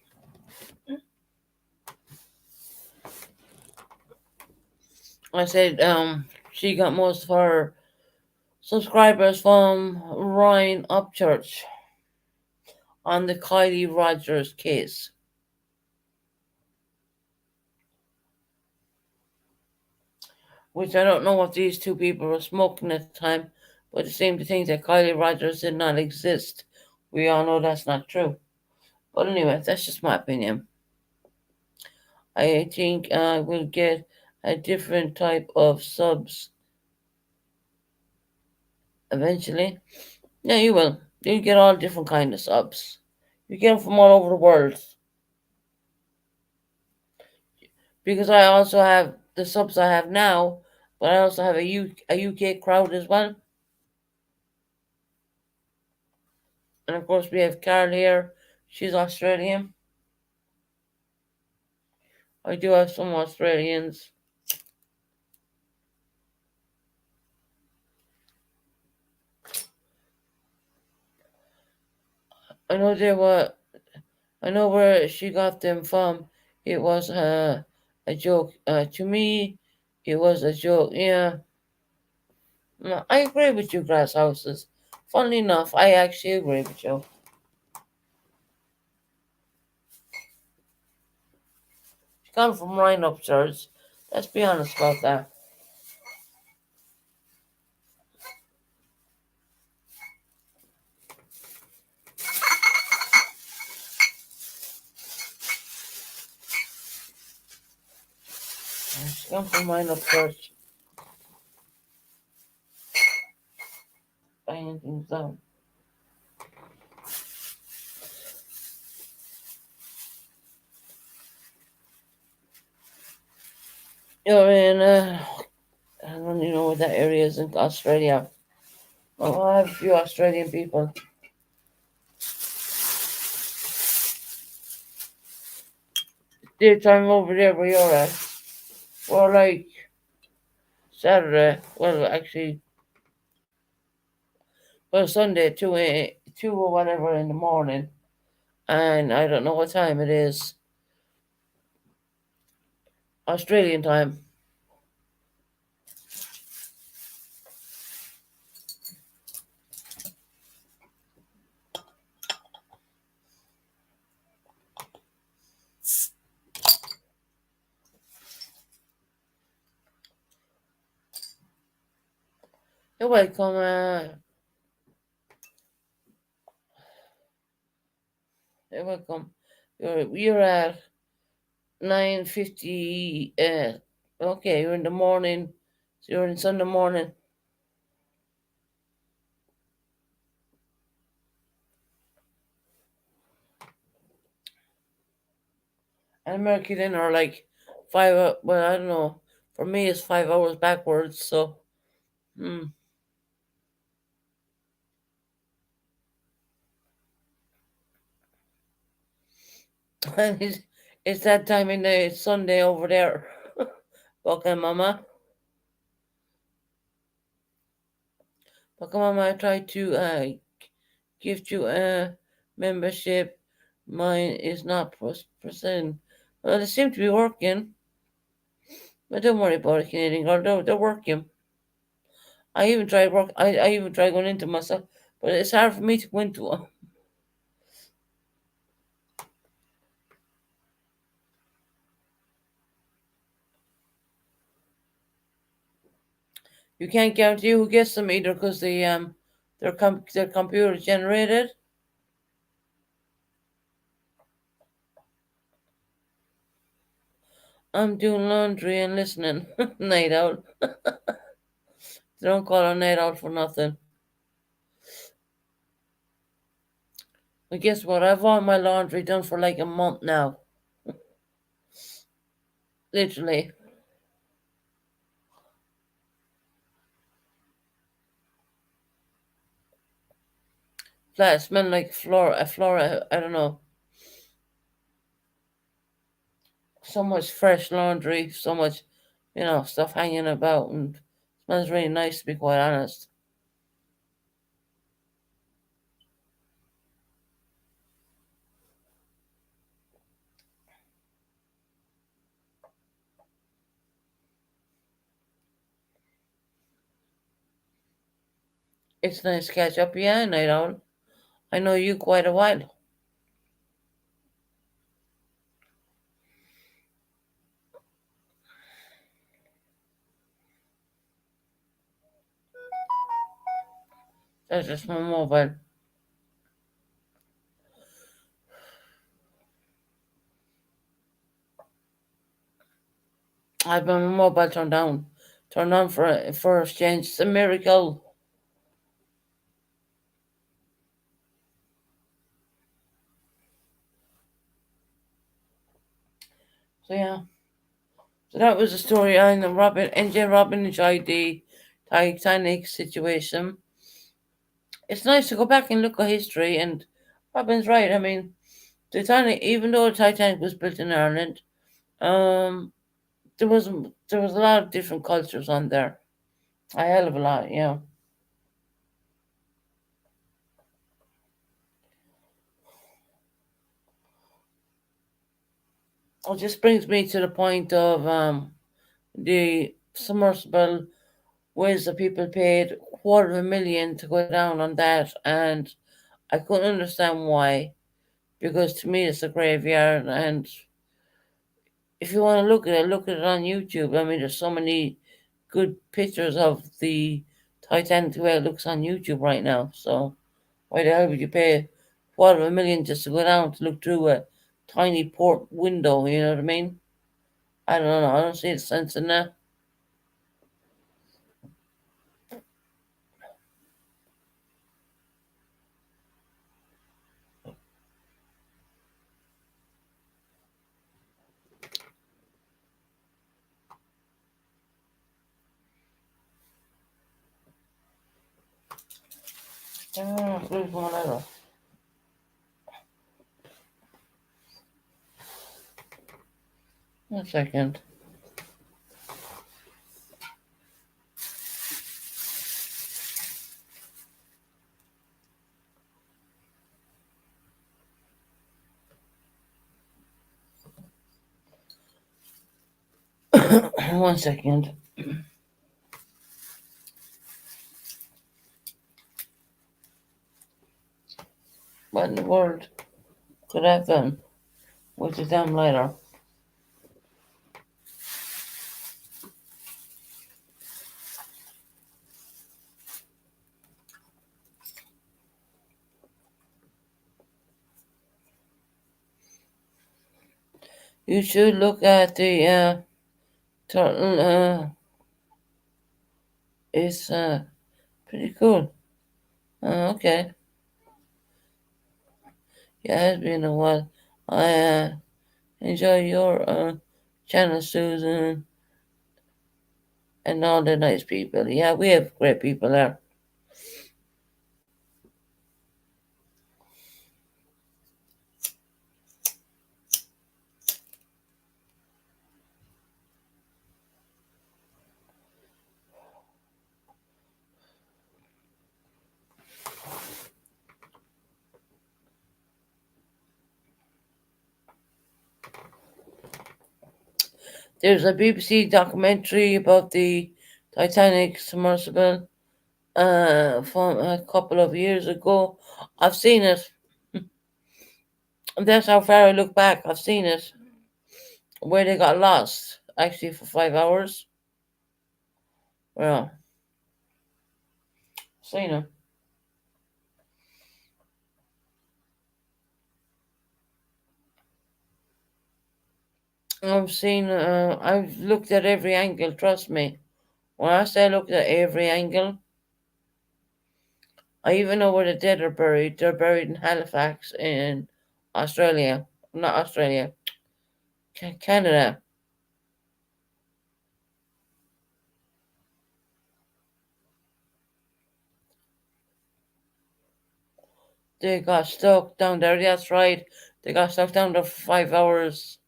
I said, she got most of her subscribers from Ryan Upchurch on the Kylie Rogers case. Which I don't know what these two people were smoking at the time, but it seemed to think that Kylie Rogers did not exist. We all know that's not true. But anyway, that's just my opinion. I think I will get a different type of subs eventually. Yeah, you will. You'll get all different kind of subs. You get them from all over the world. Because I also have the subs I have now, but I also have a UK crowd as well. And of course, we have Carol here. She's Australian. I do have some Australians. I know they were. I know where she got them from. It was a joke. To me, it was a joke. Yeah, no, I agree with you, grass houses. Funnily enough, I actually agree with you. She come from right upstairs. Let's be honest about that. She come from right upstairs. Banging things down. You're in. I don't even know what that area is in Australia. Oh, I have a few Australian people. Daytime over there where you're at. Or like Saturday. Well, actually, well, Sunday, 2 or whatever in the morning. And I don't know what time it is. Australian time. You're welcome. You're welcome. You're at 9:50. Okay, you're in the morning. So you're in Sunday morning. And American then are like well, I don't know. For me, it's 5 hours backwards. So, hmm. And it's that time in the Sunday over there. Okay, Mama. Okay, Mama, I tried to gift you a membership. Mine is not percent. Well, they seem to be working. But don't worry about it, Canadian girl. They're working. I even tried work. I even tried going into myself, but it's hard for me to go into one. You can't guarantee who gets them either because they're computer generated. I'm doing laundry and listening. Night out. They don't call her night out for nothing. But guess what? I've all my laundry done for like a month now. Literally. Flat smell like flora. I don't know. So much fresh laundry, so much, stuff hanging about, and smells really nice to be quite honest. It's nice to catch up, yeah, night owl. I know you quite a while. That's just my mobile. I've my mobile turned on for exchange. It's a miracle. So yeah, so that was the story. I know Robin enjoyed the Titanic situation. It's nice to go back and look at history, and Robin's right. I mean, Titanic, even though the Titanic was built in Ireland, um, there was a lot of different cultures on there. A hell of a lot, yeah. It just brings me to the point of the submersible, ways that people paid $250,000 to go down on that, and I couldn't understand why. Because to me, it's a graveyard, and if you want to look at it on YouTube. I mean, there's so many good pictures of the Titanic the way it looks on YouTube right now. So why the hell would you pay $250,000 just to go down to look through a tiny port window? You know what I mean? I don't know. I don't see the sense in that. Where's my letter? 1 second. One second. What in the world could I have done with the damn letter? You should look at the turtle. It's pretty cool. Okay. Yeah, it's been a while. I enjoy your channel, Susan, and all the nice people. Yeah, we have great people there. There's a BBC documentary about the Titanic submersible from a couple of years ago. I've seen it. That's how far I look back. I've seen it where they got lost actually for 5 hours. Well, seen it. I've looked at every angle. Trust me. When I say I looked at every angle, I even know where the dead are buried. They're buried in Halifax in Australia. Not Australia, Canada. They got stuck down there. That's right. They got stuck down there for 5 hours.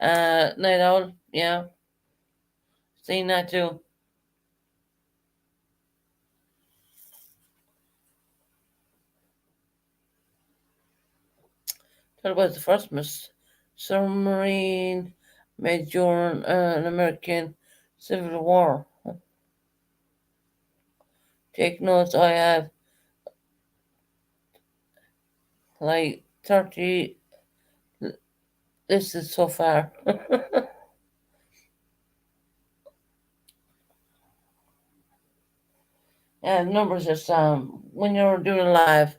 Night owl. Yeah, seen that too. That was the first submarine made during an American Civil War. Take notes. I have like 30 listed so far. Yeah, numbers just when you're doing a live,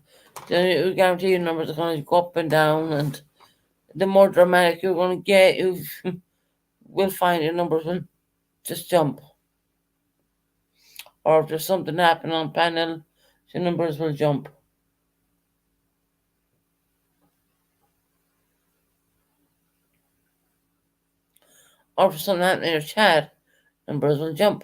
then you guarantee your numbers are going to go up and down, and the more dramatic you're going to get, you will find your numbers will just jump. Or if there's something happening on panel, your numbers will jump. Or if something happening in your chat, numbers will jump.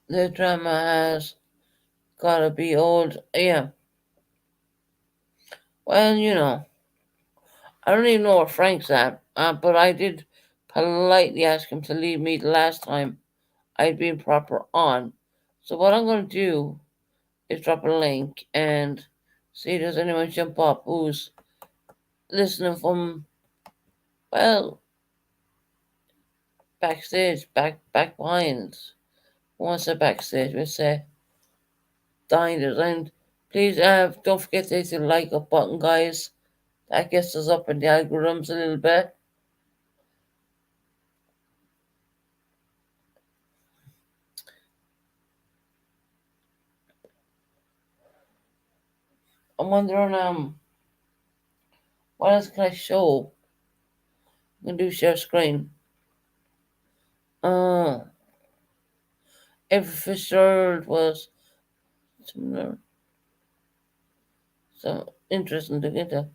The drama has gotta be old. Yeah. Well, I don't even know where Frank's at, but I did politely ask him to leave me the last time I'd been proper on. So what I'm going to do is drop a link and see does anyone jump up who's listening from, well, backstage, back behind. Once they're backstage, we say diners. And please don't forget to hit the like up button, guys. That gets us up in the algorithms a little bit. I'm wondering what else can I show? I'm gonna do share screen. Uh every Fitzgerald was similar, so interesting to get that.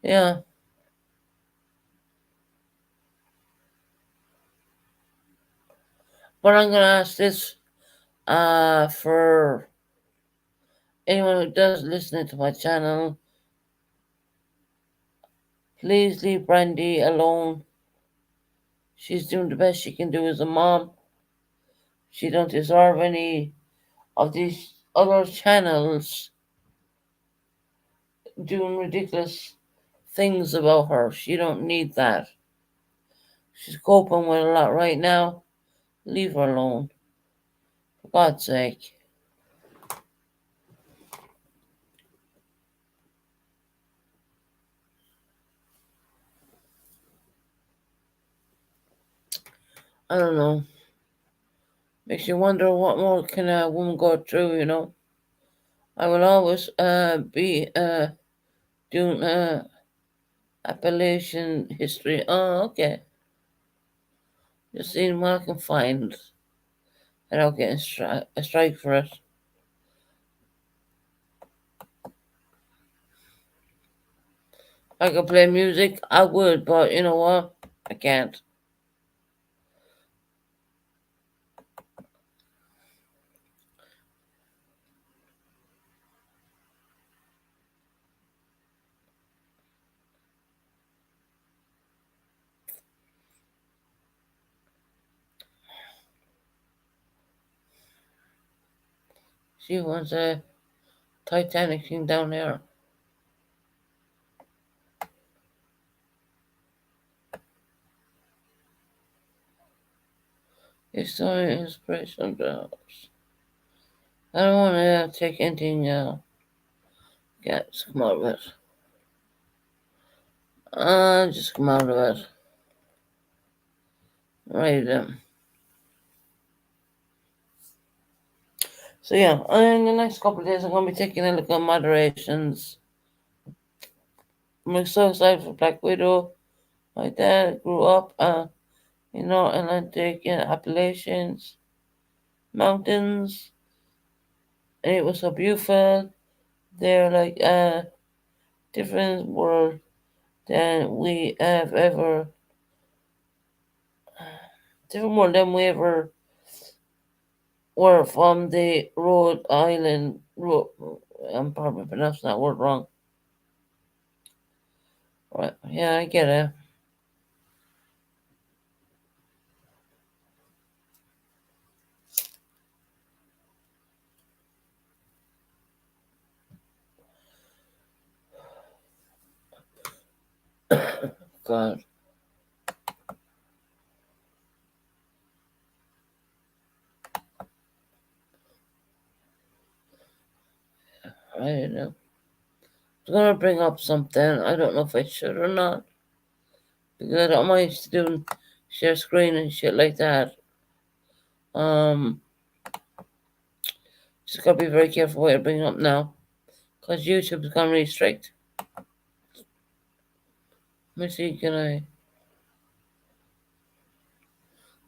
Yeah. But I'm gonna ask this for anyone who does listen to my channel, please leave Brandy alone. She's doing the best she can do as a mom. She don't deserve any of these other channels doing ridiculous things about her. She don't need that. She's coping with a lot right now. Leave her alone. For God's sake. I don't know. Makes you wonder what more can a woman go through. I will always be doing Appalachian history. Oh, okay. Just seeing what I can find without getting a strike for it. If I could play music, I would, but you know what? I can't. She wants a Titanic thing down there. It's so inspirational jobs. I don't want to take anything just come out of it. Just come out of it. Right then. So yeah, in the next couple of days I'm gonna be taking a look at moderations. I'm so excited for Black Widow. My dad grew up in North Atlantic in Appalachians mountains, and it was so beautiful. They're like a different world than we have ever different world than we ever were from the Rhode Island. I'm probably pronouncing that word wrong. Right? Yeah, I get it. God, I don't know. I'm gonna bring up something. I don't know if I should or not because I don't mind doing share screen and shit like that. Um, just gotta be very careful what I bring up now because YouTube's gonna restrict. Let me see, can I?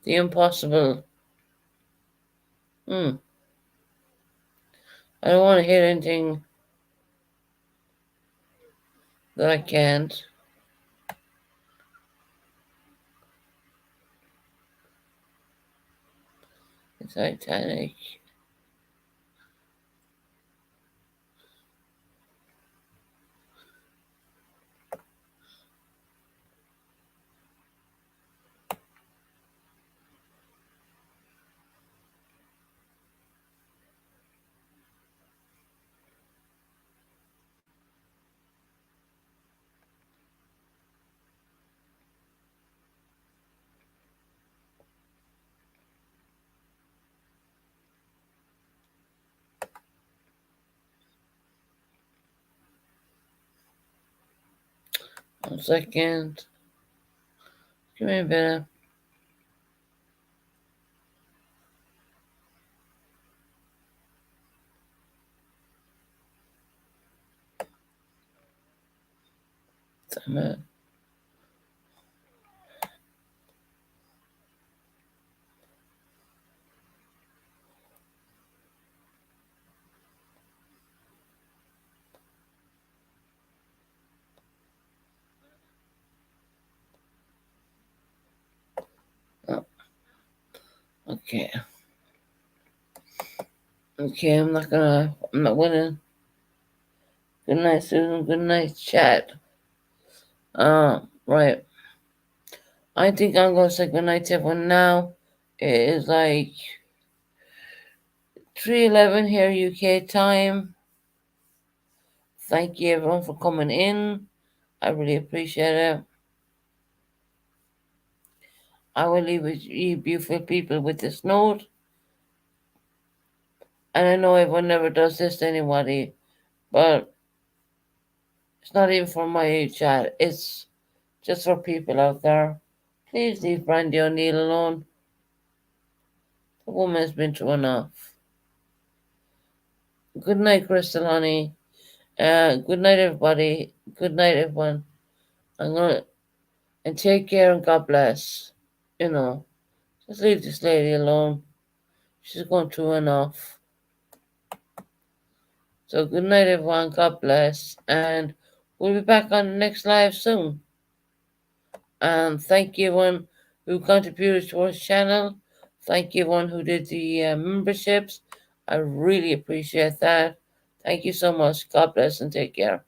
The impossible. Hmm. I don't want to hear anything that I can't. The Titanic. One second. Give me a minute. Damn it. Oh, okay. Okay, I'm not winning. Good night, Susan. Good night, chat. Right. I think I'm gonna say good night to everyone now. It is like 3:11 here UK time. Thank you everyone for coming in. I really appreciate it. I will leave with you beautiful people with this note. And I know everyone never does this to anybody, but it's not even for my chat. It's just for people out there. Please leave Brandy O'Neill alone. The woman's been through enough. Good night, Crystal Honey. Good night, everybody. Good night, everyone. I'm gonna and take care and God bless. You know, just leave this lady alone. She's going through enough. So good night, everyone. God bless, and we'll be back on the next live soon. And thank you, everyone who contributed to our channel. Thank you, everyone who did the memberships. I really appreciate that. Thank you so much. God bless and take care.